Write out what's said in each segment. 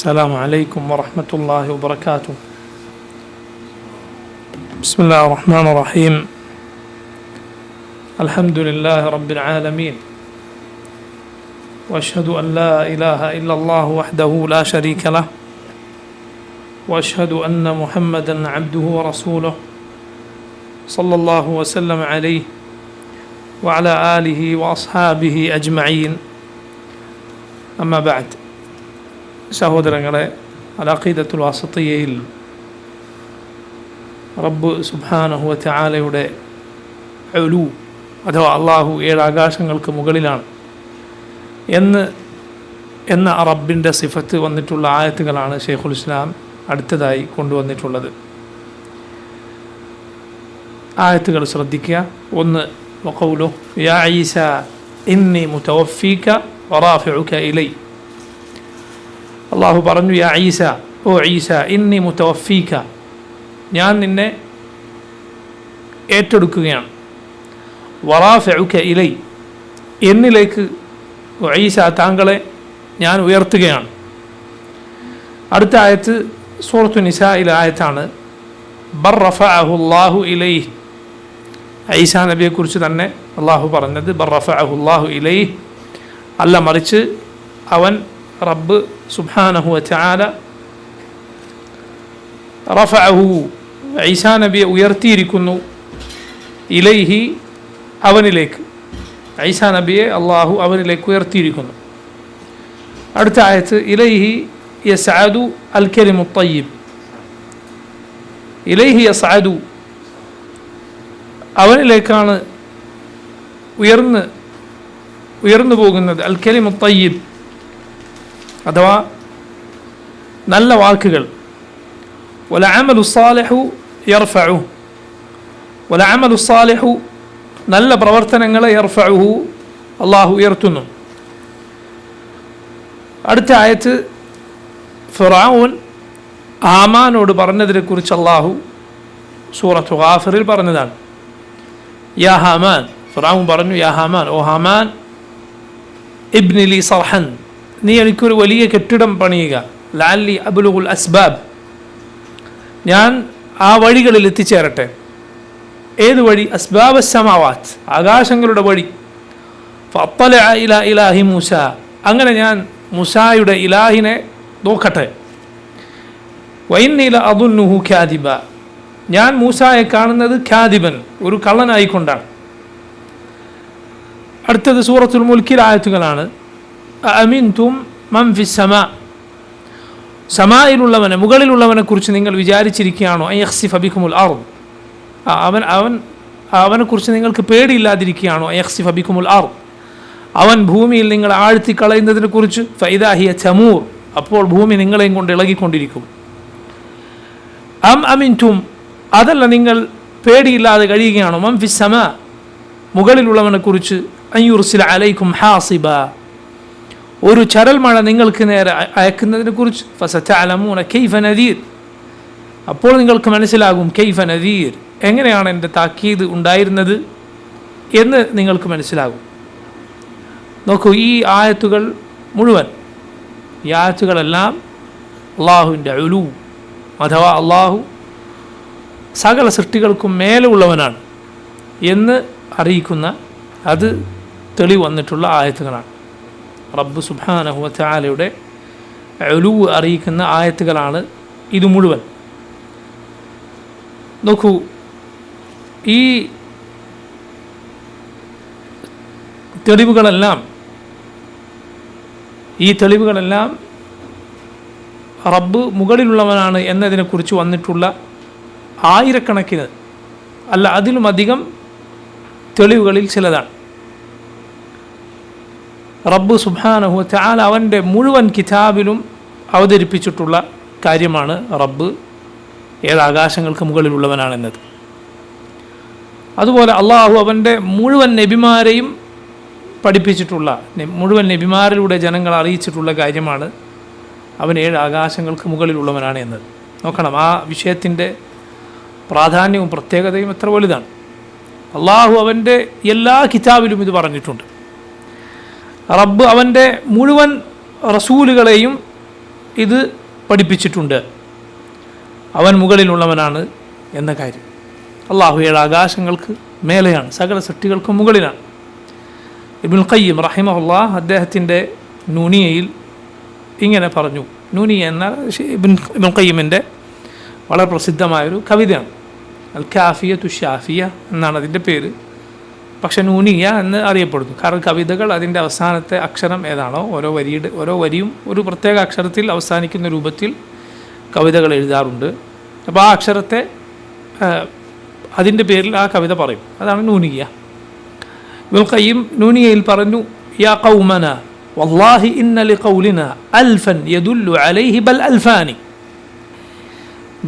السلام عليكم ورحمة الله وبركاته. بسم الله الرحمن الرحيم. الحمد لله رب العالمين، وأشهد أن لا إله إلا الله وحده لا شريك له، وأشهد أن محمدا عبده ورسوله صلى الله وسلم عليه وعلى آله وأصحابه أجمعين. أما بعد. സഹോദരങ്ങളെ, അൽ-അഖീദത്തുൽ വാസിത്തിയ്യയിൽ റബ്ബ് സുബ്ഹാനഹു വ തആലയുടെ ഉലൂ അഥവാ അള്ളാഹു 7 ആകാശങ്ങൾക്ക് മുകളിലാണ് എന്ന റബ്ബിൻ്റെ സിഫത്ത് വന്നിട്ടുള്ള ആയത്തുകളാണ് ശൈഖുൽ ഇസ്ലാം അടുത്തതായി കൊണ്ടുവന്നിട്ടുള്ളത്. ആയത്തുകൾ ശ്രദ്ധിക്കുക. ഒന്ന്, വഖൗലുഹു യാ ഈസ ഇന്നി മുതവഫീക വറാഫിഉക ഇലൈ. അള്ളാഹു പറഞ്ഞു, യാ ഈസ, ഓ ഈസ, ഇന്നി മുതവഫീക, ഞാൻ നിന്നെ ഏറ്റെടുക്കുകയാണ്. വറാഫിഉക ഇലൈ, എന്നിലേക്ക്, ഓ ഈസ, താങ്കളെ ഞാൻ ഉയർത്തുകയാണ്. അടുത്ത ആയത്ത് സൂറത്തു നിസായിലെ ആയത്താണ്. ബർ റഫഅഹു അല്ലാഹു ഇലൈഹി, ഈസാ നബിയെക്കുറിച്ച് തന്നെ അള്ളാഹു പറഞ്ഞത് ബർ റഫഅഹു അല്ലാഹു ഇലൈഹി, അല്ല മറിച്ച് അവൻ റബ്ബ് സുബ്ഹാനഹു വ തആല റഫഅഹു, ഈസാ നബിയെ ഉയർത്തിയിരിക്കുന്നു, ഇലൈഹി, അവനിലേക്ക്. ഈസാ നബിയെ അള്ളാഹു അവനിലേക്ക് ഉയർത്തിയിരിക്കുന്നു. അടുത്ത ആയത്ത് ഇലൈഹി യസ്അദു അൽ കലിമു ത്വയ്യിബ്. ഇലൈഹി യസ്അദു, അവനിലേക്കാണ് ഉയർന്നു പോകുന്നത്. അൽ കലിമു ത്വയ്യിബ് അഥവാ നല്ല വാക്കുകൾ. വല അമലു സാലിഹു യർഫഉ, വല അമലു സാലിഹു, നല്ല പ്രവർത്തനങ്ങളെ യർഫഉഹു, അള്ളാഹു ഉയർത്തുന്നു. അടുത്ത ആയത്ത് ഫിർഔൻ ഹാമാനോട് പറഞ്ഞതിനെക്കുറിച്ച് അള്ളാഹു സൂറത്തു ഗാഫിറിൽ പറഞ്ഞതാണ്. യാ ഹാമാൻ, ഫിർഔൻ പറഞ്ഞു, യാ ഹാമാൻ, ഓ ഹാമാൻ, ഇബ്നി ലി സർഹൻ, നീ എനിക്കൊരു വലിയ കെട്ടിടം പണിയുക. ലഅല്ലി അബ്ലുഗുൽ അസ്ബാബ്, ഞാൻ ആ വഴികളിൽ എത്തിച്ചേരട്ടെ. ഏത് വഴി? അസ്ബാബ് അസ്സമാവാത്ത്, ആകാശങ്ങളുടെ വഴി. ഫഅത്തലഅ ഇലാ ഇലാഹി മൂസ, അങ്ങനെ ഞാൻ മൂസായുടെ ഇലാഹിനെ നോക്കട്ടെ. വഇന്നി ലഅദുന്നുഹു കാദിബ, ഞാൻ മൂസായെ കാണുന്നത് കാദിബൻ, ഒരു കള്ളനായിക്കൊണ്ടാണ്. അടുത്തത് സൂറത്തുൽ മുൽക്കിലെ ആയത്തുകളാണ്. അഅമിൻതും മൻ ഫിസ്സമാ, സമായിലുള്ളവനെ, മുകളിലുള്ളവനെ കുറിച്ച് നിങ്ങൾ വിചാരിച്ചിരിക്കുകയാണോ? അൻ യഖ്സിഫ ബികുമുൽ അർദ്, അവനെക്കുറിച്ച് നിങ്ങൾക്ക് പേടിയില്ലാതിരിക്കുകയാണോ? അൻ യഖ്സിഫ ബികുമുൽ അർദ്, അവൻ ഭൂമിയിൽ നിങ്ങൾ ആഴ്ത്തിക്കളയുന്നതിനെ കുറിച്ച്. ഫഇദാ ഹിയ തമൂർ, അപ്പോൾ ഭൂമി നിങ്ങളെയും കൊണ്ട് ഇളകിക്കൊണ്ടിരിക്കും. അം അമിൻതും, അതല്ല നിങ്ങൾ പേടിയില്ലാതെ കഴിയുകയാണോ? മൻ ഫിസ്സമാ, മുകളിലുള്ളവനെ കുറിച്ച്. അൻ യുർസില അലൈക്കും ഹാസിബ, ഒരു ചരൽ മഴ നിങ്ങൾക്ക് നേരെ അയക്കുന്നതിനെ കുറിച്ച്. ഫസതഅലമൂന കൈഫ നദീർ, അപ്പോൾ നിങ്ങൾക്ക് മനസ്സിലാകും. കൈഫ നദീർ, എങ്ങനെയാണ് എൻ്റെ താക്കീത് ഉണ്ടായിരുന്നത് എന്ന് നിങ്ങൾക്ക് മനസ്സിലാകും. നോക്കൂ, ഈ ആയത്തുകൾ മുഴുവൻ, ഈ ആയത്തുകളെല്ലാം അള്ളാഹുവിൻ്റെ ഉലൂ അഥവാ അള്ളാഹു സകല സൃഷ്ടികൾക്കും മേലെ ഉള്ളവനാണ് എന്ന് അറിയിക്കുന്ന, അത് തെളിവ് വന്നിട്ടുള്ള ആയത്തുകളാണ്. റബ്ബ് സുബ്ഹാനഹു വ തആലയുടെ ഉലൂ അറിയിക്കുന്ന ആയത്തുകളാണ് ഇത് മുഴുവൻ. നോക്കൂ, ഈ തെളിവുകളെല്ലാം റബ്ബ് മുകളിലുള്ളവനാണ് എന്നതിനെക്കുറിച്ച് വന്നിട്ടുള്ള ആയിരക്കണക്കിന്, അല്ല അതിലുമധികം തെളിവുകളിൽ ചിലതാണ്. റബ്ബ് സുബ്ഹാനഹു വ തആല അവൻ്റെ മുഴുവൻ കിതാബിലും അവതരിപ്പിച്ചിട്ടുള്ള കാര്യമാണ് റബ്ബ് 7 ആകാശങ്ങൾക്ക് മുകളിലുള്ളവനാണെന്നത്. അതുപോലെ അള്ളാഹു അവൻ്റെ മുഴുവൻ നബിമാരെയും പഠിപ്പിച്ചിട്ടുള്ള, മുഴുവൻ നബിമാരിലൂടെ ജനങ്ങൾ അറിയിച്ചിട്ടുള്ള കാര്യമാണ് അവൻ 7 ആകാശങ്ങൾക്ക് മുകളിലുള്ളവനാണ് എന്നത്. നോക്കണം, ആ വിഷയത്തിൻ്റെ പ്രാധാന്യവും പ്രത്യേകതയും എത്ര വലുതാണ്. അള്ളാഹു അവൻ്റെ എല്ലാ കിതാബിലും ഇത് പറഞ്ഞിട്ടുണ്ട്. റബ്ബ് അവൻ്റെ മുഴുവൻ റസൂലുകളെയും ഇത് പഠിപ്പിച്ചിട്ടുണ്ട്, അവൻ മുകളിലുള്ളവനാണ് എന്ന കാര്യം. അള്ളാഹു 7 ആകാശങ്ങൾക്ക് മേലെയാണ്, സകല സൃഷ്ടികൾക്കും മുകളിലാണ്. ഇബ്നുൽ ഖയ്യിം റഹിമഹുല്ലാഹ് അദ്ദേഹത്തിൻ്റെ നൂനിയയിൽ ഇങ്ങനെ പറഞ്ഞു. നൂനിയ എന്ന ഇബ്നുൽ ഖയ്യിമിൻ്റെ വളരെ പ്രസിദ്ധമായൊരു കവിതയാണ്. അൽ കാഫിയത്തു ഷാഫിയ എന്നാണ് അതിൻ്റെ പേര്, പക്ഷെ നൂനിയ എന്ന് അറിയപ്പെടുന്നു. കാരണം കവിതകൾ അതിൻ്റെ അവസാനത്തെ അക്ഷരം ഏതാണോ ഓരോ വരിയും ഒരു പ്രത്യേക അക്ഷരത്തിൽ അവസാനിക്കുന്ന രൂപത്തിൽ കവിതകൾ എഴുതാറുണ്ട്. അപ്പോൾ ആ അക്ഷരത്തെ അതിൻ്റെ പേരിൽ ആ കവിത പറയും, അതാണ് നൂനിയ. ഇബ്നുൽ ഖയ്യിം നൂനിയയിൽ പറഞ്ഞു, യാ ഖൗമന വല്ലാഹി ഇന്ന ലിഖൗലിന അൽഫൻ യദുല്ലു അലൈഹി ബൽ അൽഫാനി.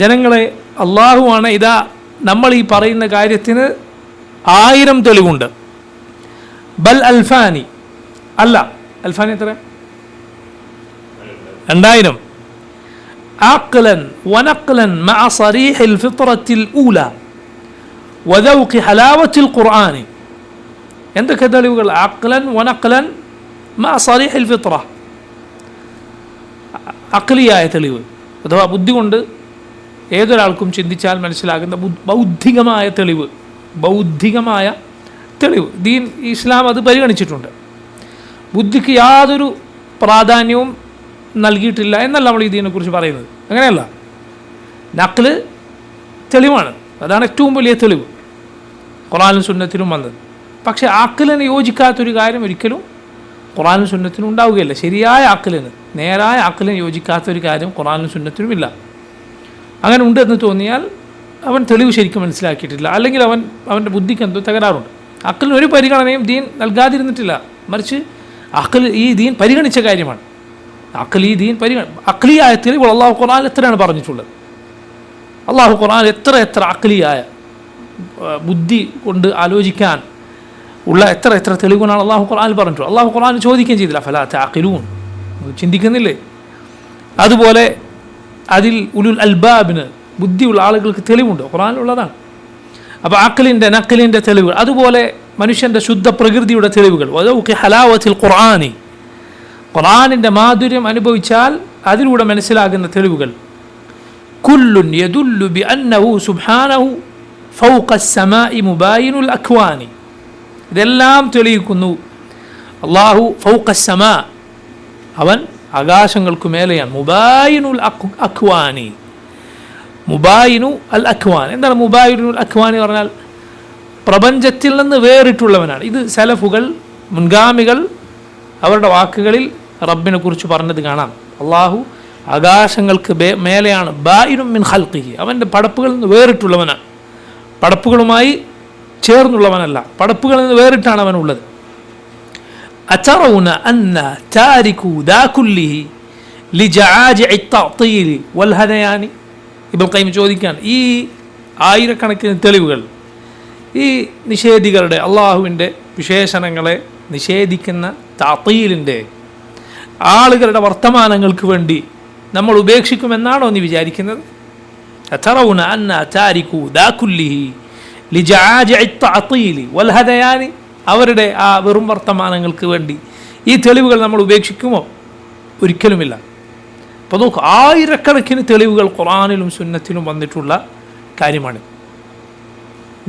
ജനങ്ങളെ, അള്ളാഹുവാണ്, ഇതാ നമ്മൾ ഈ പറയുന്ന കാര്യത്തിന് 1000 തെളിവുണ്ട്. ബൽ അൽഫാനി, അല്ല, അൽഫാനി എത്ര? 2000. عقلا ونقلا مع صريح الفطرة الأولى وذوق حلاوة القرآن. എന്തൊക്കെ തെളിവുകൾ? عقلا ونقلا مع صريح الفطرة, അഖ്ലിയായ തെളിവ് അഥവാ ബുദ്ധി കൊണ്ട് ഏതൊരാൾക്കും ചിന്തിച്ചാൽ മനസ്സിലാകുന്ന ബൗദ്ധികമായ തെളിവ്. ദീൻ ഇസ്ലാം അത് പരിഗണിച്ചിട്ടുണ്ട്. ബുദ്ധിക്ക് യാതൊരു പ്രാധാന്യവും നൽകിയിട്ടില്ല എന്നല്ല നമ്മൾ ഈ ദീനെക്കുറിച്ച് പറയുന്നത്, അങ്ങനെയല്ല. നഖ്ല് തെളിവാണ്, അതാണ് ഏറ്റവും വലിയ തെളിവ് ഖുർആനിലും സുന്നത്തിലും വന്നത്. പക്ഷേ അഖ്ലിന് യോജിക്കാത്തൊരു കാര്യം ഒരിക്കലും ഖുർആനിലും സുന്നത്തിനും ഉണ്ടാവുകയില്ല. ശരിയായ അഖ്ലിന്, നേരായ അഖ്ലിന് യോജിക്കാത്തൊരു കാര്യം ഖുർആനിലും സുന്നത്തിനും ഇല്ല. അങ്ങനെ ഉണ്ടെന്ന് തോന്നിയാൽ അവൻ തെളിവ് ശരിക്കും മനസ്സിലാക്കിയിട്ടില്ല, അല്ലെങ്കിൽ അവൻ്റെ ബുദ്ധിക്ക് എന്തോ തകരാറുണ്ട്. അഖ്ലിന് ഒരു പരിഗണനയും ദീൻ നൽകാതിരുന്നിട്ടില്ല, മറിച്ച് അഖ്ൽ ഈ ദീൻ പരിഗണിച്ച കാര്യമാണ്. അഖ്ലിയായ തെളിവുകൾ അള്ളാഹു ഖുർആൻ എത്രയാണ് പറഞ്ഞിട്ടുള്ളത്? അള്ളാഹു ഖുർആൻ എത്ര അഖ്ലിയായ ബുദ്ധി കൊണ്ട് ആലോചിക്കാൻ ഉള്ള എത്ര തെളിവുകളാണ് അള്ളാഹു ഖുർആൻ പറഞ്ഞിട്ടുള്ളത്. അള്ളാഹു ഖുർആൻ ചോദിക്കുകയും ചെയ്തില്ല, ഫലാ തഅഖിലൂൻ, ചിന്തിക്കുന്നില്ലേ? അതുപോലെ അതിൽ ഉലുൽ അൽബാബിന്, ബുദ്ധിയുള്ള ആളുകൾക്ക് തെളിവുണ്ട്, ഖുർആനിലുള്ളതാണ്. അപ്പോൾ നഖ്ലിൻ്റെ തെളിവുകൾ, അതുപോലെ മനുഷ്യൻ്റെ ശുദ്ധ പ്രകൃതിയുടെ തെളിവുകൾ. വദൗഖി ഹലാവത്തിൽ ഖുർആനി, ഖുർആനിൻ്റെ മാധുര്യം അനുഭവിച്ചാൽ അതിലൂടെ മനസ്സിലാകുന്ന തെളിവുകൾ. കുല്ലുൻ യദുല്ലു ബിഅന്നഹു സുബ്ഹാനഹു ഫൗഖ അസ്സമാഇ മുബായിനുൽ അക്വാനി. ഇതെല്ലാം തെളിയിക്കുന്നു അല്ലാഹു ഫൗഖ അസ്സമാ, അവൻ ആകാശങ്ങൾക്ക് മേലെയാണ്. മുബായിനുൽ അക്വാനി, മുബായിനു അൽ അക്വാൻ. എന്താണ് മുബായിനുൽ അക്വാൻ എന്ന് പറഞ്ഞാൽ? പ്രപഞ്ചത്തിൽ നിന്ന് വേറിട്ടുള്ളവനാണ്. ഇത് സലഫുകൾ, മുൻഗാമികൾ അവരുടെ വാക്കുകളിൽ റബ്ബിനെ കുറിച്ച് പറഞ്ഞത് കാണാം. അള്ളാഹു ആകാശങ്ങൾക്ക് മേലെയാണ്. ബായിനും മിൻ ഖൽഖിഹി, അവൻ്റെ പടപ്പുകളിൽ നിന്ന് വേറിട്ടുള്ളവനാണ്, പടപ്പുകളുമായി ചേർന്നുള്ളവനല്ല, പടപ്പുകളിൽ നിന്ന് വേറിട്ടാണ് അവനുള്ളത്. അതറൗന അന്ന താരികു ദാ കുല്ലിഹി ലിജആജിഇ തഅ്തീലി വൽ ഹദയാനി. ഇബ്നുൽ ഖയ്യിം ചോദിക്കുകയാണ്, ഈ ആയിരക്കണക്കിന് തെളിവുകൾ ഈ നിഷേധികളുടെ, അള്ളാഹുവിൻ്റെ വിശേഷണങ്ങളെ നിഷേധിക്കുന്ന തഅ്തീലിൻ്റെ ആളുകളുടെ വർത്തമാനങ്ങൾക്ക് വേണ്ടി നമ്മൾ ഉപേക്ഷിക്കുമെന്നാണോ നീ വിചാരിക്കുന്നത്? അതറൗന അന്ന താരികു ദാ കുല്ലിഹി ലിജആജിഇ തഅ്തീലി വൽ ഹദയാനി, അവരുടെ ആ വെറും വർത്തമാനങ്ങൾക്ക് വേണ്ടി ഈ തെളിവുകൾ നമ്മൾ ഉപേക്ഷിക്കുമോ? ഒരിക്കലുമില്ല. അപ്പോൾ നോക്ക്, ആയിരക്കണക്കിന് തെളിവുകൾ ഖുർആനിലും സുന്നത്തിലും വന്നിട്ടുള്ള കാര്യമാണ്.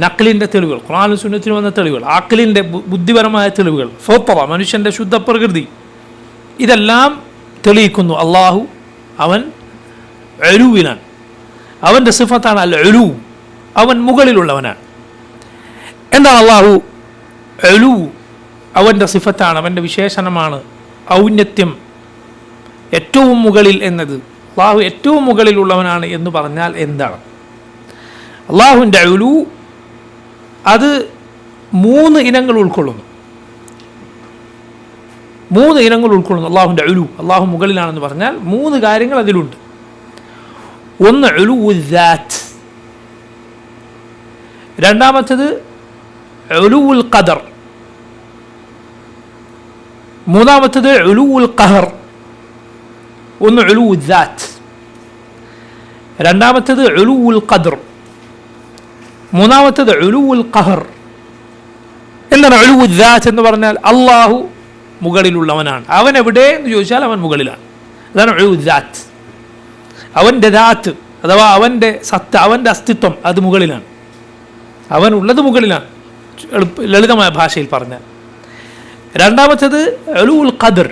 നഖ്ലിൻ്റെ തെളിവുകൾ, ഖുർആനിലും സുന്നത്തിലും വന്ന തെളിവുകൾ, അഖ്ലിൻ്റെ ബുദ്ധിപരമായ തെളിവുകൾ, ഫിത്ര, മനുഷ്യൻ്റെ ശുദ്ധ പ്രകൃതി, ഇതെല്ലാം തെളിയിക്കുന്നു അള്ളാഹു അവൻ ഉലൂവിനാണ്. അവൻ്റെ സിഫത്താണ് അൽ ഉലൂ, അവൻ മുകളിലുള്ളവനാണ്. എന്താണ് അള്ളാഹു ഉലൂ? അവൻ്റെ സിഫത്താണ്, അവൻ്റെ വിശേഷണമാണ് ഔന്നത്യം, ഏറ്റവും മുകളിൽ എന്നത്. അള്ളാഹു ഏറ്റവും മുകളിലുള്ളവനാണ് എന്ന് പറഞ്ഞാൽ എന്താണ്? അള്ളാഹുവിൻ്റെ ഉലൂ അത് 3 ഇനങ്ങൾ ഉൾക്കൊള്ളുന്നു. 3 ഇനങ്ങൾ ഉൾക്കൊള്ളുന്നു അള്ളാഹുവിൻ്റെ ഉലൂ. അള്ളാഹു മുകളിലാണെന്ന് പറഞ്ഞാൽ 3 കാര്യങ്ങൾ അതിലുണ്ട്. ഒന്ന് ഉലൂഉൽ ദാത്ത്, രണ്ടാമത്തേത് ഉലൂഉൽ ഖദർ, മൂന്നാമത്തേത് ഉലൂഉൽ ഖഹർ. ഒന്ന് ഉലൂഉൽ ദാത്ത്, രണ്ടാമത്തേത് ഉലൂഉൽ ഖദർ, മൂന്നാമത്തേത് ഉലൂഉൽ ഖഹർ. എന്താണ് ഉലൂഉൽ ദാത്ത് എന്ന് പറഞ്ഞാൽ? അള്ളാഹു മുകളിലുള്ളവനാണ്. അവൻ എവിടെ എന്ന് ചോദിച്ചാൽ അവൻ മുകളിലാണ്. അതാണ് ഉലൂഉൽ ദാത്ത്. അവൻ്റെ ദാത്ത് അഥവാ അവൻ്റെ സത്ത, അവൻ്റെ അസ്തിത്വം അത് മുകളിലാണ്, അവനുള്ളത് മുകളിലാണ്, ലളിതമായ ഭാഷയിൽ പറഞ്ഞാൽ. രണ്ടാമത്തേത് ഉലൂഉൽ ഖദർ,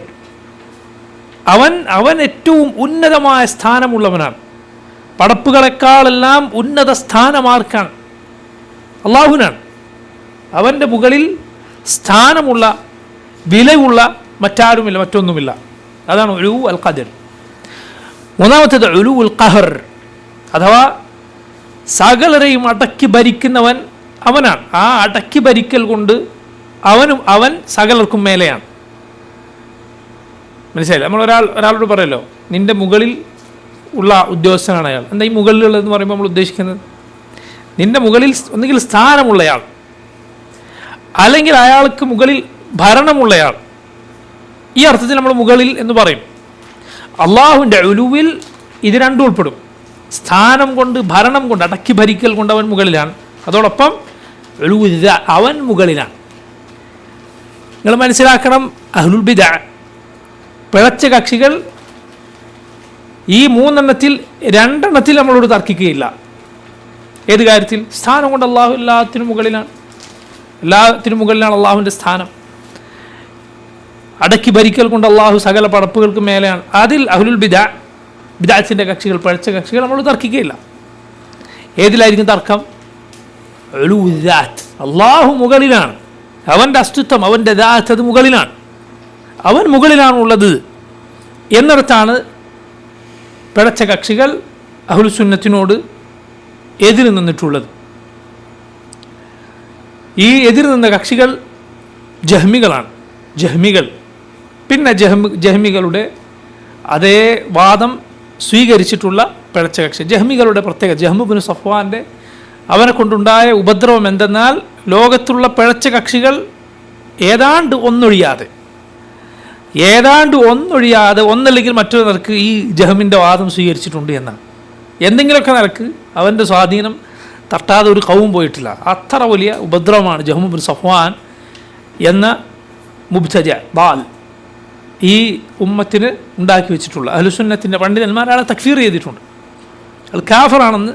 അവൻ ഏറ്റവും ഉന്നതമായ സ്ഥാനമുള്ളവനാണ്. പടപ്പുകളെക്കാളെല്ലാം ഉന്നത സ്ഥാനമാർക്കാണ്? അള്ളാഹുവിനാണ്. അവൻ്റെ മുകളിൽ സ്ഥാനമുള്ള വിലയുള്ള മറ്റാരുമില്ല, മറ്റൊന്നുമില്ല. അതാണ് ഉലൂ അൽ ഖദർ. മൂന്നാമത്തേത് ഉലൂഉൽ ഖഹർ, അഥവാ സകലരെയും അടക്കി ഭരിക്കുന്നവൻ അവനാണ്. ആ അടക്കി ഭരിക്കൽ കൊണ്ട് അവൻ സകലർക്കും മേലെയാണ്. മനസ്സിലായില്ല? നമ്മൾ ഒരാളോട് പറയല്ലോ നിൻ്റെ മുകളിൽ ഉള്ള ഉദ്യോഗസ്ഥനാണ് അയാൾ. എന്താ ഈ മുകളിലുള്ളതെന്ന് പറയുമ്പോൾ നമ്മൾ ഉദ്ദേശിക്കുന്നത്? നിൻ്റെ മുകളിൽ ഒന്നുകിൽ സ്ഥാനമുള്ളയാൾ, അല്ലെങ്കിൽ അയാൾക്ക് മുകളിൽ ഭരണമുള്ളയാൾ. ഈ അർത്ഥത്തിൽ നമ്മൾ മുകളിൽ എന്ന് പറയും. അള്ളാഹുവിൻ്റെ ഉലുവിൽ ഇത് രണ്ടും ഉൾപ്പെടും. സ്ഥാനം കൊണ്ട്, ഭരണം കൊണ്ട്, അടക്കി ഭരിക്കൽ കൊണ്ട് അവൻ മുകളിലാണ്. അതോടൊപ്പം അവൻ മുകളിലാണ്. നിങ്ങൾ മനസ്സിലാക്കണം, അഹ്ലുൽ ബിദ്അ, പിഴച്ച കക്ഷികൾ, ഈ മൂന്നെണ്ണത്തിൽ രണ്ടെണ്ണത്തിൽ നമ്മളോട് തർക്കിക്കുകയില്ല. ഏത് കാര്യത്തിൽ? സ്ഥാനം കൊണ്ട് അള്ളാഹു എല്ലാത്തിനും മുകളിലാണ്, എല്ലാത്തിനും മുകളിലാണ് അള്ളാഹുവിൻ്റെ സ്ഥാനം. അടക്കി ഭരിക്കൽ കൊണ്ട് അള്ളാഹു സകല പടപ്പുകൾക്ക് മേലെയാണ്. അതിൽ അഹ്ലുൽ ബിദ്അത്തിന്റെ കക്ഷികൾ, പഴച്ച കക്ഷികൾ നമ്മളോട് തർക്കിക്കുകയില്ല. ഏതിലായിരിക്കും തർക്കം? അള്ളാഹു മുകളിലാണ്, അവൻ്റെ അസ്തിത്വം, അവൻ്റെ ദാത്ത് അത് മുകളിലാണ്, അവൻ മുകളിലാണുള്ളത് എന്നിടത്താണ് പിഴച്ച കക്ഷികൾ അഹ്ലുസുന്നത്തിനോട് എതിര് നിന്നിട്ടുള്ളത്. ഈ എതിര് നിന്ന കക്ഷികൾ ജഹ്മികളാണ്. പിന്നെ ജഹ്മികളുടെ അതേ വാദം സ്വീകരിച്ചിട്ടുള്ള പിഴച്ച കക്ഷി ജഹ്മികളുടെ പ്രത്യേകത, ജഹ്മു ബിൻ സഫ്വാൻ്റെ അവനെ കൊണ്ടുണ്ടായ ഉപദ്രവം എന്തെന്നാൽ, ലോകത്തുള്ള പിഴച്ച കക്ഷികൾ ഏതാണ്ട് ഒന്നൊഴിയാതെ ഒന്നല്ലെങ്കിൽ മറ്റൊരു നിരക്ക് ഈ ജഹ്മിൻ്റെ വാദം സ്വീകരിച്ചിട്ടുണ്ട് എന്നാണ്. എന്തെങ്കിലുമൊക്കെ നിരക്ക് അവൻ്റെ സ്വാധീനം തട്ടാതെ ഒരു കൗം പോയിട്ടില്ല. അത്ര വലിയ ഉപദ്രവമാണ് ജഹ്മു ബിൻ സഫ്വാൻ എന്ന മുബ്തദ ബാൽ ഈ ഉമ്മത്തിന് ഉണ്ടാക്കി വെച്ചിട്ടുള്ള. അഹ്ലുസുന്നത്തിൻ്റെ പണ്ഡിതന്മാർ അയാളെ തക്ഫീർ ചെയ്തിട്ടുണ്ട്, അയാൾ കാഫറാണെന്ന്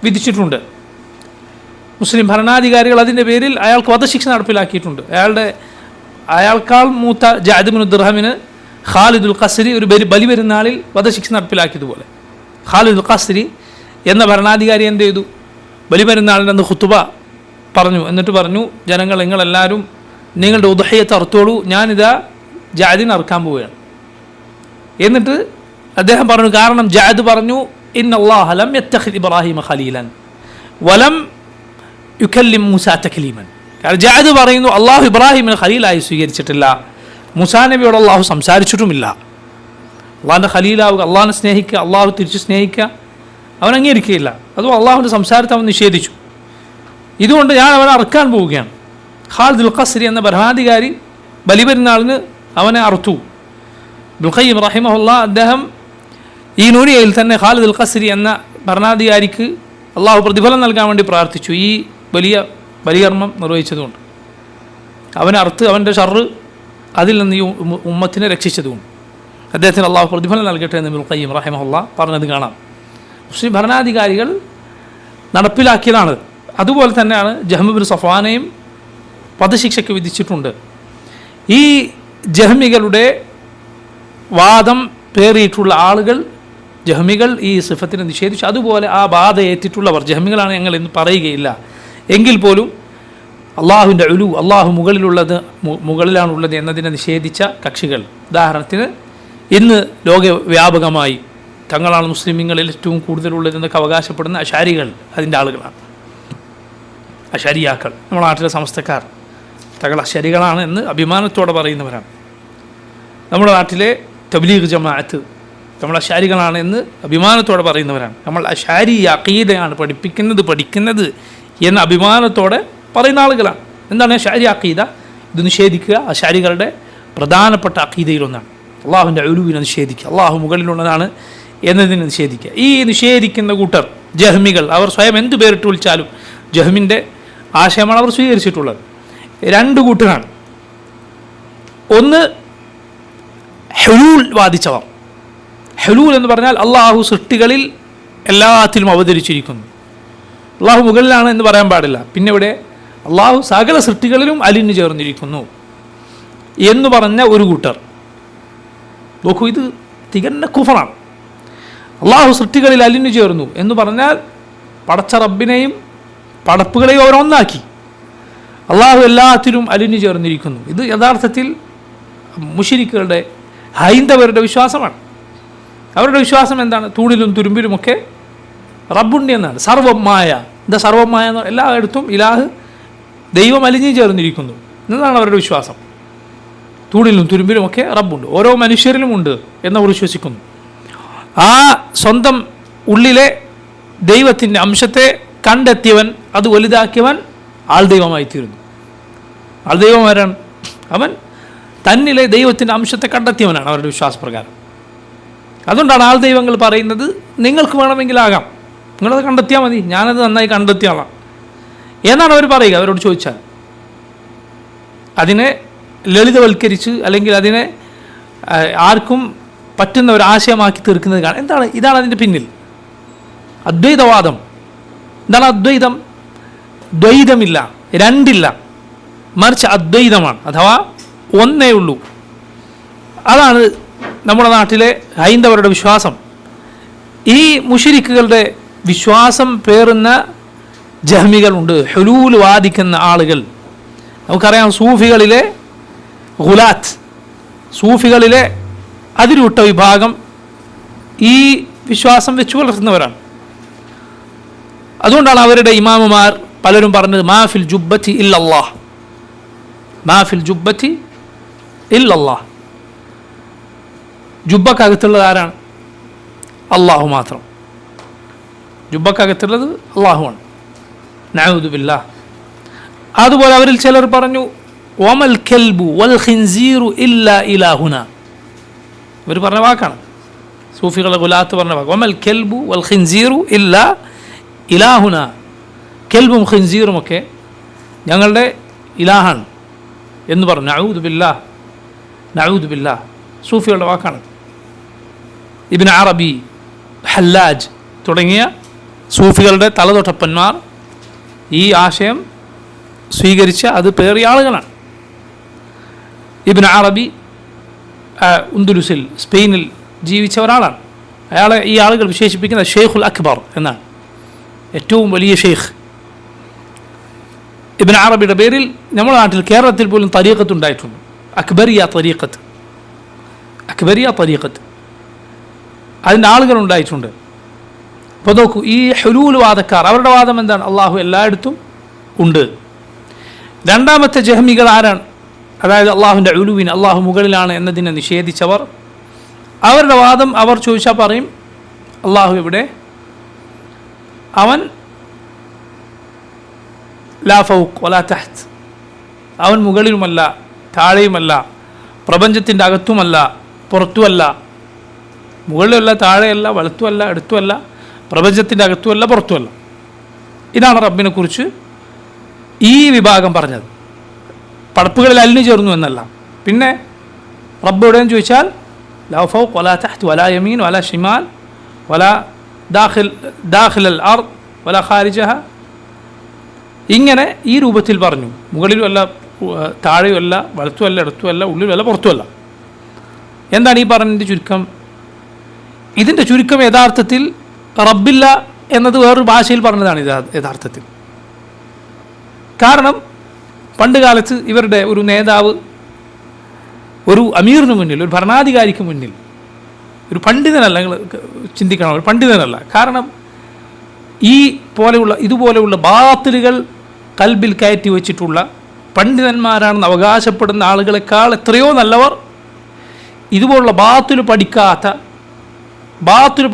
വിധിച്ചിട്ടുണ്ട്. മുസ്ലിം ഭരണാധികാരികൾ അതിൻ്റെ പേരിൽ അയാൾക്ക് വധശിക്ഷ നടപ്പിലാക്കിയിട്ടുണ്ട്. അയാൾക്കാൾ മൂത്ത ജഅദ് ബിൻ ദിർഹമിന് ഖാലിദുൽ ഖസ്രി ഒരു ബലിപെരുന്നാളിൽ വധശിക്ഷ നടപ്പിലാക്കിയതുപോലെ ഖാലിദുൽ ഖസ്രി എന്ന ഭരണാധികാരി എന്ത് ചെയ്തു? ബലിപെരുന്നാളിൻ്റെ അന്ന് ഖുതുബ പറഞ്ഞു. എന്നിട്ട് പറഞ്ഞു, ജനങ്ങൾ നിങ്ങളെല്ലാവരും നിങ്ങളുടെ ഉദ്ഹിയത്ത് അറുത്തോളൂ, ഞാനിതാ ജഅദിനെ അറുക്കാൻ പോവുകയാണ്. എന്നിട്ട് അദ്ദേഹം പറഞ്ഞു, കാരണം ജഅദ് പറഞ്ഞു, ഇന്നല്ലാഹ ലം യത്തഖിദ് ഇബ്രാഹിമ ഖലീലൻ വലം യുകല്ലിം മൂസാ തക്ലീമൻ. കാരണം ജഅദ് പറയുന്നു, അള്ളാഹു ഇബ്രാഹിമിനെ ഖലീലായി സ്വീകരിച്ചിട്ടില്ല, മൂസാ നബിയോട് അള്ളാഹു സംസാരിച്ചിട്ടുമില്ല. അള്ളാഹിൻ്റെ ഖലീലാവുക, അള്ളാഹിനെ സ്നേഹിക്കുക, അള്ളാഹു തിരിച്ച് സ്നേഹിക്കുക അവൻ അംഗീകരിക്കുകയില്ല. അതും അള്ളാഹുവിൻ്റെ സംസാരത്തെ അവൻ നിഷേധിച്ചു. ഇതുകൊണ്ട് ഞാൻ അവനെ അറുക്കാൻ പോവുകയാണ്. ഖാലിദുൽ ഖസ്രി എന്ന ഭരണാധികാരി ബലിപെരുന്നാളിന് അവനെ അറുത്തു. ഇബ്നുൽ ഖയ്യിം റഹിമഹുല്ലാ അദ്ദേഹം ഈ നൂനിയയിൽ തന്നെ ഖാലിദുൽ ഖസ്രി എന്ന ഭരണാധികാരിക്ക് അള്ളാഹു പ്രതിഫലം നൽകാൻ വേണ്ടി പ്രാർത്ഥിച്ചു, ഈ വലിയ ബലികർമ്മം നിർവഹിച്ചതുകൊണ്ട്, അവനെ അറുത്ത് അവൻ്റെ ഷർറ് അതിൽ നിന്ന് ഈ ഉമ്മത്തിനെ രക്ഷിച്ചതുകൊണ്ട് അദ്ദേഹത്തിന് അള്ളാഹു പ്രതിഫലം നൽകട്ടെ എന്ന് ഇബ്നുൽ ഖയ്യിം റഹിമഹുല്ലാ പറഞ്ഞത് കാണാം. മുസ്ലിം ഭരണാധികാരികൾ നടപ്പിലാക്കിയതാണ്. അതുപോലെ തന്നെയാണ് ജഹ്മു ബിൻ സഫ്വാനെയും വധശിക്ഷയ്ക്ക് വിധിച്ചിട്ടുണ്ട്. ഈ ജഹ്മികളുടെ വാദം പേറിയിട്ടുള്ള ആളുകൾ, ജഹ്മികൾ ഈ സിഫത്തിനെ നിഷേധിച്ചു. അതുപോലെ ആ ബാധ ഏറ്റിട്ടുള്ളവർ, ജഹ്മികളാണ് ഞങ്ങൾ എന്ന് പറയുകയില്ല എങ്കിൽ പോലും അള്ളാഹുവിൻ്റെ ഉലു, അള്ളാഹു മുകളിലാണുള്ളത് എന്നതിനെ നിഷേധിച്ച കക്ഷികൾ, ഉദാഹരണത്തിന് ഇന്ന് ലോകവ്യാപകമായി തങ്ങളാണ് മുസ്ലിമീങ്ങളിൽ ഏറ്റവും കൂടുതലുള്ളതെന്നൊക്കെ അവകാശപ്പെടുന്ന അശാരികൾ, അതിൻ്റെ ആളുകളാണ്. അശരിയാക്കൾ, നമ്മുടെ നാട്ടിലെ സമസ്തക്കാർ തങ്ങൾ അശരികളാണ് എന്ന് അഭിമാനത്തോടെ പറയുന്നവരാണ്. നമ്മുടെ നാട്ടിലെ തബ്ലീഗ് ജമാഅത്ത് നമ്മൾ അശാരികളാണ് എന്ന് അഭിമാനത്തോടെ പറയുന്നവരാണ്. നമ്മൾ അശാരി അഖീദയാണ് പഠിക്കുന്നത് എന്ന അഭിമാനത്തോടെ പറയുന്ന ആളുകളാണ്. എന്താണ് അശാരി അഖീദ? ഇത് നിഷേധിക്കുക അശാരികളുടെ പ്രധാനപ്പെട്ട അഖീദയിലൊന്നാണ്. അള്ളാഹുവിൻ്റെ ഉലുവിനെ നിഷേധിക്കുക, അള്ളാഹു മുകളിലുള്ളതാണ് എന്നതിനെ നിഷേധിക്കുക. ഈ നിഷേധിക്കുന്ന കൂട്ടർ ജഹ്മികൾ, അവർ സ്വയം എന്ത് പേരിട്ട് വിളിച്ചാലും ജഹ്മിൻ്റെ ആശയമാണ് അവർ സ്വീകരിച്ചിട്ടുള്ളത്. രണ്ട് കൂട്ടരാണ്. ഒന്ന് ഹുലൂൽ വാദിച്ചവർ. ഹുലൂൽ എന്ന് പറഞ്ഞാൽ അള്ളാഹു സൃഷ്ടികളിൽ എല്ലാത്തിലും അവതരിച്ചിരിക്കുന്നു. അള്ളാഹു മുകളിലാണ് എന്ന് പറയാൻ പാടില്ല. പിന്നെ ഇവിടെ അള്ളാഹു സകല സൃഷ്ടികളിലും അലിഞ്ഞു ചേർന്നിരിക്കുന്നു എന്ന് പറഞ്ഞ ഒരു കൂട്ടർ. നോക്കൂ, ഇത് തികഞ്ഞ കുഫറാണ്. അള്ളാഹു സൃഷ്ടികളിൽ അലിഞ്ഞു ചേർന്നു എന്ന് പറഞ്ഞാൽ പടച്ച റബ്ബിനെയും പടപ്പുകളെയും അവരൊന്നാക്കി. അള്ളാഹു എല്ലാത്തിലും അലിഞ്ഞു ചേർന്നിരിക്കുന്നു. ഇത് യഥാർത്ഥത്തിൽ മുശ്രിക്കുകളുടെ ഹൈന്ദവരുടെ വിശ്വാസമാണ്. അവരുടെ വിശ്വാസം എന്താണ്? തൂണിലും തുരുമ്പിലുമൊക്കെ റബ്ബുണ്ട് എന്നാണ്. സർവമായ, എന്താ സർവമായ എന്ന്? എല്ലായിടത്തും ഇലാഹ് ദൈവം അലിഞ്ഞു ചേർന്നിരിക്കുന്നു എന്നതാണ് അവരുടെ വിശ്വാസം. തൂണിലും തുരുമ്പിലുമൊക്കെ റബ്ബുണ്ട്, ഓരോ മനുഷ്യരിലും ഉണ്ട് എന്നവർ വിശ്വസിക്കുന്നു. ആ സ്വന്തം ഉള്ളിലെ ദൈവത്തിൻ്റെ അംശത്തെ കണ്ടെത്തിയവൻ, അത് വലുതാക്കിയവൻ ആൾ ദൈവമായിത്തീരുന്നു. ആൾ ദൈവം ആരാണ്? അവൻ തന്നിലെ ദൈവത്തിൻ്റെ അംശത്തെ കണ്ടെത്തിയവനാണ് അവരുടെ വിശ്വാസപ്രകാരം. അതുകൊണ്ടാണ് ആൾ ദൈവങ്ങൾ പറയുന്നത് നിങ്ങൾക്ക് വേണമെങ്കിലാകാം, നിങ്ങളത് കണ്ടെത്തിയാൽ മതി, ഞാനത് നന്നായി കണ്ടെത്തിയാളാം എന്നാണ് അവർ പറയുക. അവരോട് ചോദിച്ചാൽ അതിനെ ലളിതവൽക്കരിച്ച് അല്ലെങ്കിൽ അതിനെ ആർക്കും പറ്റുന്ന ഒരു ആശയമാക്കി തീർക്കുന്നത് കാണാം. എന്താണ്? ഇതാണ് അതിൻ്റെ പിന്നിൽ അദ്വൈതവാദം. എന്താണ് അദ്വൈതം? ദ്വൈതമില്ല, രണ്ടില്ല, മറിച്ച് അദ്വൈതമാണ്, അഥവാ ഒന്നേ ഉള്ളൂ. അതാണ് നമ്മുടെ നാട്ടിലെ ഹൈന്ദവരുടെ വിശ്വാസം. ഈ മുശ്രിക്കുകളുടെ വിശ്വാസം പേറുന്ന ജഹ്മികളുണ്ട്, ഹുലൂൽ വാദിക്കുന്ന ആളുകൾ. നമുക്കറിയാം, സൂഫികളിലെ ഗുലാത്ത്, സൂഫികളിലെ അതിരുവിട്ട വിഭാഗം ഈ വിശ്വാസം വെച്ച് പുലർത്തുന്നവരാണ്. അതുകൊണ്ടാണ് അവരുടെ ഇമാമുമാർ പലരും പറഞ്ഞത് മാഫിൽ ജുബ്ബത്തി ഇല്ലല്ലാഹ്, മാഫിൽ ജുബ്ബത്തി ഇല്ലല്ലാഹ്. ജുബ്ബക്കകത്തുള്ളത് ആരാണ്? അള്ളാഹു മാത്രം. ജുബ്ബക്കകത്തുള്ളത് അള്ളാഹുവാണ്. നഊദു ബില്ലാഹ്. അതുപോലെ അവരിൽ ചിലർ പറഞ്ഞു വമൽ കൽബു വൽ ഖിൻസീറു ഇല്ലാ ഇലാഹുന. ഇവർ പറഞ്ഞ വാക്കാണ്, സൂഫികളെ ഗുലാത്ത് പറഞ്ഞ വാക്ക്. വമൽ കൽബു വൽ ഖിൻസീറു ഇല്ലാ ഇലാഹുന. കെൽബും ഖിൻസീറുമൊക്കെ ഞങ്ങളുടെ ഇലാഹാണ് എന്ന് പറഞ്ഞു. നഊദു ബില്ലാഹ്, നഊദു ബില്ലാഹ്. സൂഫികളുടെ വാക്കാണ്. ഇബ്നു അറബി, ഹല്ലാജ് തുടങ്ങിയ സൂഫികളുടെ തലതൊട്ടപ്പന്മാർ ഈ ആശയം സ്വീകരിച്ച അത് പേറിയ ആളുകളാണ്. ഇബ്നു അറബി ഉന്ദുലുസിൽ, സ്പെയിനിൽ ജീവിച്ച ഒരാളാണ്. അയാളെ ഈ ആളുകൾ വിശേഷിപ്പിക്കുന്ന ഷെയ്ഖുൽ അക്ബർ എന്നാണ്, ഏറ്റവും വലിയ ഷെയ്ഖ്. ഇബ്നു അറബിയുടെ പേരിൽ നമ്മുടെ നാട്ടിൽ കേരളത്തിൽ പോലും തരീഖത്ത് ഉണ്ടായിട്ടുണ്ട്, അക്ബരിയ തരീഖത്ത്, അക്ബരിയ തരീഖത്ത്. അതിൻ്റെ ആളുകൾ ഉണ്ടായിട്ടുണ്ട്. അപ്പോൾ നോക്കൂ, ഈ ഹുലൂൽ വാദക്കാർ, അവരുടെ വാദം എന്താണ്? അള്ളാഹു എല്ലായിടത്തും ഉണ്ട്. രണ്ടാമത്തെ ജഹ്മികൾ ആരാണ്? അതായത് അള്ളാഹുവിൻ്റെ ഉലുവിന്, അള്ളാഹു മുകളിലാണ് എന്നതിനെ നിഷേധിച്ചവർ. അവരുടെ വാദം അവർ ചോദിച്ചാൽ പറയും അള്ളാഹു എവിടെ? അവൻ ലാ ഫൗഖ് വലാ തഹ്ത്, അവൻ മുകളിലുമല്ല താഴെയുമല്ല, പ്രപഞ്ചത്തിൻ്റെ അകത്തുമല്ല പുറത്തുമല്ല. മുകളിലല്ല, താഴെയല്ല, വലത്തുമല്ല, അടുത്തുമല്ല, പ്രപഞ്ചത്തിൻ്റെ അകത്തുമല്ല, പുറത്തുമല്ല. ഇതാണ് റബ്ബിനെ കുറിച്ച് ഈ വിഭാഗം പറഞ്ഞത്. പടപ്പുകളിൽ അലിഞ്ഞു ചേർന്നു എന്നല്ല. പിന്നെ റബ്ബ് എവിടെയെന്ന് ചോദിച്ചാൽ ലാ ഫൗഖ് വലാ തഹ്ത് വലാ യമീൻ വലാ ഷിമാൽ വലാ ദാഖിൽ അൽ അർദ് വലാ ഖാരിജഹ. ഇങ്ങനെ ഈ രൂപത്തിൽ പറഞ്ഞു. മുകളിലുമല്ല, താഴെയുമല്ല, വലത്തുമല്ല, ഇടത്തുമല്ല, ഉള്ളിലുമല്ല, പുറത്തുമല്ല. എന്താണ് ഈ പറഞ്ഞതിൻ്റെ ചുരുക്കം? ഇതിൻ്റെ ചുരുക്കം യഥാർത്ഥത്തിൽ റബ്ബില്ല എന്നത് വേറൊരു ഭാഷയിൽ പറഞ്ഞതാണ് യഥാർത്ഥത്തിൽ. കാരണം പണ്ട് കാലത്ത് ഇവരുടെ ഒരു നേതാവ് ഒരു അമീറിന് മുന്നിൽ, ഒരു ഭരണാധികാരിക്ക് മുന്നിൽ, ഒരു പണ്ഡിതനല്ല, നിങ്ങൾ ചിന്തിക്കണം, ഒരു പണ്ഡിതനല്ല. കാരണം ഈ പോലെയുള്ള ഇതുപോലെയുള്ള ബാത്തിലുകൾ കൽബിൽ കയറ്റി വെച്ചിട്ടുള്ള പണ്ഡിതന്മാരാണെന്ന് അവകാശപ്പെടുന്ന ആളുകളെക്കാൾ എത്രയോ നല്ലവർ ഇതുപോലുള്ള ബാത്തിൽ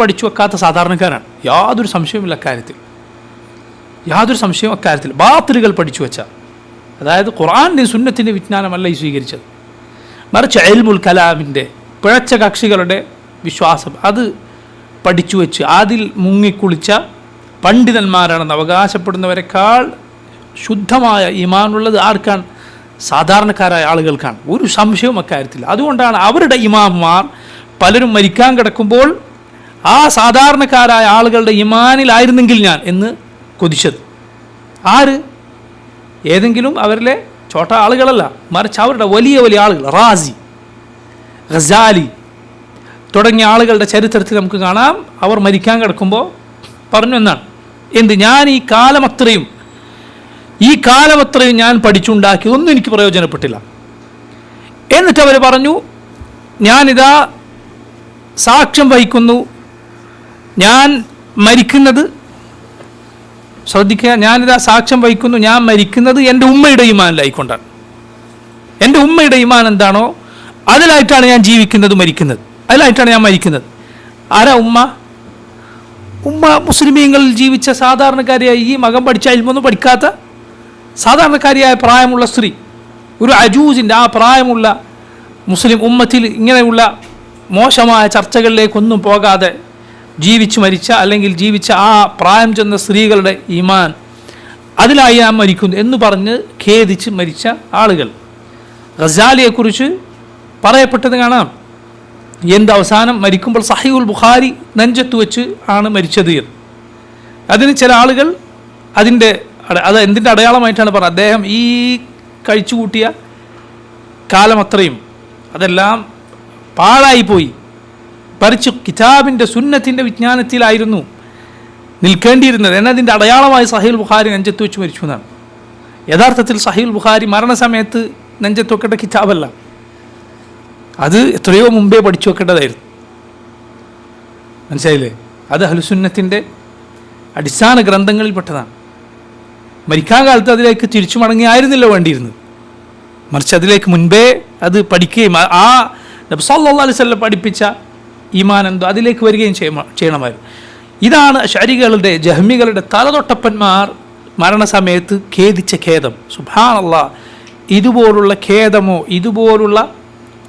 പഠിച്ചു വെക്കാത്ത സാധാരണക്കാരാണ്. യാതൊരു സംശയവുമില്ല അക്കാര്യത്തിൽ, യാതൊരു സംശയവും അക്കാര്യത്തിൽ. ബാത്തിലുകൾ പഠിച്ചു വെച്ച, അതായത് ഖുർആൻ്റെയും സുന്നത്തിൻ്റെ വിജ്ഞാനമല്ല ഈ സ്വീകരിച്ചത്, മറിച്ച് ഇൽമുൽ കലാമിൻ്റെ പിഴച്ച കക്ഷികളുടെ വിശ്വാസം അത് പഠിച്ചു വെച്ച് അതിൽ മുങ്ങിക്കുളിച്ച പണ്ഡിതന്മാരാണെന്ന് അവകാശപ്പെടുന്നവരെക്കാൾ ശുദ്ധമായ ഈമാനുള്ളത് ആർക്കാണ്? സാധാരണക്കാരായ ആളുകൾക്കാണ്. ഒരു സംശയവും അക്കാര്യത്തിൽ. അതുകൊണ്ടാണ് അവരുടെ ഇമാമുമാർ പലരും മരിക്കാൻ കിടക്കുമ്പോൾ ആ സാധാരണക്കാരായ ആളുകളുടെ ഇമാനിലായിരുന്നെങ്കിൽ ഞാൻ എന്ന് കൊതിച്ചത്. ആര്? ഏതെങ്കിലും അവരിലെ ചോട്ട ആളുകളല്ല, മറിച്ച് അവരുടെ വലിയ വലിയ ആളുകൾ, റാസി, ഗസാലി തുടങ്ങിയ ആളുകളുടെ ചരിത്രത്തിൽ നമുക്ക് കാണാം. അവർ മരിക്കാൻ കിടക്കുമ്പോൾ പറഞ്ഞു എന്നാണ്, എന്ത്, ഞാൻ ഈ കാലമത്രയും ഞാൻ പഠിച്ചുണ്ടാക്കിയതൊന്നും എനിക്ക് പ്രയോജനപ്പെട്ടില്ല. എന്നിട്ട് അവർ പറഞ്ഞു, ഞാനിതാ സാക്ഷ്യം വഹിക്കുന്നു, ഞാൻ മരിക്കുന്നത്, ശ്രദ്ധിക്കുക, ഞാനിതാ സാക്ഷ്യം വഹിക്കുന്നു, ഞാൻ മരിക്കുന്നത് എൻ്റെ ഉമ്മയുടെ ഈമാനിലായിക്കൊണ്ടാണ്. എൻ്റെ ഉമ്മയുടെ ഈമാൻ എന്താണോ അതിലായിട്ടാണ് ഞാൻ ജീവിക്കുന്നത്, മരിക്കുന്നത് അതിലായിട്ടാണ് ഞാൻ മരിക്കുന്നത്. ആരാ ഉമ്മ? ഉമ്മ മുസ്ലിമീങ്ങളിൽ ജീവിച്ച സാധാരണക്കാരിയായി, ഈ മകൻ പഠിച്ച ഇൽമൊന്നും പഠിക്കാത്ത സാധാരണക്കാരിയായ പ്രായമുള്ള സ്ത്രീ, ഒരു അജൂസിൻ്റെ ആ പ്രായമുള്ള മുസ്ലിം ഉമ്മത്തിൽ ഇങ്ങനെയുള്ള മോശമായ ചർച്ചകളിലേക്കൊന്നും പോകാതെ ജീവിച്ച് മരിച്ച, അല്ലെങ്കിൽ ജീവിച്ച ആ പ്രായം ചെന്ന സ്ത്രീകളുടെ ഈമാൻ അതിലായി ഞാൻ മരിക്കുന്നു എന്ന് പറഞ്ഞ് ഖേദിച്ച് മരിച്ച ആളുകൾ. ഗസാലിയെക്കുറിച്ച് പറയപ്പെട്ടത് കാണാം, എന്ത് അവസാനം മരിക്കുമ്പോൾ സഹീഹുൽ ബുഖാരി നെഞ്ചത്ത് വെച്ച് ആണ് മരിച്ചത്. അതിന് ചില ആളുകൾ അത് എന്തിൻ്റെ അടയാളമായിട്ടാണ് പറഞ്ഞത്, അദ്ദേഹം ഈ കഴിച്ചു കൂട്ടിയ കാലം അത്രയും അതെല്ലാം പാഴായിപ്പോയി, പറിച്ച് കിതാബിൻ്റെ സുന്നത്തിൻ്റെ വിജ്ഞാനത്തിലായിരുന്നു നിൽക്കേണ്ടിയിരുന്നത് എന്നതിൻ്റെ അടയാളമായി സഹീഹുൽ ബുഖാരി നെഞ്ചത്ത് വെച്ച് മരിച്ചു എന്നാണ്. യഥാർത്ഥത്തിൽ സഹീഹുൽ ബുഖാരി മരണസമയത്ത് നെഞ്ചത്ത് വെക്കേണ്ട കിതാബല്ല, അത് എത്രയോ മുമ്പേ പഠിച്ചു വെക്കേണ്ടതായിരുന്നു. മനസ്സിലായില്ലേ? അത് അഹ്ലുസുന്നത്തിൻ്റെ അടിസ്ഥാന ഗ്രന്ഥങ്ങളിൽപ്പെട്ടതാണ്. മരിക്കാൻ കാലത്ത് അതിലേക്ക് തിരിച്ചു മടങ്ങിയായിരുന്നില്ല വേണ്ടിയിരുന്നത്, മറിച്ച് അതിലേക്ക് മുൻപേ അത് പഠിക്കുകയും ആ നബി സല്ലല്ലാഹു അലൈഹി വസല്ലം പഠിപ്പിച്ച ഈമാൻ എന്തോ അതിലേക്ക് വരികയും ചെയ്യണമായിരുന്നു. ഇതാണ് അശ്അരികളുടെ, ജഹ്മികളുടെ തലതൊട്ടപ്പന്മാർ മരണസമയത്ത് ഖേദിച്ച ഖേദം. സുബ്ഹാനല്ലാഹ്, ഇതുപോലുള്ള ഖേദമോ ഇതുപോലുള്ള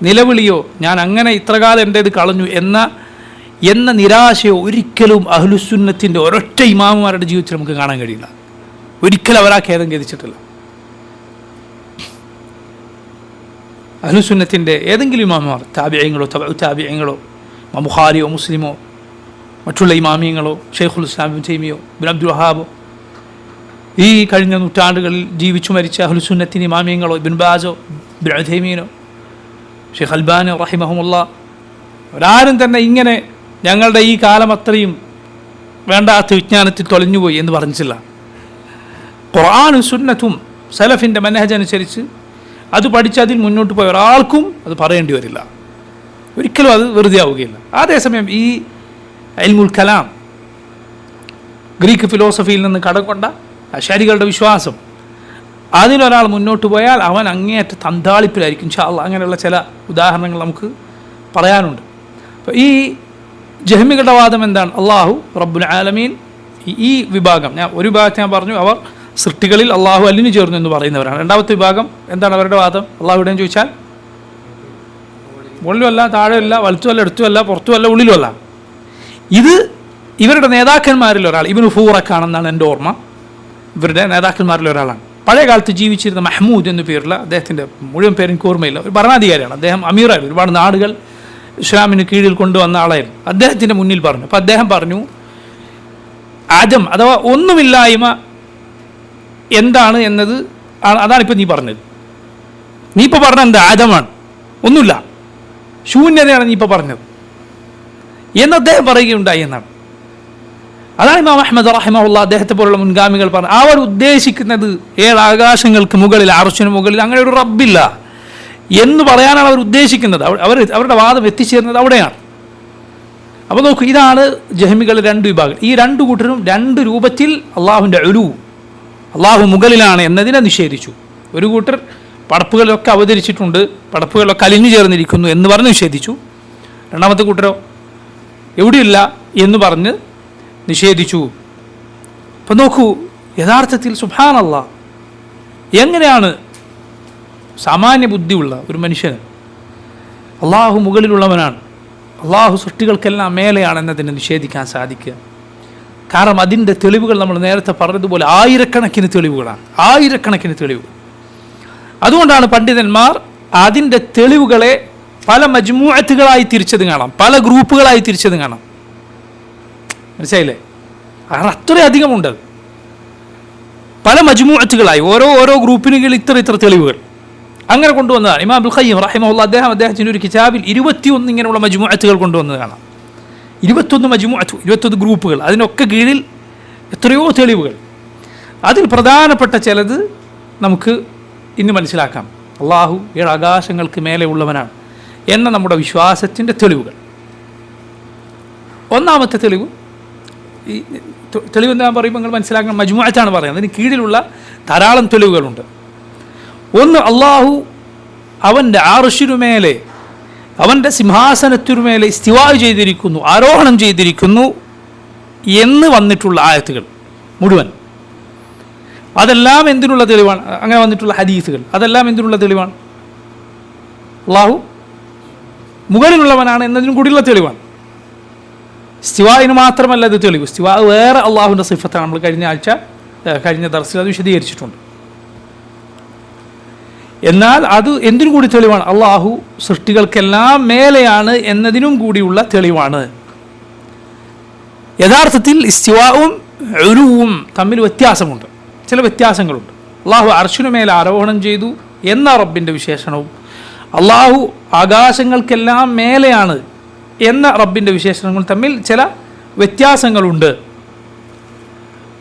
നിലവിളിയോ, ഞാൻ അങ്ങനെ ഇത്രകാലം എൻ്റേത് കളഞ്ഞു എന്ന നിരാശയോ ഒരിക്കലും അഹ്ലുസുന്നത്തിൻ്റെ ഒരൊറ്റ ഇമാമുമാരുടെ ജീവിതത്തിൽ നമുക്ക് കാണാൻ കഴിയില്ല. ഒരിക്കലും അവർ ആ ഖേദം ഖേദിച്ചിട്ടില്ല. അഹ്ലുസുന്നത്തിൻ്റെ ഏതെങ്കിലും ഇമാമുമാർ, താബിഈങ്ങളോ താബിഈങ്ങളോ, ബുഖാരിയോ മുസ്ലിമോ മറ്റുള്ള ഇമാമിയങ്ങളോ, ഷെയ്ഖുൽ ഇസ്ലാം ഇബ്നു തൈമിയോ ഇബ്നു അബ്ദുൽ വഹാബോ, ഈ കഴിഞ്ഞ നൂറ്റാണ്ടുകളിൽ ജീവിച്ചു മരിച്ച അഹ്ലുസുന്നത്തിന് ഇമാമിയങ്ങളോ, ഇബ്നു ബാസോ ഇബ്നു ഉഥൈമീനോ ഷെയ്ഖ് അൽബാനി റഹിമഹുമുല്ലാ, ഒരാരും തന്നെ ഇങ്ങനെ ഞങ്ങളുടെ ഈ കാലം അത്രയും വേണ്ടാത്ത വിജ്ഞാനത്തിൽ തൊലഞ്ഞുപോയി എന്ന് പറഞ്ഞിട്ടില്ല. ഖുർആനും സുന്നത്തും സലഫിൻ്റെ മനഹജ് അനുസരിച്ച് അത് പഠിച്ച് അതിൽ മുന്നോട്ട് പോയ ഒരാൾക്കും അത് പറയേണ്ടി വരില്ല, ഒരിക്കലും അത് വെറുതെ ആവുകയില്ല. അതേസമയം ഈ ഇൽമുൽ കലാം, ഗ്രീക്ക് ഫിലോസഫിയിൽ നിന്ന് കടം കൊണ്ട അശ്അരികളുടെ വിശ്വാസം, അതിലൊരാൾ മുന്നോട്ട് പോയാൽ അവൻ അങ്ങേയറ്റ തന്താളിപ്പിലായിരിക്കും. ഇൻഷാ അല്ലാഹ് അങ്ങനെയുള്ള ചില ഉദാഹരണങ്ങൾ നമുക്ക് പറയാനുണ്ട്. അപ്പോൾ ഈ ജഹ്മികളുടെ വാദം എന്താണ്? അള്ളാഹു റബ്ബുൽ ആലമീൻ, ഈ വിഭാഗം, ഒരു വിഭാഗത്തെ ഞാൻ പറഞ്ഞു, അവർ സൃഷ്ടികളിൽ അള്ളാഹു അലിഞ്ഞു ചേർന്നു എന്ന് പറയുന്നവരാണ്. രണ്ടാമത്തെ വിഭാഗം എന്താണ് അവരുടെ വാദം? അള്ളാഹു എവിടെയെന്ന് ചോദിച്ചാൽ മുകളിലുമല്ല, താഴെയല്ല, വലത്തുമല്ല, എടുത്തുമല്ല, പുറത്തുമല്ല, ഉള്ളിലുമല്ല. ഇത് ഇവരുടെ നേതാക്കന്മാരിൽ ഒരാൾ ഇബ്നു ഫൂറക്കാണെന്നാണ് എൻ്റെ ഓർമ്മ. ഇവരുടെ നേതാക്കന്മാരിൽ ഒരാളാണ്. പഴയ കാലത്ത് ജീവിച്ചിരുന്ന മഹ്മൂദ് എന്നു പേരുള്ള, അദ്ദേഹത്തിൻ്റെ മുഴുവൻ പേര് എനിക്ക് ഓർമ്മയില്ല, ഒരു ഭരണാധികാരിയാണ്. അദ്ദേഹം അമീറായിരുന്നു, ഒരുപാട് നാടുകൾ ഇസ്ലാമിന് കീഴിൽ കൊണ്ടുവന്ന ആളായിരുന്നു. അദ്ദേഹത്തിൻ്റെ മുന്നിൽ പറഞ്ഞു. അപ്പോൾ അദ്ദേഹം പറഞ്ഞു, ആദം അഥവാ ഒന്നുമില്ലായ്മ എന്താണ് എന്നത് അതാണിപ്പോൾ നീ പറഞ്ഞത്. നീ ഇപ്പോൾ പറഞ്ഞത് എന്താ? ആദമാണ്, ഒന്നുമില്ല, ശൂന്യതയാണ് നീ ഇപ്പോൾ പറഞ്ഞത് എന്ന് അദ്ദേഹം പറയുകയുണ്ടായി എന്നാണ്. അതാണ് ഇമാം അഹ്മദ് റഹിമഹുല്ലാ, അദ്ദേഹത്തെ പോലുള്ള മുൻഗാമികൾ പറഞ്ഞു, അവർ ഉദ്ദേശിക്കുന്നത് 7 ആകാശങ്ങൾക്ക് മുകളിൽ, അർശിന് മുകളിൽ അങ്ങനെ ഒരു റബ്ബില്ല എന്ന് പറയാനാണ് അവർ ഉദ്ദേശിക്കുന്നത്. അവരുടെ വാദം എത്തിച്ചേരുന്നത് അവിടെയാണ്. അപ്പോൾ നോക്കൂ, ഇതാണ് ജഹ്മികളുടെ 2 വിഭാഗം. ഈ 2 കൂട്ടരും 2 രൂപത്തിൽ അള്ളാഹുവിൻ്റെ ഉലൂ, അള്ളാഹു മുകളിലാണ് എന്നതിനെ നിഷേധിച്ചു. ഒരു കൂട്ടർ പടപ്പുകളിലൊക്കെ അവതരിച്ചിട്ടുണ്ട്, പടപ്പുകളിലൊക്കെ അലിഞ്ഞു ചേർന്നിരിക്കുന്നു എന്ന് പറഞ്ഞ് നിഷേധിച്ചു. രണ്ടാമത്തെ കൂട്ടരോ എവിടെയില്ല എന്ന് പറഞ്ഞ് നിഷേധിച്ചു. അപ്പം നോക്കൂ, യഥാർത്ഥത്തിൽ സുബ്ഹാനല്ലാഹ്, എങ്ങനെയാണ് സാമാന്യ ബുദ്ധിയുള്ള ഒരു മനുഷ്യന് അള്ളാഹു മുകളിലുള്ളവനാണ്, അള്ളാഹു സൃഷ്ടികൾക്കെല്ലാം മേലെയാണ് എന്നതിനെ നിഷേധിക്കാൻ സാധിക്കുക? കാരണം അതിൻ്റെ തെളിവുകൾ നമ്മൾ നേരത്തെ പറഞ്ഞതുപോലെ ആയിരക്കണക്കിന് തെളിവുകളാണ്, ആയിരക്കണക്കിന് തെളിവുകൾ. അതുകൊണ്ടാണ് പണ്ഡിതന്മാർ അതിൻ്റെ തെളിവുകളെ പല മജ്മൂഅത്തുകളായി തിരിച്ചത് കാണാം, പല ഗ്രൂപ്പുകളായി തിരിച്ചത് കാണാം. മനസ്സിലായില്ലേ? കാരണം അത്രയധികമുണ്ട്. പല മജ്മൂഅത്തുകളായി ഓരോ ഗ്രൂപ്പിന് കീഴിൽ ഇത്ര തെളിവുകൾ അങ്ങനെ കൊണ്ടുവന്നതാണ്. ഇമാം അബ്ദുൽ ഖയ്യിം റഹിമഹുല്ലാഹ് അദ്ദേഹത്തിൻ്റെ ഒരു കിതാബിൽ 21 ഇങ്ങനെയുള്ള മജ്മൂഅത്തുകൾ കൊണ്ടുവന്നത് കാണാം. 21 മജ്മൂഅത്ത്, 21 ഗ്രൂപ്പുകൾ, അതിനൊക്കെ കീഴിൽ എത്രയോ തെളിവുകൾ. അതിൽ പ്രധാനപ്പെട്ട ചിലത് നമുക്ക് ഇന്ന് മനസ്സിലാക്കാം. അള്ളാഹു 7 ആകാശങ്ങൾക്ക് മേലെ ഉള്ളവനാണ് എന്ന നമ്മുടെ വിശ്വാസത്തിൻ്റെ തെളിവുകൾ. ഒന്നാമത്തെ തെളിവ്, ഈ തെളിവ് എന്താ പറയുമ്പോൾ നിങ്ങൾ മനസ്സിലാക്കണം, മജ്മൂഅത്താണ് പറയുന്നത്. അതിന് കീഴിലുള്ള ധാരാളം തെളിവുകളുണ്ട്. ഒന്ന്, അള്ളാഹു അവൻ്റെ അർശിനുമേലെ, അവൻ്റെ സിംഹാസനത്തിനുമേലെ ഇസ്തിവാ ചെയ്തിരിക്കുന്നു, ആരോഹണം ചെയ്തിരിക്കുന്നു എന്ന് വന്നിട്ടുള്ള ആയത്തുകൾ മുഴുവൻ, അതെല്ലാം എന്തിനുള്ള തെളിവാണ്? അങ്ങനെ വന്നിട്ടുള്ള ഹദീസുകൾ അതെല്ലാം എന്തിനുള്ള തെളിവാണ്? അള്ളാഹു മുകളിലുള്ളവനാണ് എന്നതിനും കൂടിയുള്ള തെളിവാണ്. ഇസ്തിവായിന് മാത്രമല്ല ഇത് തെളിവ്. ഇസ്തിവാ വേറെ അള്ളാഹുവിൻ്റെ സിഫത്താണ്. നമ്മൾ കഴിഞ്ഞ ദർസിൽ അത് വിശദീകരിച്ചിട്ടുണ്ട്. എന്നാൽ അത് എന്തിനും കൂടി തെളിവാണ്? അള്ളാഹു സൃഷ്ടികൾക്കെല്ലാം മേലെയാണ് എന്നതിനും കൂടിയുള്ള തെളിവാണ്. യഥാർത്ഥത്തിൽ ഇസ്തിവാവും ഉലുവും തമ്മിൽ വ്യത്യാസമുണ്ട്, ചില വ്യത്യാസങ്ങളുണ്ട്. അള്ളാഹു അർശിനു മേലെ ആരോഹണം ചെയ്തു എന്ന റബ്ബിൻ്റെ വിശേഷണവും അള്ളാഹു ആകാശങ്ങൾക്കെല്ലാം മേലെയാണ് എന്ന റബ്ബിൻ്റെ വിശേഷണങ്ങൾ തമ്മിൽ ചില വ്യത്യാസങ്ങളുണ്ട്.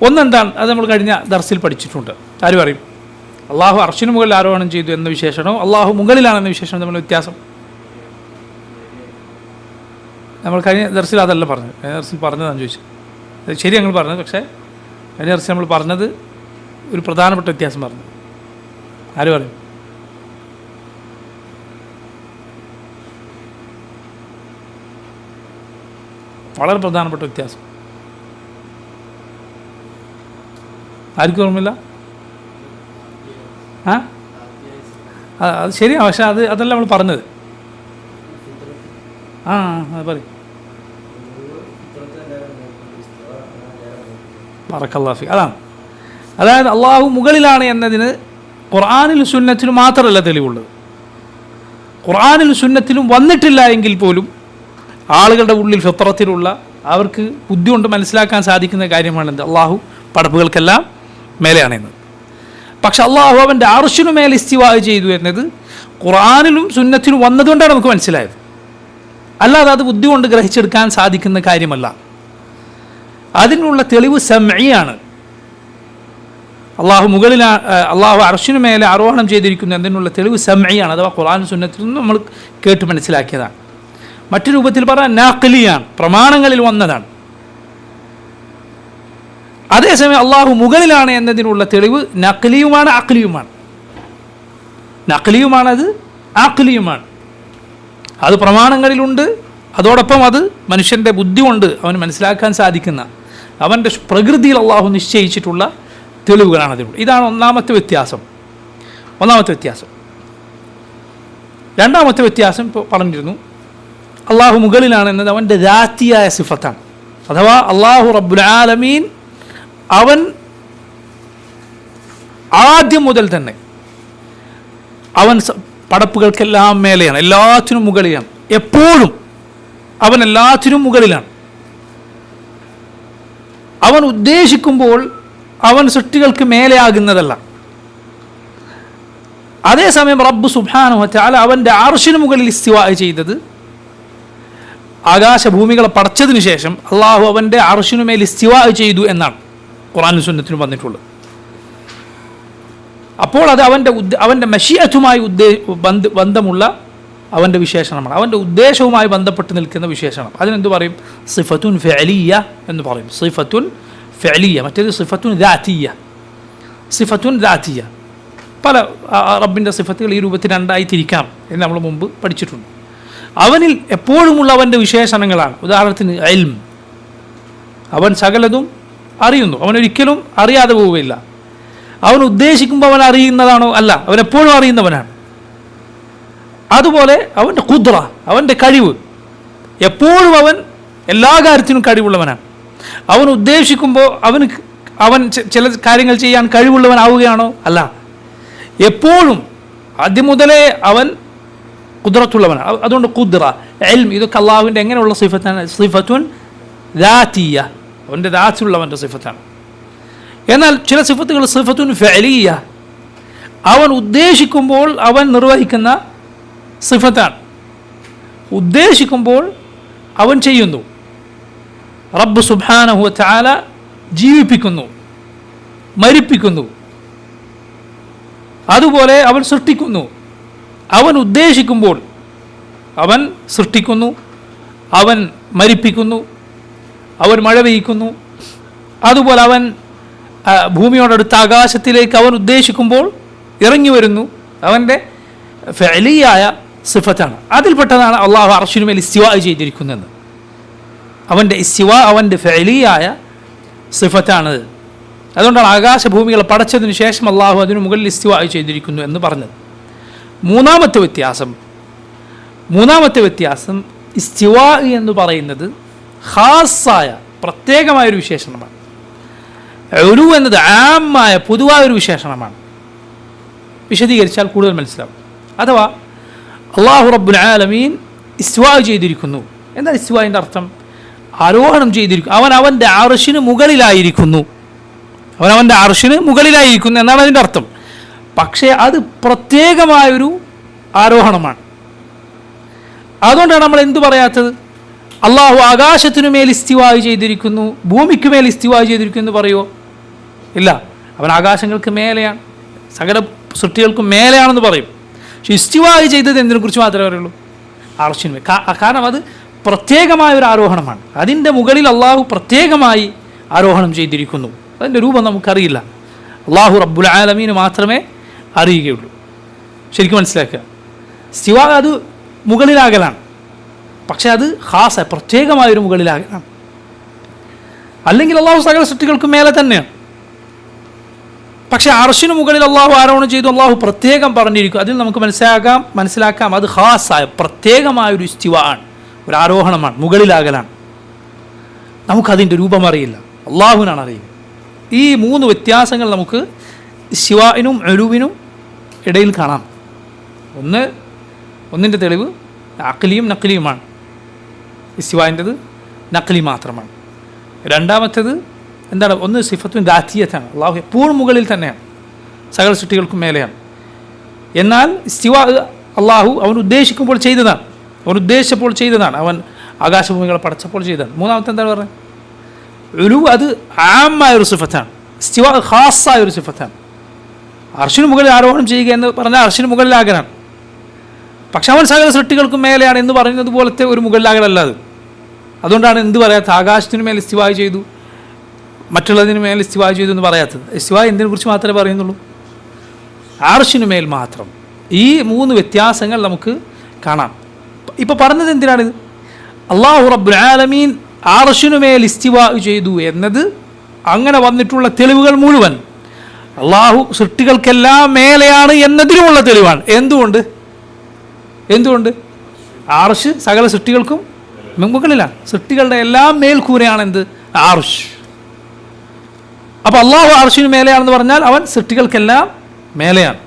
ഒന്നെന്താണ്? അത് നമ്മൾ കഴിഞ്ഞ ദർസിൽ പഠിച്ചിട്ടുണ്ട്. ആരും അറിയും? അള്ളാഹു അർശിനു മുകളിൽ ആരോഹണം ചെയ്തു എന്ന വിശേഷണവും അള്ളാഹു മുകളിലാണെന്ന വിശേഷണം തമ്മിൽ വ്യത്യാസം. നമ്മൾ കഴിഞ്ഞ ദർസിൽ അതല്ല പറഞ്ഞത്. കഴിഞ്ഞ ദർസിൽ പറഞ്ഞതാണ് ചോദിച്ചത്. അത് ശരി ഞങ്ങൾ പറഞ്ഞത്, പക്ഷേ കഴിഞ്ഞ ദർസിൽ നമ്മൾ പറഞ്ഞത് ഒരു പ്രധാനപ്പെട്ട വ്യത്യാസം പറഞ്ഞു. ആര് പറയും? വളരെ പ്രധാനപ്പെട്ട വ്യത്യാസം. ആർക്കും ഓർമ്മയില്ല? അത് ശരിയാണ്, പക്ഷെ അതല്ല നമ്മൾ പറഞ്ഞത്. അത് പറയും. ബറക്കല്ലാഹു ഫീക്. അതായത് അള്ളാഹു മുകളിലാണ് എന്നതിന് ഖുർആനിലും സുന്നത്തിലും മാത്രമല്ല തെളിവുള്ളത്. ഖുർആനിലും സുന്നത്തിലും വന്നിട്ടില്ല എങ്കിൽ പോലും ആളുകളുടെ ഉള്ളിൽ ഫിത്രത്തിലുള്ള, അവർക്ക് ബുദ്ധി കൊണ്ട് മനസ്സിലാക്കാൻ സാധിക്കുന്ന കാര്യമാണെന്ത്? അള്ളാഹു പടപ്പുകൾക്കെല്ലാം മേലെയാണെന്നത്. പക്ഷെ അള്ളാഹു അവൻ്റെ അർശിനു മേലെ ഇസ്തിവാ ചെയ്തു എന്നത് ഖുർആനിലും സുന്നത്തിലും വന്നതുകൊണ്ടാണ് നമുക്ക് മനസ്സിലായത്. അല്ലാതെ അത് ബുദ്ധി കൊണ്ട് ഗ്രഹിച്ചെടുക്കാൻ സാധിക്കുന്ന കാര്യമല്ല. അതിനുള്ള തെളിവ് സമഈയാണ്. അള്ളാഹു അർശിനു മേലെ ആരോഹണം ചെയ്തിരിക്കുന്നു എന്നതിനുള്ള തെളിവ് സമഈയാണ്, അഥവാ ഖുർആനും സുന്നത്തിൽ നിന്നും നമ്മൾ കേട്ട് മനസ്സിലാക്കിയതാണ്. മറ്റു രൂപത്തിൽ പറഞ്ഞാൽ നാഖ്ലിയാണ്, പ്രമാണങ്ങളിൽ വന്നതാണ്. അതേസമയം അള്ളാഹു മുകളിലാണ് എന്നതിനുള്ള തെളിവ് നഖ്ലിയുമാണ്, അഖ്ലിയുമാണ്. നഖ്ലിയുമാണത്, അഖ്ലിയുമാണ്. അത് പ്രമാണങ്ങളിലുണ്ട്. അതോടൊപ്പം അത് മനുഷ്യൻ്റെ ബുദ്ധി കൊണ്ട് അവന് മനസ്സിലാക്കാൻ സാധിക്കുന്ന, അവൻ്റെ പ്രകൃതിയിൽ അള്ളാഹു നിശ്ചയിച്ചിട്ടുള്ള തെളിവുകളാണ് അതിലുള്ളത്. ഇതാണ് ഒന്നാമത്തെ വ്യത്യാസം. രണ്ടാമത്തെ വ്യത്യാസം ഇപ്പോൾ പറഞ്ഞിരുന്നു. അള്ളാഹു മുകളിലാണ് എന്നത് അവൻ്റെ ദാത്തിയായ സിഫത്താണ്. അഥവാ അള്ളാഹു റബ്ബുൽ ആലമീൻ അവൻ ആദ്യം മുതൽ തന്നെ അവൻ പടപ്പുകൾക്കെല്ലാം മേലെയാണ്, എല്ലാത്തിനും മുകളിലാണ്. എപ്പോഴും അവൻ എല്ലാത്തിനും മുകളിലാണ്. അവൻ ഉദ്ദേശിക്കുമ്പോൾ അവൻ സൃഷ്ടികൾക്ക് മേലെയാകുന്നതല്ല. അതേസമയം റബ്ബ് സുബ്ഹാനഹു വ തആല അവൻ്റെ അർശിന് മുകളിൽ ഇസ്തിവാ ചെയ്തത് ആകാശഭൂമികളെ പടച്ചതിന് ശേഷം അള്ളാഹു അവൻ്റെ അർശിനുമേൽ ഇസ്തിവാ ചെയ്തു എന്നാണ് ഖുർആനും സുന്നത്തിനും വന്നിട്ടുള്ളത്. അപ്പോൾ അത് അവൻ്റെ മശീഅത്തുമായി ബന്ധമുള്ള അവൻ്റെ വിശേഷണമാണ്, അവൻ്റെ ഉദ്ദേശവുമായി ബന്ധപ്പെട്ട് നിൽക്കുന്ന വിശേഷണം. അതിനെന്ത് പറയും? സിഫത്തുൻ ഫഅലിയ്യ എന്ന് പറയും. സിഫത്തുൻ ഫഅലിയ്യ, മറ്റേത് സിഫത്തുൻ ദാത്തിയ്യ. സിഫത്തുൻ ദാത്തിയ്യ, പല റബ്ബിൻ്റെ സിഫത്തുകൾ ഈ രൂപത്തിൽ രണ്ടായി തിരിക്കാം എന്ന് നമ്മൾ മുമ്പ് പഠിച്ചിട്ടുണ്ട്. അവനിൽ എപ്പോഴുമുള്ള അവൻ്റെ വിശേഷണങ്ങളാണ്. ഉദാഹരണത്തിന് ഇൽം, അവൻ സകലതും അറിയുന്നു, അവനൊരിക്കലും അറിയാതെ പോവുകയില്ല. അവൻ ഉദ്ദേശിക്കുമ്പോൾ അവൻ അറിയുന്നതാണോ? അല്ല, അവൻ എപ്പോഴും അറിയുന്നവനാണ്. അതുപോലെ അവൻ്റെ ഖുദ്റ, അവൻ്റെ കഴിവ്, എപ്പോഴും അവൻ എല്ലാ കാര്യത്തിനും കഴിവുള്ളവനാണ്. അവൻ ഉദ്ദേശിക്കുമ്പോൾ അവൻ ചില കാര്യങ്ങൾ ചെയ്യാൻ കഴിവുള്ളവനാവുകയാണോ? അല്ല, എപ്പോഴും ആദ്യം മുതലേ അവൻ ഖുദ്റത്തുള്ളവനാണ്. അതുകൊണ്ട് ഖുദ്റ, ഇൽം ഇതൊക്കെ അള്ളാഹുവിൻ്റെ എങ്ങനെയുള്ള സിഫത്താണ്? സിഫത്തുൻ ദാത്തിയ, അവൻ്റെ ദാത്തുള്ളവൻ്റെ സിഫത്താണ്. എന്നാൽ ചില സിഫത്തുകൾ സിഫത്തുൻ ഫഅലിയ, അവൻ ഉദ്ദേശിക്കുമ്പോൾ അവൻ നിർവഹിക്കുന്ന സിഫത്താണ്. ഉദ്ദേശിക്കുമ്പോൾ അവൻ ചെയ്യുന്നു. റബ്ബ് സുബ്ഹാനഹു വ തആല ജീവിപ്പിക്കുന്നു, മരിപ്പിക്കുന്നു. അതുപോലെ അവൻ സൃഷ്ടിക്കുന്നു. അവൻ ഉദ്ദേശിക്കുമ്പോൾ അവൻ സൃഷ്ടിക്കുന്നു, അവൻ മരിപ്പിക്കുന്നു, അവൻ മഴ പെയ്യിക്കുന്നു. അതുപോലെ അവൻ ഭൂമിയോടടുത്ത ആകാശത്തിലേക്ക് അവൻ ഉദ്ദേശിക്കുമ്പോൾ ഇറങ്ങി വരുന്നു. അവൻ്റെ ഫഅലിയായ സിഫത്താണ്. അതിൽപ്പെട്ടതാണ് അള്ളാഹു അർശിനുമേൽ ഇസ്തിവാ ചെയ്തിരിക്കുന്നത്. അവൻ്റെ ഇസ്തിവാ അവൻ്റെ ഫഅലിയായ സിഫത്താണ്. അതുകൊണ്ടാണ് ആകാശഭൂമികളെ പടച്ചതിന് ശേഷം അള്ളാഹു അതിനു മുകളിൽ ഇസ്തിവാ ചെയ്തിരിക്കുന്നു എന്ന് പറഞ്ഞത്. മൂന്നാമത്തെ വ്യത്യാസം ഇസ്തിവാ എന്ന് പറയുന്നത് ഖാസായ പ്രത്യേകമായൊരു വിശേഷണമാണ്. ഉലു എന്നത് ആമായ പൊതുവായൊരു വിശേഷണമാണ്. വിശദീകരിച്ചാൽ കൂടുതൽ മനസ്സിലാവും. അഥവാ അള്ളാഹു റബ്ബുൽ ആലമീൻ ഇസ്തിവാ ചെയ്തിരിക്കുന്നു. എന്താണ് ഇസ്തിവാൻ്റെ അർത്ഥം? ആരോഹണം ചെയ്തിരിക്കുന്നു. അവൻ അവൻ്റെ അർശിന് മുകളിലായിരിക്കുന്നു. എന്നാണ് അതിൻ്റെ അർത്ഥം. പക്ഷേ അത് പ്രത്യേകമായൊരു ആരോഹണമാണ്. അതുകൊണ്ടാണ് നമ്മൾ എന്തു പറയാത്തത്? അള്ളാഹു ആകാശത്തിനു മേൽ ഇസ്തിവാ ചെയ്തിരിക്കുന്നു, ഭൂമിക്ക് മേൽ ഇസ്തിവാ ചെയ്തിരിക്കുന്നു എന്ന് പറയുമോ? ഇല്ല. അവൻ ആകാശങ്ങൾക്ക് മേലെയാണ്, സകല സൃഷ്ടികൾക്കും മേലെയാണെന്ന് പറയും. പക്ഷെ ഇസ്തിവാ ചെയ്തത് എന്തിനെക്കുറിച്ച് മാത്രമേ പറയുള്ളൂ? അർശിന്മേൽ. കാരണം അത് പ്രത്യേകമായൊരു ആരോഹണമാണ്. അതിൻ്റെ മുകളിൽ അള്ളാഹു പ്രത്യേകമായി ആരോഹണം ചെയ്തിരിക്കുന്നു. അതിൻ്റെ രൂപം നമുക്കറിയില്ല. അള്ളാഹു റബ്ബുൽ ആലമീന് മാത്രമേ അറിയുകയുള്ളൂ. ശരിക്കും മനസ്സിലാക്കുക, ഇസ്തിവാ അത് മുകളിലാകലാണ്. പക്ഷെ അത് ഖാസ പ്രത്യേകമായൊരു മുകളിലാകലാണ്. അല്ലെങ്കിൽ അള്ളാഹു സകല സൃഷ്ടികൾക്ക് മേലെ തന്നെയാണ്. പക്ഷെ അർശിന് മുകളിൽ അള്ളാഹു ആരോഹണം ചെയ്തു, അള്ളാഹു പ്രത്യേകം പറഞ്ഞിരിക്കും. അതിൽ നമുക്ക് മനസ്സിലാക്കാം അത് ഖാസായ പ്രത്യേകമായൊരു ഇസ്തിവാ ആണ്, ഒരു ആരോഹണമാണ്, മുകളിലാകലാണ്. നമുക്കതിൻ്റെ രൂപം അറിയില്ല, അള്ളാഹുവിനാണ് അറിയുക. ഈ മൂന്ന് വ്യത്യാസങ്ങൾ നമുക്ക് ഇസ്തിവാഇനും ഉലുവിനും ഇടയിൽ കാണാം. ഒന്നിൻ്റെ തെളിവ് അഖ്ലിയും നഖ്ലിയുമാണ്. ഇസ്തിവാഇൻ്റെത് നഖ്ലി മാത്രമാണ്. രണ്ടാമത്തേത് എന്താണ്? ഒന്ന് സിഫത്തുൻ ദാത്തിയത്താണ്. അള്ളാഹു എപ്പോഴും മുകളിൽ തന്നെയാണ്, സകല സൃഷ്ടികൾക്കും മേലെയാണ്. എന്നാൽ ഇസ്തിവാ അള്ളാഹു അവൻ ഉദ്ദേശിക്കുമ്പോൾ ചെയ്തതാണ്, അവൻ ഉദ്ദേശിച്ചപ്പോൾ ചെയ്തതാണ്, അവൻ ആകാശഭൂമികളെ പടച്ചപ്പോൾ ചെയ്തതാണ്. മൂന്നാമത്തെ എന്താണ് പറഞ്ഞത്? ഉലു അത് ആമായൊരു സിഫത്താണ്, ഇസ്തിവാ ഖാസായൊരു സിഫത്താണ്. അർശിന് മുകളിൽ ആരോഹണം ചെയ്യുക എന്ന് പറഞ്ഞാൽ അർശിന് മുകളിലാകലാണ്. പക്ഷെ അവൻ സകല സൃഷ്ടികൾക്കും മേലെയാണ് എന്ന് പറയുന്നത് പോലത്തെ ഒരു മുകളിലാകലല്ല അത്. അതുകൊണ്ടാണ് എന്ത് പറയാത്തത്? ആകാശത്തിന് മേൽ ഇസ്തിവാ ചെയ്തു, മറ്റുള്ളതിന് മേൽ ഇസ്തിവാ ചെയ്തു എന്ന് പറയാത്തത്. ഇസ്തിവാ എന്തിനെ കുറിച്ച് മാത്രമേ പറയുന്നുള്ളൂ? അർശിന് മേൽ മാത്രം. ഈ മൂന്ന് വ്യത്യാസങ്ങൾ നമുക്ക് കാണാം. ഇപ്പോൾ പറഞ്ഞത് എന്തിനാണിത്? അള്ളാഹു റബ്ബുൽ ആലമീൻ അർശിനു മേൽ ഇസ്തിവാ ചെയ്തു എന്നത് അങ്ങനെ വന്നിട്ടുള്ള തെളിവുകൾ മുഴുവൻ അള്ളാഹു സൃഷ്ടികൾക്കെല്ലാം മേലെയാണ് എന്നതിനുമുള്ള തെളിവാണ്. എന്തുകൊണ്ട്? അർശ് സകല സൃഷ്ടികൾക്കും മുകളിലാണ്. സൃഷ്ടികളുടെ എല്ലാം മേൽക്കൂരയാണ് എന്ത്? അർശ്. അപ്പോൾ അള്ളാഹു അർശിന് മേലെയാണെന്ന് പറഞ്ഞാൽ അവൻ സൃഷ്ടികൾക്കെല്ലാം മേലെയാണ്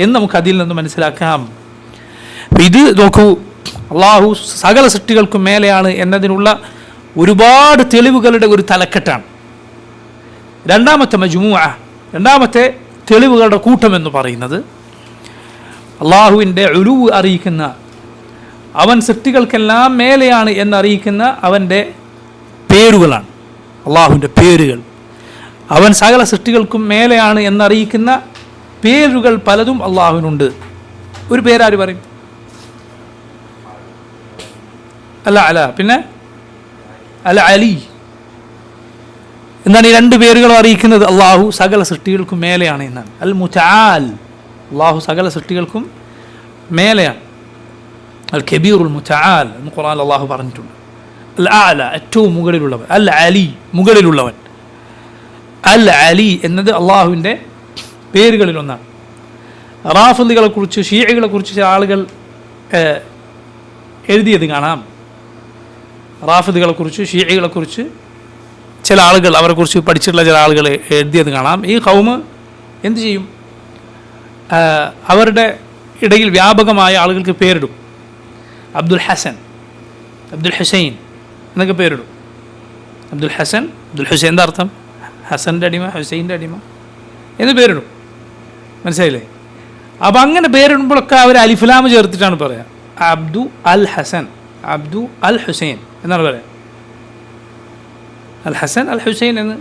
എന്ന് നമുക്ക് അതിൽ നിന്ന് മനസ്സിലാക്കാം. ഇത് നോക്കൂ, അള്ളാഹു സകല സൃഷ്ടികൾക്കും മേലെയാണ് എന്നതിനുള്ള ഒരുപാട് തെളിവുകളുടെ ഒരു തലക്കെട്ടാണ്. രണ്ടാമത്തെ തെളിവുകളുടെ കൂട്ടമെന്ന് പറയുന്നത് അള്ളാഹുവിൻ്റെ ഉലുവ് അറിയിക്കുന്ന, അവൻ സൃഷ്ടികൾക്കെല്ലാം മേലെയാണ് എന്നറിയിക്കുന്ന അവൻ്റെ പേരുകളാണ്. അള്ളാഹുവിൻ്റെ പേരുകൾ, അവൻ സകല സൃഷ്ടികൾക്കും മേലെയാണ് എന്നറിയിക്കുന്ന പേരുകൾ പലതും അള്ളാഹുവിനുണ്ട്. ഒരു പേരാര് പറയും? പിന്നെ അൽ അലി എന്നാണ്. ഈ രണ്ട് പേരുകളും അറിയിക്കുന്നത് അള്ളാഹു സകല സൃഷ്ടികൾക്കും മേലെയാണ് എന്നാണ്. അൽ മുതആൽ, അള്ളാഹു സകല സൃഷ്ടികൾക്കും മേലെയാണ്. അൽ കബീറുൽ മുതആൽ എന്ന് ഖുർആനിൽ അള്ളാഹു പറഞ്ഞിട്ടുണ്ട്. അൽ അഅല, ഏറ്റവും മുകളിലുള്ളവൻ. അൽ അലി, മുകളിലുള്ളവൻ. അൽ അലി എന്നത് അള്ളാഹുവിൻ്റെ പേരുകളിലൊന്നാണ്. റാഫിദികളെക്കുറിച്ച്, ഷീഅകളെക്കുറിച്ച് ചില ആളുകൾ എഴുതിയത് കാണാം. റാഫിദികളെക്കുറിച്ച്, ഷീഅകളെക്കുറിച്ച് ചില ആളുകൾ, അവരെക്കുറിച്ച് പഠിച്ചിട്ടുള്ള ചില ആളുകൾ എഴുതിയത് കാണാം. ഈ ഖൗമ് എന്തു ചെയ്യും? അവരുടെ ഇടയിൽ വ്യാപകമായ ആളുകൾക്ക് പേരിടും. അബ്ദുൽ ഹസൻ, അബ്ദുൽ ഹുസൈൻ എന്നൊക്കെ പേരിടും. അബ്ദുൽ ഹസൻ, അബ്ദുൽ ഹുസൈൻ എന്താ അർത്ഥം? ഹസൻ്റെ അടിമ, ഹുസൈൻ്റെ അടിമ എന്ന് പേരിടും. മനസ്സിലായില്ലേ? അപ്പം അങ്ങനെ പേരിടുമ്പോഴൊക്കെ അവർ അലിഫ്ലാം ചേർത്തിട്ടാണ് പറയുക. അബ്ദു അൽ ഹസൻ, അബ്ദു അൽ ഹുസൈൻ എന്നാണ് പറയുക. അൽ ഹസൻ അൽ ഹുസൈൻ എന്ന്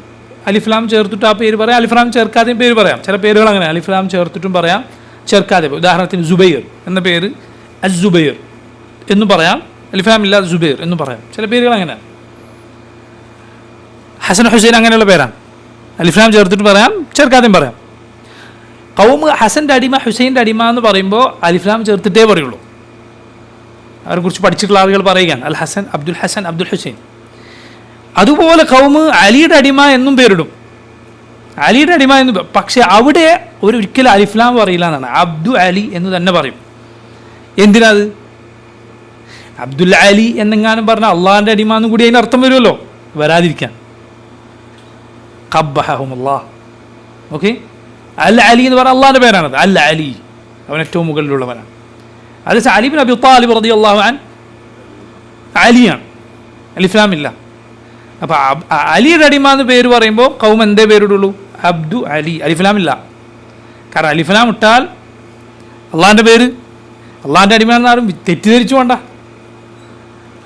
അലിഫ്ലാം ചേർത്തിട്ട് ആ പേര് പറയാം, അലിഫ്ലാം ചേർക്കാതെയും പേര് പറയാം. ചില പേരുകൾ അങ്ങനെ അലിഫ്ലാം ചേർത്തിട്ടും പറയാം, ചേർക്കാതെ. ഉദാഹരണത്തിന് സുബൈർ എന്ന പേര് അസുബൈർ എന്നും പറയാം, അലിഫ്ലാം ഇല്ലാതെ സുബൈർ എന്നും പറയാം. ചില പേരുകൾ അങ്ങനെ. ഹസൻ ഹുസൈൻ അങ്ങനെയുള്ള പേരാണ്, അലിഫ്ലാം ചേർത്തിട്ട് പറയാം, ചേർക്കാതെയും പറയാം. കൗമ് ഹസൻ്റെ അടിമ ഹുസൈൻ്റെ അടിമ എന്ന് പറയുമ്പോൾ അലിഫ്ലാം ചേർത്തിട്ടേ പറയുള്ളൂ. അവരെക്കുറിച്ച് പഠിച്ചിട്ടുള്ള ആളുകൾ പറയുകയാണ് അൽ ഹസൻ, അബ്ദുൽ ഹസൻ, അബ്ദുൽ ഹുസൈൻ. അതുപോലെ കൗമ് അലിയുടെ അടിമ എന്നും പേരിടും, അലിയുടെ അടിമ എന്ന്. പക്ഷെ അവിടെ ഒരിക്കലും അലിഫ്ലാം പറയില്ല എന്നാണ്, അബ്ദു അലി എന്ന് തന്നെ പറയും. എന്തിനാത്? അബ്ദുൽ അലി എന്നെങ്ങാനും പറഞ്ഞാൽ അള്ളാഹിൻ്റെ അടിമ എന്നും കൂടി അതിന് അർത്ഥം വരുമല്ലോ, വരാതിരിക്കാൻ. ഖബ്ബഹഹുമുല്ലാഹ്. ഓക്കെ, അൽ അലി എന്ന് പറഞ്ഞാൽ അള്ളാഹിൻ്റെ പേരാണത്. അൽ അലി, അവൻ ഏറ്റവും മുകളിലുള്ളവനാണ്. അത് അലി ബിൻ അബി ത്വാലിബ് റളിയല്ലാഹു അൻഹു അലിയാണ്, അലിഫ്ലാമില്ല. അപ്പോൾ അലിയുടെ അടിമ എന്ന് പേര് പറയുമ്പോൾ കൗമ എന്തേ പേരിടുള്ളൂ? അബ്ദു അലി, അലിഫ്ലാമില്ല. കാരണം അലിഫ്ലാം ഇട്ടാൽ അള്ളാഹിൻ്റെ പേര്, അള്ളാഹിൻ്റെ അടിമ എന്നാരും തെറ്റിദ്ധരിച്ചു വേണ്ട,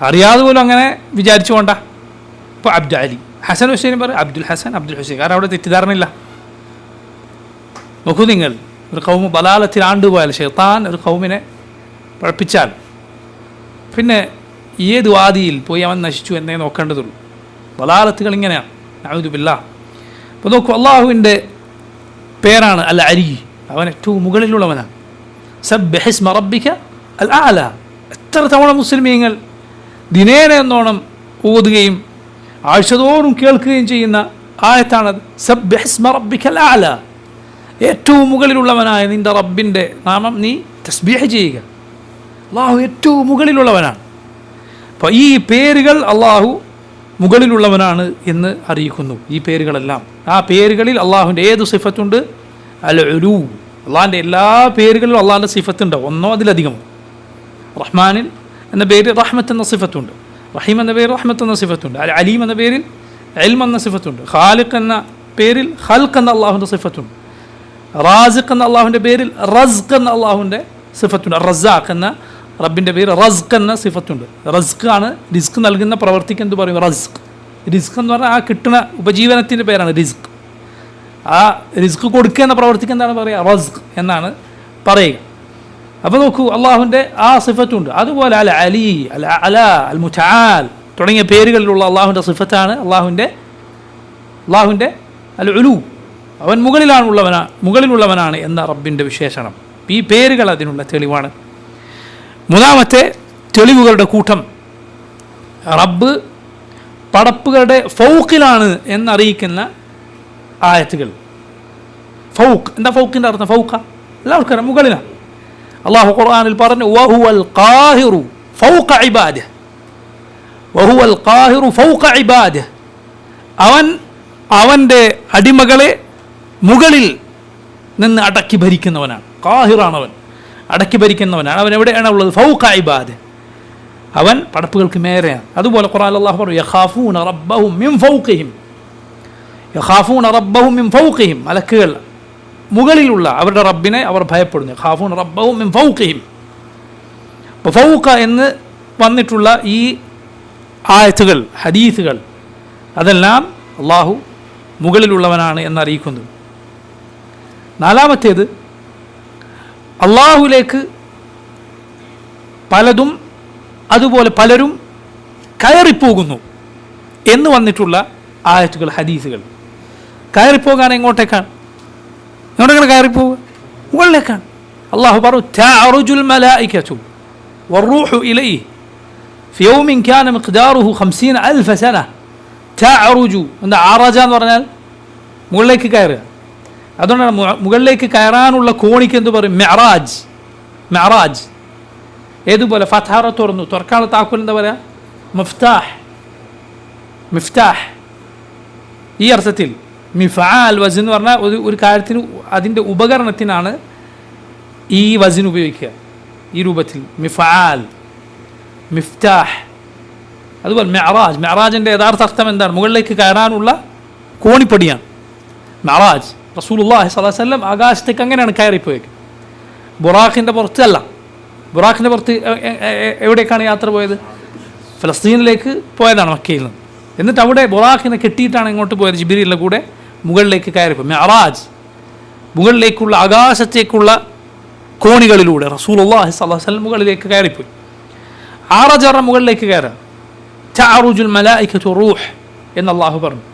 അറിയാതെ പോലും അങ്ങനെ വിചാരിച്ചു വേണ്ട. ഇപ്പോൾ അബ്ദു അലി, ഹസൻ ഹുസൈനും പറയും അബ്ദുൽ ഹസൻ, അബ്ദുൽ ഹുസൈൻ. കാരണം അവിടെ തെറ്റിദ്ധാരണയില്ല. നോക്കൂ നിങ്ങൾ, ഒരു കൗമ ബലാലത്തിൽ ആണ്ടുപോയാൽ, ശൈത്താൻ ഒരു കൗമിനെ പഴപ്പിച്ചാൽ പിന്നെ ഏത് വാദിയിൽ പോയി അവൻ നശിച്ചു എന്നേ നോക്കേണ്ടതുള്ളൂ. ബലാലത്തുകൾ ഇങ്ങനെയാണ്, നഊദു ബില്ലാഹ്. അപ്പോൾ നോക്കൂ, അള്ളാഹുവിൻ്റെ പേരാണ് അൽ അലി, അവൻ ഏറ്റവും മുകളിലുള്ളവനാണ്. സബ്ബിഹ് ഇസ്മ റബ്ബിക അൽ അഅല. എത്ര തവണ മുസ്ലിമീങ്ങൾ ദിനേന എന്നോണം ഓതുകയും ആഴ്ചതോറും കേൾക്കുകയും ചെയ്യുന്ന ആയത്താണത്. സബ്ബിഹ് ഇസ്മ റബ്ബിക അൽ അഅല, ഏറ്റവും മുകളിലുള്ളവനായ നിൻ്റെ റബ്ബിൻ്റെ നാമം നീ തസ്ബീഹ് ചെയ്യുക. അള്ളാഹു ഏറ്റവും മുകളിലുള്ളവനാണ്. അപ്പോൾ ഈ പേരുകൾ അള്ളാഹു മുകളിലുള്ളവനാണ് എന്ന് അറിയിക്കുന്നു. ഈ പേരുകളെല്ലാം, ആ പേരുകളിൽ അള്ളാഹുവിൻ്റെ ഏത് സിഫത്തുണ്ട്? അൽ ഉലൂ. അള്ളാഹിൻ്റെ എല്ലാ പേരുകളിലും അള്ളാഹിൻ്റെ സിഫത്തുണ്ടാവും, ഒന്നോ അതിലധികമോ. റഹ്മാനിൽ എന്ന പേരിൽ റഹ്മത്ത് എന്ന സിഫത്തുണ്ട്, റഹീം എന്ന പേരിൽ റഹ്മത്ത് എന്ന സിഫത്തുണ്ട്, അൽ അലീം എന്ന പേരിൽ ഇൽം എന്ന സിഫത്തുണ്ട്, ഖാലിഖ് എന്ന പേരിൽ ഖൽഖ് എന്ന അള്ളാഹുവിൻ്റെ സിഫത്തുണ്ട്, റാസിഖ് എന്ന അള്ളാഹുവിൻ്റെ പേരിൽ റസ്ഖ് എന്ന അള്ളാഹുവിൻ്റെ സിഫത്തുണ്ട്, റസാഖ് എന്ന റബ്ബിൻ്റെ പേര് റസ്ഖ് എന്ന സിഫത്തുണ്ട്. റസ്ഖ് ആണ് റിസ്ക് നൽകുന്ന പ്രവർത്തിക്ക് എന്ത് പറയും? റസ്ഖ്. റിസ്ക് എന്ന് പറഞ്ഞാൽ ആ കിട്ടുന്ന ഉപജീവനത്തിൻ്റെ പേരാണ് റിസ്ക്. ആ റിസ്ക് കൊടുക്കുക എന്ന പ്രവർത്തിക്ക് എന്താണ് പറയുക? റസ്ഖ് എന്നാണ് പറയുക. അപ്പോൾ നോക്കൂ, അള്ളാഹുവിൻ്റെ ആ സിഫത്തുണ്ട്. അതുപോലെ അൽ അലി, അൽ അല, അൽ മുതആൽ തുടങ്ങിയ പേരുകളിലുള്ള അള്ളാഹുവിൻ്റെ സിഫത്താണ് അള്ളാഹുവിൻ്റെ അൽ ഉലൂ. അവൻ മുകളിലുള്ളവനാണ് എന്ന റബ്ബിൻ്റെ വിശേഷണം. ഈ പേരുകൾ അതിനുള്ള തെളിവാണ്. മൂന്നാമത്തെ തെളിവുകളുടെ കൂട്ടം, റബ്ബ് പടപ്പുകളുടെ ഫൗക്കിലാണ് എന്നറിയിക്കുന്ന ആയത്തുകൾ. ഫൗക്ക് എന്താ? ഫൗക്കിൻ്റെ അർത്ഥം ഫൗക്ക എല്ലാവർക്കും മുകളിലാണ്. അള്ളാഹു ഖുർആനിൽ പറഞ്ഞു വഹുവൽ ഖാഹിറു ഫൗക ഇബാദിഹി, വഹുവൽ ഖാഹിറു ഫൗക ഇബാദിഹി, അവൻ അവൻ്റെ അടിമകളെ മുകളിൽ നിന്ന് അടക്കി ഭരിക്കുന്നവനാണ്. ഖാഹിറാണവൻ, അടക്കി ഭരിക്കുന്നവനാണ്. അവൻ എവിടെയാണ് ഉള്ളത്? ഫൗക ഇബാദിഹി, അവൻ പടപ്പുകൾക്ക് മേലെയാണ്. അതുപോലെ ഖുർആനിൽ അല്ലാഹു പറഞ്ഞു യഖാഫൂന റബ്ബഹും മിൻ ഫൗഖിഹിം, യഖാഫൂന റബ്ബഹും മിൻ ഫൗഖിഹിം, മലക്കുകൾ മുകളിലുള്ള അവരുടെ റബ്ബിനെ അവർ ഭയപ്പെടുന്നു. യഖാഫൂന റബ്ബഹും മിൻ ഫൗഖിഹിം. അപ്പോൾ ഫൗക എന്ന് വന്നിട്ടുള്ള ഈ ആയത്തുകൾ, ഹദീസുകൾ, അതെല്ലാം അള്ളാഹു മുകളിലുള്ളവനാണ് എന്നറിയിക്കുന്നു. നാലാമത്തേത്, അള്ളാഹുലേക്ക് പലതും അതുപോലെ പലരും കയറിപ്പോകുന്നു എന്ന് വന്നിട്ടുള്ള ആയത്തുകൾ, ഹദീസുകൾ. കയറിപ്പോകാൻ എങ്ങോട്ടേക്കാണ്? എങ്ങോട്ടേക്കാണ് കയറിപ്പോവുക? മുകളിലേക്കാണ്. അള്ളാഹു പറഞ്ഞു തഅറുജുൽ മലായികതു വറൂഹു ഇലൈഹി ഫി യൗമിൻ കാന മിഖ്ദാറുഹു 50000 സന. തഅറുജു എന്താ? ആറജ എന്ന് പറഞ്ഞാൽ മുകളിലേക്ക് കയറുക. അതുകൊണ്ടാണ് മുകളിലേക്ക് കയറാനുള്ള കോണിക്ക് എന്ത് പറയും? മെഅറാജ്. മെഅറാജ് ഏതുപോലെ ഫത്ഹാറ തുറന്നു, തുറക്കാനുള്ള താക്കോൽ എന്താ പറയുക? മിഫ്താഹ്. മിഫ്താഹ് ഈ അർത്ഥത്തിൽ. മിഫാൽ വസിൻ എന്ന് പറഞ്ഞാൽ ഒരു കാര്യത്തിന് അതിൻ്റെ ഉപകരണത്തിനാണ് ഈ വസിൻ ഉപയോഗിക്കുക, ഈ രൂപത്തിൽ മിഫാൽ. മിഫ്താഹ്. അതുപോലെ മെഅറാജ്, മെഅറാജിൻ്റെ യഥാർത്ഥ അർത്ഥം എന്താണ്? മുകളിലേക്ക് കയറാനുള്ള കോണിപ്പടിയാണ് മെഅറാജ്. റസൂലുള്ളാഹി സ്വല്ലല്ലാഹു അലൈഹി വസല്ലം ആകാശത്തേക്ക് അങ്ങനെയാണ് കയറിപ്പോയത്. ബുറാഖിൻ്റെ പുറത്തല്ല. ബുറാഖിൻ്റെ പുറത്ത് എവിടേക്കാണ് യാത്ര പോയത്? ഫലസ്തീനിലേക്ക് പോയതാണ് മക്കയിൽ നിന്ന്. എന്നിട്ട് അവിടെ ബുറാഖിനെ കെട്ടിയിട്ടാണ് ഇങ്ങോട്ട് പോയത് ജിബ്രീലിൻ്റെ കൂടെ മുകളിലേക്ക് കയറിപ്പോയി. മെഅറാജ് മുകളിലേക്കുള്ള ആകാശത്തേക്കുള്ള കോണികളിലൂടെ റസൂലുള്ളാഹി സ്വല്ലല്ലാഹു അലൈഹി വസല്ലം മുകളിലേക്ക് കയറിപ്പോയി. ആറജറ മുകളിലേക്ക് കയറാം. തഅറുജുൽ മലായികതു റൂഹ് എന്ന് അള്ളാഹു പറഞ്ഞു.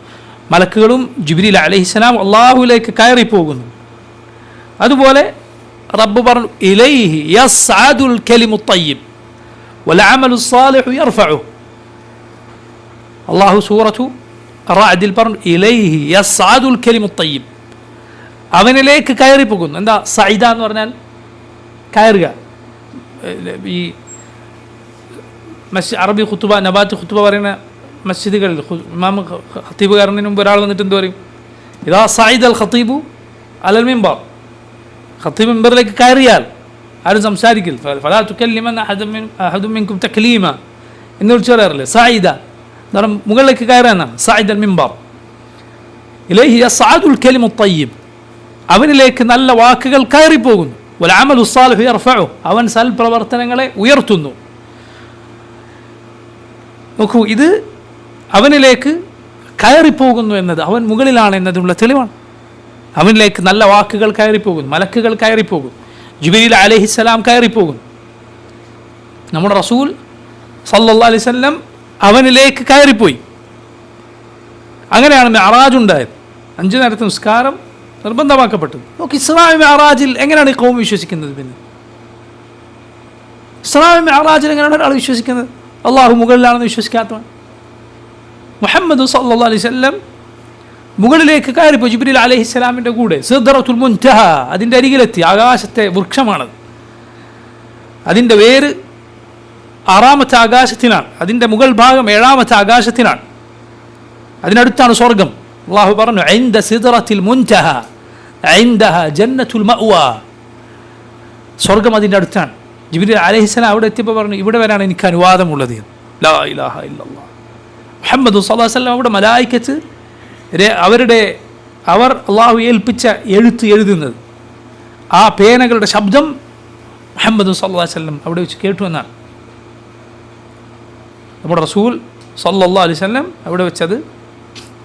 മലക്കുകളും ജിബ്രീൽ അലൈഹിസ്സലാം അള്ളാഹുവിലേക്ക് കയറിപ്പോകുന്നു. അതുപോലെ റബ്ബ് പറഞ്ഞു ഇലൈഹി യസ്അദുൽ കലിമു ത്വയ്യിബ് വൽ അമലു സ്സാലിഹു യർഫഉ. അള്ളാഹു സൂറത്തു റഅദിൽ പറഞ്ഞു ഇലൈഹി യസ്അദുൽ കലിമു ത്വയ്യിബ്, അവനിലേക്ക് കയറിപ്പോകുന്നു. എന്താ സഇദ എന്ന് പറഞ്ഞാൽ? കയറുക. ഈ അറബി ഖുത്തുബ, നബാത്ത് ഖുത്തുബ പറയുന്ന മസ്ജിദുകളിൽ ഇമാം ഖത്തീബ് കയറുന്നതിന് മുമ്പ് ഒരാൾ വന്നിട്ട് എന്ത് പറയും? ഇദാ സഇദൽ ഖത്തീബു അലൽ മിൻബർ, ഖത്തീബ് മിൻബറിലേക്ക് കയറിയാൽ ആരും സംസാരിക്കില്ല. ഫലാ തുകല്ലിമൻ അഹദും മിൻകും തക്ലീമ എന്ന് വിളിച്ചു പറയാറില്ലേ? സഇദ എന്ന് പറഞ്ഞാൽ മുകളിലേക്ക് കയറുക എന്നാണ്. സഇദൽ മിൻബർ. ഇലൈഹി യസ്അദുൽ കലിമു ത്വയ്യിബ്, അവനിലേക്ക് നല്ല വാക്കുകൾ കയറിപ്പോകുന്നു. വൽ അമലു സ്സാലിഹു യർഫഉ, അവൻ സൽപ്രവർത്തനങ്ങളെ ഉയർത്തുന്നു. നോക്കൂ, ഇത് അവനിലേക്ക് കയറിപ്പോകുന്നു എന്നത്, അവൻ മുകളിലാണ് എന്നതിനുള്ള തെളിവാണ്. അവനിലേക്ക് നല്ല വാക്കുകൾ കയറിപ്പോകുന്നു, മലക്കുകൾ കയറിപ്പോകും, ജിബ്രീൽ അലൈഹിസ്സലാം കയറിപ്പോകും. നമ്മുടെ റസൂൽ സല്ലല്ലാഹു അലൈഹി വസല്ലം അവനിലേക്ക് കയറിപ്പോയി. അങ്ങനെയാണ് മെഅറാജ് ഉണ്ടായത്. 5 നേരത്തെ നിസ്കാരം നിർബന്ധമാക്കപ്പെട്ടത്. നോക്കി, ഇസ്രാ മെഅറാജിൽ എങ്ങനെയാണ് ഈ ഖൗം വിശ്വസിക്കുന്നത്? പിന്നെ ഇസ്രാ മെഅറാജിൽ എങ്ങനെയാണ് ഒരാൾ വിശ്വസിക്കുന്നത്? അള്ളാഹു മുകളിലാണെന്ന് വിശ്വസിക്കാത്തവൻ. മുഹമ്മദ് സല്ലല്ലാഹു അലൈഹി വസല്ലം മുകളിലേക്ക് കയറിപ്പോയി ജിബ്രീൽ അലൈഹിസ്സലാമിൻ്റെ കൂടെ. സിദ്റത്തുൽ മുൻതഹ, അതിൻ്റെ അരികിലെത്തി. ആകാശത്തെ വൃക്ഷമാണത്. അതിൻ്റെ വേര് 6-ാമത്തെ ആകാശത്തിനാണ്, അതിൻ്റെ മുകൾ ഭാഗം 7-ാമത്തെ ആകാശത്തിനാണ്. അതിനടുത്താണ് സ്വർഗം. അള്ളാഹു പറഞ്ഞു ഇൻദ സിദ്റത്തിൽ മുൻതഹ ഇൻദഹ ജന്നത്തുൽ മഅ്വാ, സ്വർഗം അതിൻ്റെ അടുത്താണ്. ജിബ്രീൽ അലൈഹിസ്സലാം അവിടെ എത്തിയപ്പോൾ പറഞ്ഞു ഇവിടെ വരാൻ എനിക്ക് അനുവാദമുള്ളത്. ലാ ഇലാഹ ഇല്ലല്ലാഹ് മുഹമ്മദ് സ്വല്ലല്ലാഹു അലൈഹി വസല്ലം അവിടെ മലായികത്ത് അവർ അള്ളാഹു ഏൽപ്പിച്ച എഴുത്ത് എഴുതുന്നത്, ആ പേനകളുടെ ശബ്ദം മുഹമ്മദ് സ്വല്ലല്ലാഹു അലൈഹി വസല്ലം അവിടെ വെച്ച് കേട്ടു എന്നാണ്. നമ്മുടെ റസൂൽ സല്ലല്ലാഹു അലൈഹി വസല്ലം അവിടെ വെച്ചത്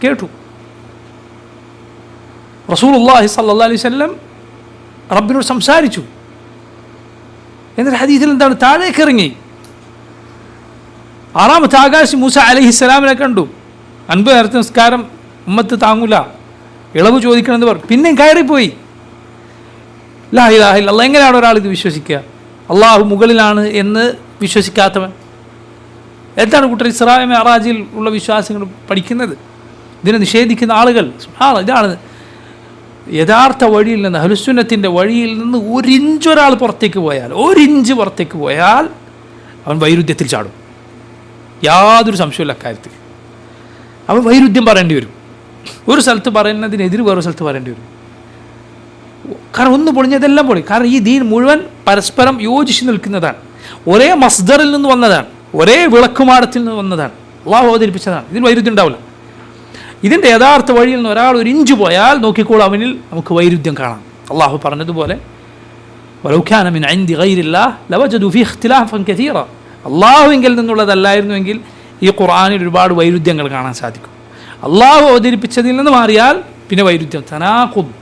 കേട്ടു. റസൂലുള്ളാഹി സല്ലല്ലാഹു അലൈഹി വസല്ലം റബ്ബിനോട് സംസാരിച്ചു. എന്നിട്ട് ഹദീസിൽ എന്താണ്? താഴേക്ക് ഇറങ്ങി 6-ാമത്തെ ആകാശം മൂസ അലൈഹിസ്സലാമിനെ കണ്ടു. 50 നേരത്തെ നിസ്കാരം ഉമ്മത്ത് താങ്ങൂല, ഇളവ് ചോദിക്കണമെന്ന് പറഞ്ഞു. പിന്നെയും കയറിപ്പോയി. ലാ ഇലാഹ ഇല്ലല്ലാഹ്. എങ്ങനെയാണ് ഒരാൾ ഇത് വിശ്വസിക്കുക? അള്ളാഹു മുകളിലാണ് എന്ന് വിശ്വസിക്കാത്തവൻ. എന്താണ് കൂട്ടർ ഇസ്രാ മെഅറാജിൽ ഉള്ള വിശ്വാസങ്ങൾ പഠിക്കുന്നത്? ഇതിനെ നിഷേധിക്കുന്ന ആളുകൾ. സുബ്ഹാനല്ലാഹ്, ഇതാണ് യഥാർത്ഥ വഴിയിൽ നിന്ന്, അഹ്ലുസുന്നത്തിൻ്റെ വഴിയിൽ നിന്ന് 1 ഇഞ്ച് ഒരാൾ പുറത്തേക്ക് പോയാൽ, 1 ഇഞ്ച് പുറത്തേക്ക് പോയാൽ അവൻ വൈരുദ്ധ്യത്തിൽ ചാടും. യാതൊരു സംശയമില്ല അക്കാര്യത്തിൽ. അവൻ വൈരുദ്ധ്യം പറയേണ്ടി വരും. ഒരു സ്ഥലത്ത് പറയുന്നതിനെതിരെ വേറൊരു സ്ഥലത്ത് പറയേണ്ടി വരും. കാരണം ഒന്ന് പൊളിഞ്ഞതെല്ലാം പൊളി. കാരണം ഈ ദീൻ മുഴുവൻ പരസ്പരം യോജിച്ച് നിൽക്കുന്നതാണ്. ഒരേ മസ്ദറിൽ നിന്ന് വന്നതാണ്, ഒരേ വിളക്കുമാടത്തിൽ നിന്ന് വന്നതാണ്, അള്ളാഹു അവതരിപ്പിച്ചതാണ്. ഇതിന് വൈരുദ്ധ്യം ഉണ്ടാവില്ല. ഇതിൻ്റെ യഥാർത്ഥ വഴിയിൽ നിന്ന് ഒരാൾ 1 ഇഞ്ച് പോയാൽ നോക്കിക്കോളൂ, അവനിൽ നമുക്ക് വൈരുദ്ധ്യം കാണാം. അള്ളാഹു പറഞ്ഞതുപോലെ വലൗ കാന മിൻ ഇൻദി ഗൈരില്ലാഹ് ലവജദു ഫീഹി ഇഖ്തിലാഫൻ കസീറ, അള്ളാഹുവിങ്കിൽ നിന്നുള്ളതല്ലായിരുന്നുവെങ്കിൽ ഈ ഖുർആനിൽ ഒരുപാട് വൈരുദ്ധ്യങ്ങൾ കാണാൻ സാധിക്കും. അള്ളാഹു അവതരിപ്പിച്ചതിൽ നിന്ന് മാറിയാൽ പിന്നെ വൈരുദ്ധ്യം, തനാഖുദ്,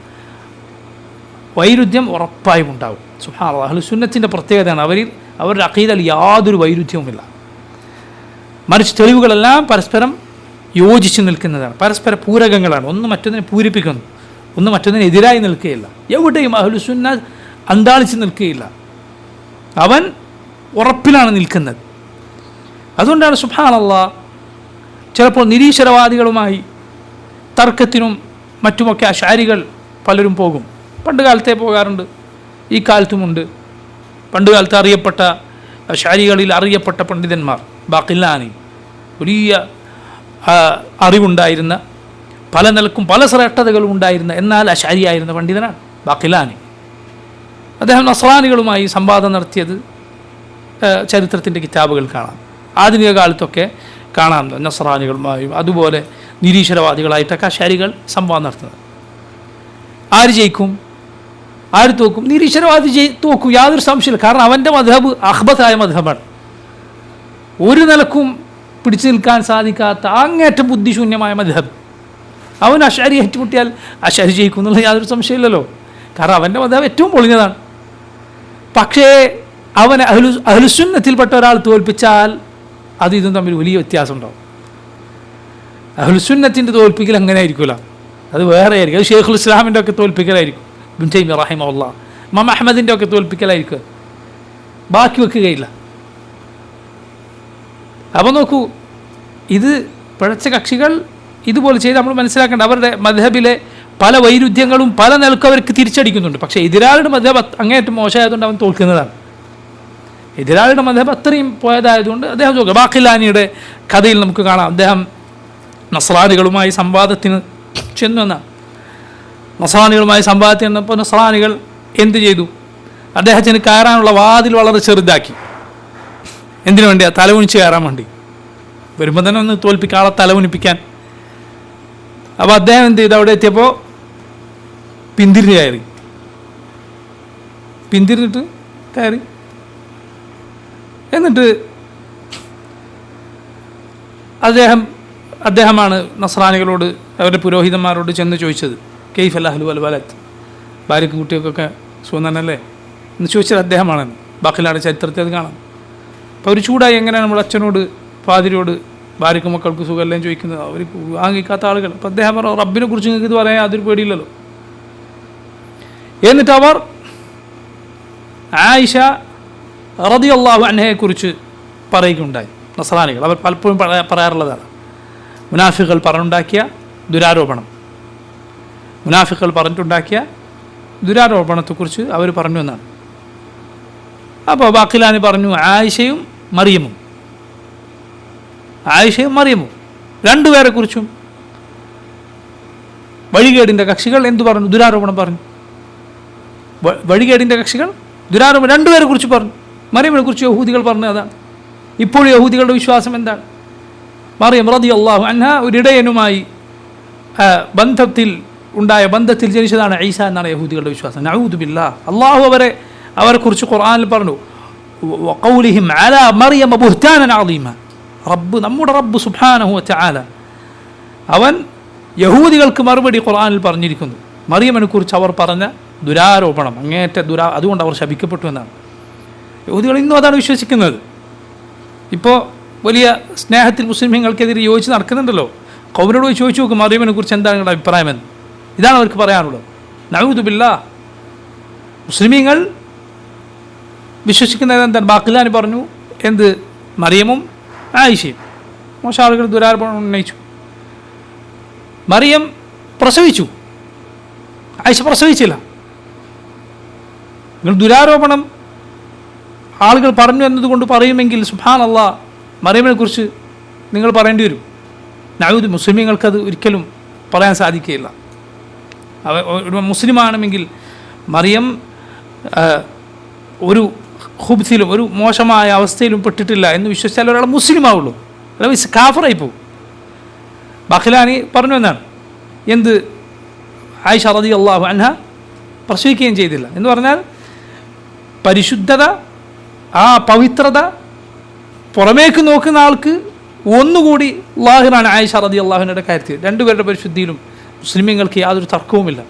വൈരുദ്ധ്യം ഉറപ്പായും ഉണ്ടാവും. സുബ്ഹാനല്ലാഹ്, അഹ്ലുസുന്നത്തിൻ്റെ പ്രത്യേകതയാണ് അവരുടെ അഖീദയിൽ യാതൊരു വൈരുദ്ധ്യവുമില്ല. മറിച്ച് തെളിവുകളെല്ലാം പരസ്പരം യോജിച്ച് നിൽക്കുന്നതാണ്, പരസ്പര പൂരകങ്ങളാണ്. ഒന്ന് മറ്റൊന്നിനെ പൂരിപ്പിക്കുന്നു, ഒന്ന് മറ്റൊന്നിന് എതിരായി നിൽക്കുകയില്ല. എവിടെയും അഹ്ലുസുന്ന അന്താളിച്ച് നിൽക്കുകയില്ല. അവൻ ഉറപ്പിലാണ് നിൽക്കുന്നത്. അതുകൊണ്ടാണ് സുബ്ഹാനല്ലാഹ് ചിലപ്പോൾ നിരീശ്വരവാദികളുമായി തർക്കത്തിനും മറ്റുമൊക്കെ അശ്അരികൾ പലരും പോകും. പണ്ട് കാലത്തെ പോകാറുണ്ട്, ഈ കാലത്തുമുണ്ട്. പണ്ട് കാലത്ത് അറിയപ്പെട്ട അശ്അരികളിൽ അറിയപ്പെട്ട പണ്ഡിതന്മാർ ബാഖിലാനി, വലിയ അറിവുണ്ടായിരുന്ന, പല നിലക്കും പല ശ്രേഷ്ഠതകളും ഉണ്ടായിരുന്ന, എന്നാൽ അശ്അരിയായിരുന്ന പണ്ഡിതനാണ് ബാഖിലാനി. അദ്ദേഹം നസ്രാനികളുമായി സംവാദം നടത്തിയത് ചരിത്രത്തിൻ്റെ കിതാബുകൾ കാണാം. ആധുനിക കാലത്തൊക്കെ കാണാം നസ്രാനികളുമായും അതുപോലെ നിരീശ്വരവാദികളായിട്ടൊക്കെ അശാരികൾ സംവാദം നടത്തുന്നത്. ആര് ജയിക്കും, ആര് തോക്കും? നിരീശ്വരവാദി തോക്കും, യാതൊരു സംശയമില്ല. കാരണം അവൻ്റെ മദ്ഹബ് അഹ്ബത്തായ മദ്ഹബാണ്. ഒരു നിലക്കും പിടിച്ചു നിൽക്കാൻ സാധിക്കാത്ത അങ്ങേറ്റം ബുദ്ധിശൂന്യമായ മദ്ഹബ്. അവൻ അശാരി ഏറ്റുമുട്ടിയാൽ അശാരി ജയിക്കും എന്നുള്ള യാതൊരു സംശയമില്ലല്ലോ. കാരണം അവൻ്റെ മദ്ഹബ് ഏറ്റവും പൊളിഞ്ഞതാണ്. പക്ഷേ അവനെ അഹ്ലുസുന്നത്തിൽപ്പെട്ട ഒരാൾ തോൽപ്പിച്ചാൽ അത് ഇതും തമ്മിൽ വലിയ വ്യത്യാസം ഉണ്ടാവും. അഹ്ലുസുന്നത്തിൻ്റെ തോൽപ്പിക്കൽ അങ്ങനെ ആയിരിക്കില്ല, അത് വേറെ ആയിരിക്കും. അത് ഷെയ്ഖുൽ ഇസ്ലാമിൻ്റെ ഒക്കെ തോൽപ്പിക്കലായിരിക്കും, ഇബ്നു തൈമിയ്യ റഹിമഹുല്ലാഹ്, ഇമാം അഹ്മദിൻ്റെ ഒക്കെ തോൽപ്പിക്കലായിരിക്കും, ബാക്കി വെക്കുകയില്ല. അപ്പോൾ നോക്കൂ, ഇത് പിഴച്ച കക്ഷികൾ ഇതുപോലെ ചെയ്ത് നമ്മൾ മനസ്സിലാക്കേണ്ട. അവരുടെ മദ്ഹബിലെ പല വൈരുദ്ധ്യങ്ങളും പല നിലക്കും അവർക്ക് തിരിച്ചടിക്കുന്നുണ്ട്. പക്ഷേ എതിരാളിയുടെ മദ്ഹബ് അങ്ങേയറ്റം മോശമായതുകൊണ്ട് അവൻ തോൽക്കുന്നതാണ്. എതിരാളിയുടെ മദ്ഹബ് അത്രയും പോയതായതുകൊണ്ട് അദ്ദേഹം തോൽക്കുക. ബാഖിലാനിയുടെ കഥയിൽ നമുക്ക് കാണാം, അദ്ദേഹം നസ്രാനികളുമായി സംവാദത്തിന് ചെന്നുവെന്നാണ്. നസ്രാനികളുമായി സംവാദത്തിന് ചെന്നപ്പോൾ നസ്രാനികൾ എന്ത് ചെയ്തു? അദ്ദേഹത്തിന് കയറാനുള്ള വാതിൽ വളരെ ചെറുതാക്കി. എന്തിനു വേണ്ടിയാണ്? തലകുനിച്ച് കയറാൻ വേണ്ടി. വരുമ്പോൾ തന്നെ ഒന്ന് തോൽപ്പിക്കാൻ, ആളെ തലകുനിപ്പിക്കാൻ. അപ്പോൾ അദ്ദേഹം എന്ത് ചെയ്തു? അവിടെ എത്തിയപ്പോൾ പിന്തിരിഞ്ഞ് കയറി, പിന്തിരിഞ്ഞിട്ട് കയറി. എന്നിട്ട് അദ്ദേഹമാണ് നസ്രാനികളോട്, അവരുടെ പുരോഹിതന്മാരോട് ചെന്ന് ചോദിച്ചത്, കെയ്ഫ് അൽ അഹ്ലു വൽ വലത്, ഭാര്യയ്ക്കും കുട്ടികൾക്കൊക്കെ സുഖം തന്നെയല്ലേ എന്ന് ചോദിച്ചത് അദ്ദേഹമാണ്. ബാക്കിലാണ് ചരിത്രത്തിൽ അത് കാണാം. അപ്പോൾ അവർ ചൂടായി, എങ്ങനെയാണ് നമ്മൾ അച്ഛനോട് പാതിരിയോട് ഭാര്യയ്ക്കും മക്കൾക്ക് സുഖമല്ലേ ചോദിക്കുന്നത്? അവർ വാങ്ങിക്കാത്ത ആളുകൾ. അപ്പോൾ അദ്ദേഹം പറഞ്ഞു, റബ്ബിനെ കുറിച്ച് നിങ്ങൾക്ക് ഇത് പറയാൻ അതൊരു പേടിയില്ലല്ലോ. എന്നിട്ട് അവർ ആയിഷ റളിയല്ലാഹു അൻഹയെക്കുറിച്ച് പറയുകയുണ്ടായി. നസ്രാനികൾ അവർ പലപ്പോഴും പറയാറുള്ളതാണ്, മുനാഫിഖുകൾ പറഞ്ഞുണ്ടാക്കിയ ദുരാരോപണം, മുനാഫിഖുകൾ പറഞ്ഞിട്ടുണ്ടാക്കിയ ദുരാരോപണത്തെക്കുറിച്ച് അവർ പറഞ്ഞു എന്നാണ്. അപ്പോൾ ബാഖിലാനി പറഞ്ഞു, ആയിഷയും മറിയമും രണ്ടുപേരെക്കുറിച്ചും വഴികേടിൻ്റെ കക്ഷികൾ എന്തു പറഞ്ഞു? ദുരാരോപണം പറഞ്ഞു. വഴികേടിൻ്റെ കക്ഷികൾ ദുരാരോപണം രണ്ടുപേരെ കുറിച്ച് പറഞ്ഞു. മറിയമിനെ കുറിച്ച് യഹൂദികൾ പറഞ്ഞു. അതാണ് ഇപ്പോൾ യഹൂദികളുടെ വിശ്വാസം. എന്താണ്? മറിയം റളിയല്ലാഹു അൻഹ ഒരിടയനുമായി ബന്ധത്തിൽ ജനിച്ചതാണ് ഈസ എന്നാണ് യഹൂദികളുടെ വിശ്വാസം. നഊദു ബില്ലാഹ്. അള്ളാഹു അവരെക്കുറിച്ച് ഖുർആനിൽ പറഞ്ഞു, വഖൗലിഹിം അലാ മറിയം ബുഹ്താനൻ അളീമ. നമ്മുടെ റബ്ബ് സുബ്ഹാനഹു വതആല അവൻ യഹൂദികൾക്ക് മറുപടി ഖുർആനിൽ പറഞ്ഞിരിക്കുന്നു. മറിയമിനെ കുറിച്ച് അവർ പറഞ്ഞ ദുരാരോപണം, അതുകൊണ്ട് അവർ ശപിക്കപ്പെട്ടു എന്നാണ്. യഹൂദികൾ ഇന്നും അതാണ് വിശ്വസിക്കുന്നത്. ഇപ്പോൾ വലിയ സ്നേഹത്തിൽ മുസ്ലിമീങ്ങൾക്കെതിരെ യോജിച്ച് നടക്കുന്നുണ്ടല്ലോ. ഖൗമിനോട് പോയി ചോദിച്ചു നോക്കും, മറിയമിനെ കുറിച്ച് എന്താണ് നിങ്ങളുടെ അഭിപ്രായമെന്ന്. ഇതാണ് അവർക്ക് പറയാനുള്ളത്. നഊദു ബില്ലാഹ്. മുസ്ലിമീങ്ങൾ വിശ്വസിക്കുന്നത് എന്താണ്? ബാഖിലാനി പറഞ്ഞു, എന്ത്? മറിയമും ആയിഷയും. മോശം ആളുകൾ ദുരാരോപണം ഉന്നയിച്ചു. മറിയം പ്രസവിച്ചു, ആയിഷ പ്രസവിച്ചില്ല. നിങ്ങൾ ദുരാരോപണം ആളുകൾ പറഞ്ഞു എന്നതുകൊണ്ട് പറയുമെങ്കിൽ സുബ്ഹാനല്ലാഹ്, മറിയമിനെ കുറിച്ച് നിങ്ങൾ പറയേണ്ടി വരും. നഊദ്. മുസ്ലിമീങ്ങൾക്കത് ഒരിക്കലും പറയാൻ സാധിക്കുകയില്ല. ഒരു മുസ്ലിമാണെങ്കിൽ മറിയം ഒരു ഖുബ്സിലും ഒരു മോശമായ അവസ്ഥയിലും പെട്ടിട്ടില്ല എന്ന് വിശ്വസിച്ചാൽ ഒരാൾ മുസ്ലിമാവുള്ളൂ, അല്ല കാഫറായി പോകും. ബാഖിലാനി പറഞ്ഞു എന്നാണ്, എന്ത്? ആയിഷ റളിയല്ലാഹു അൻഹ പ്രസവിക്കുകയും ചെയ്തില്ല എന്ന് പറഞ്ഞാൽ പരിശുദ്ധത, ആ പവിത്രത പുറമേക്ക് നോക്കുന്ന ആൾക്ക് ഒന്നുകൂടി ലാഹിറാണ് ആയിഷ റളിയല്ലാഹു അൻഹയുടെ കാര്യത്തിൽ. രണ്ടുപേരുടെ പരിശുദ്ധിയിലും മുസ്ലിമീങ്ങൾക്ക് യാതൊരു തർക്കവുമില്ല,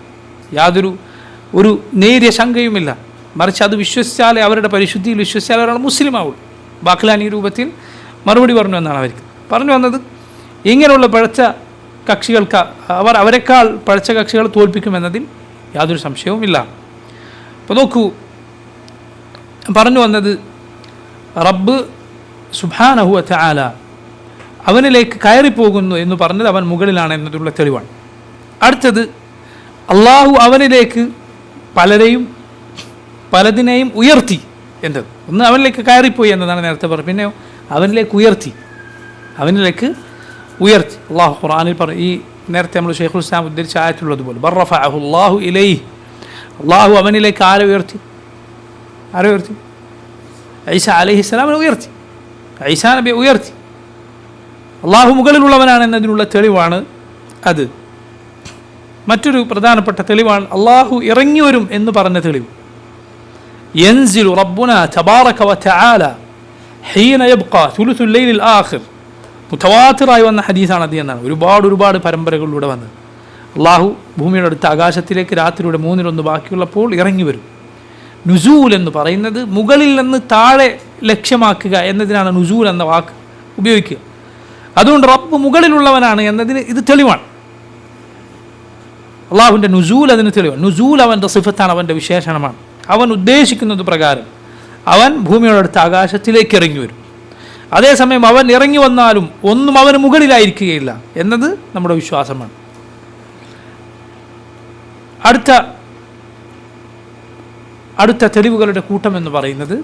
ഒരു നേരിയ ശങ്കയുമില്ല. മറിച്ച് അത് വിശ്വസിച്ചാലേ, അവരുടെ പരിശുദ്ധിയിൽ വിശ്വസിച്ചാലേ ഒരാൾ മുസ്ലിമാവുള്ളൂ. ബാഖിലാനി രൂപത്തിൽ മറുപടി പറഞ്ഞു എന്നാണ് അവർക്ക് പറഞ്ഞു വന്നത്. ഇങ്ങനെയുള്ള പഴച്ച കക്ഷികൾക്ക് അവരെക്കാൾ പഴച്ച കക്ഷികളെ തോൽപ്പിക്കുമെന്നതിൽ യാതൊരു സംശയവുമില്ല. അപ്പോൾ നോക്കൂ, പറഞ്ഞു വന്നത് റബ്ബ് സുബ്ഹാനഹു വതആല അവനിലേക്ക് കയറിപ്പോകുന്നു എന്ന് പറഞ്ഞത് അവൻ മുകളിലാണ് എന്നതിനുള്ള തെളിവാണ്. അടുത്തത്, അള്ളാഹു അവനിലേക്ക് പലതിനെയും ഉയർത്തി എന്നത്. ഒന്ന് അവനിലേക്ക് കയറിപ്പോയി എന്നതാണ് നേരത്തെ പറഞ്ഞത്. പിന്നെ അവനിലേക്ക് ഉയർത്തി. അള്ളാഹു ഖുർആനിൽ പറഞ്ഞു, ഈ നേരത്തെ നമ്മൾ ഷെയ്ഖുൽ ഇസ്ലാം ഉദ്ധരിച്ച ആയത്തുള്ളതുപോലെ, ബർറഫഅഹു അല്ലാഹു ഇലൈഹി. അള്ളാഹു അവനിലേക്ക് ആരെ ഉയർത്തി? ഈസ അലൈഹിസ്സലാമിനെ ഉയർത്തി, ഈസാ നബിയെ ഉയർത്തി. അള്ളാഹു മുകളിലുള്ളവനാണ് എന്നതിനുള്ള തെളിവാണ് അത്. മറ്റൊരു പ്രധാനപ്പെട്ട തെളിവാണ് അള്ളാഹു ഇറങ്ങി വരും എന്ന് പറഞ്ഞ തെളിവ്. യൻസിലു റബ്ബുന തബാറക വതആല ഹീന യബ്ഖാ സുലുസുൽ ലൈലിൽ ആഖിർ. മുതവാത്തിറായി വന്ന ഹദീസാണ് അത് എന്നാണ്. ഒരുപാട് പരമ്പരകളിലൂടെ വന്നത്. അള്ളാഹു ഭൂമിയുടെ അടുത്ത ആകാശത്തിലേക്ക് രാത്രിയുടെ 1/3 ബാക്കിയുള്ളപ്പോൾ ഇറങ്ങി വരും. നുസൂൽ എന്ന് പറയുന്നത് മുകളിൽ നിന്ന് താഴെ ലക്ഷ്യമാക്കുക എന്നതിനാണ് നുസൂൽ എന്ന വാക്ക് ഉപയോഗിക്കുക. അതുകൊണ്ട് റബ്ബ് മുകളിലുള്ളവനാണ് എന്നതിന് ഇത് തെളിവാണ്. അള്ളാഹുവിൻ്റെ നുസൂൽ അതിന് തെളിവാണ്. നുസൂൽ അവൻ്റെ സിഫത്താണ്, അവൻ്റെ വിശേഷണമാണ്. അവൻ ഉദ്ദേശിക്കുന്നത് പ്രകാരം അവൻ ഭൂമിയുടെ അടുത്ത ആകാശത്തിലേക്ക് ഇറങ്ങി വരും. അതേസമയം അവൻ ഇറങ്ങി വന്നാലും ഒന്നും അവന് മുകളിലായിരിക്കുകയില്ല എന്നത് നമ്മുടെ വിശ്വാസമാണ്. അടുത്ത തെളിവുകളുടെ കൂട്ടം എന്ന് പറയുന്നത്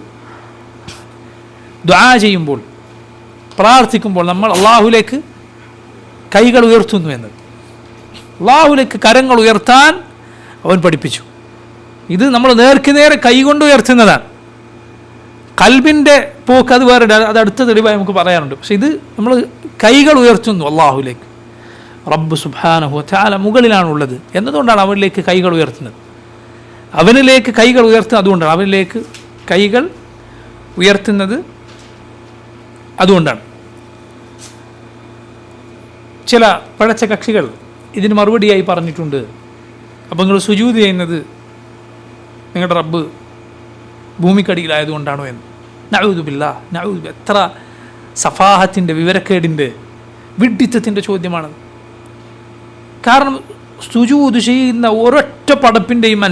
ദുആ ചെയ്യുമ്പോൾ, പ്രാർത്ഥിക്കുമ്പോൾ നമ്മൾ അള്ളാഹുലേക്ക് കൈകൾ ഉയർത്തുന്നു എന്നത്. അള്ളാഹുലേക്ക് കരങ്ങൾ ഉയർത്താൻ അവൻ പഠിപ്പിച്ചു. ഇത് നമ്മൾ നേരെ കൈകൊണ്ട് ഉയർത്തുന്നതാണ്. കൽബിൻ്റെ പോക്ക് അത് വേറെ, അത് അടുത്ത തെളിവായി നമുക്ക് പറയാറുണ്ട്. പക്ഷെ ഇത് നമ്മൾ കൈകൾ ഉയർത്തുന്നു അള്ളാഹുലേക്ക്. റബ്ബ് സുബ്ഹാനഹു വതആല മുകളിലാണുള്ളത് എന്നതുകൊണ്ടാണ് അവനിലേക്ക് കൈകൾ ഉയർത്തുന്നത്. അവനിലേക്ക് കൈകൾ ഉയർത്തുന്നത് അതുകൊണ്ടാണ്. അവനിലേക്ക് കൈകൾ ഉയർത്തുന്നത് അതുകൊണ്ടാണ്. ചില പഴച്ച കക്ഷികൾ ഇതിന് മറുപടിയായി പറഞ്ഞിട്ടുണ്ട്, അപ്പോൾ നിങ്ങൾ സുജൂദ് ചെയ്യുന്നത് നിങ്ങളുടെ റബ്ബ് ഭൂമിക്കടിയിലായതുകൊണ്ടാണോ എന്ന്. നഊദു ബില്ലാഹ്, നഊദു. എത്ര സഫാഹത്തിൻ്റെ, വിവരക്കേടിൻ്റെ, വിഡ്ഢിത്തത്തിൻ്റെ ചോദ്യമാണത്. കാരണം സുജൂദ് ചെയ്യുന്ന ഒരൊറ്റ പടപ്പിൻ്റെയും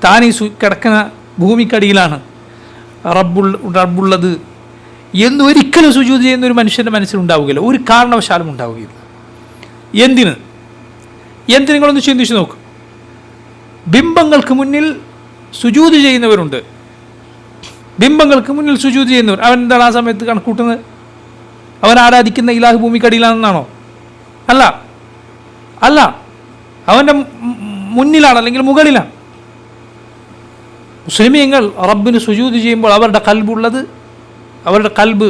താൻ ഈ കിടക്കുന്ന ഭൂമിക്കടിയിലാണ് റബ്ബുള്ളത് എന്നൊരിക്കലും സുജൂദ് ചെയ്യുന്ന ഒരു മനുഷ്യൻ്റെ മനസ്സിലുണ്ടാവുകയില്ല, ഒരു കാരണവശാലും ഉണ്ടാവുകയില്ല. എന്തിന് നിങ്ങളൊന്ന് ചിന്തിച്ച് നോക്കും. ബിംബങ്ങൾക്ക് മുന്നിൽ സുജൂദ് ചെയ്യുന്നവരുണ്ട്. ബിംബങ്ങൾക്ക് മുന്നിൽ സുജൂദ് ചെയ്യുന്നവർ അവൻ എന്താണ് ആ സമയത്ത് കണക്കൂട്ടുന്നത്? അവൻ ആരാധിക്കുന്ന ഇലാഹ് ഭൂമിക്കടിയിലാണെന്നാണോ? അല്ല, അവൻ്റെ മുന്നിലാണ്, അല്ലെങ്കിൽ മുകളിലാണ്. മുസ്ലിമീങ്ങൾ റബ്ബിന് സുജൂദ് ചെയ്യുമ്പോൾ അവരുടെ കൽബ്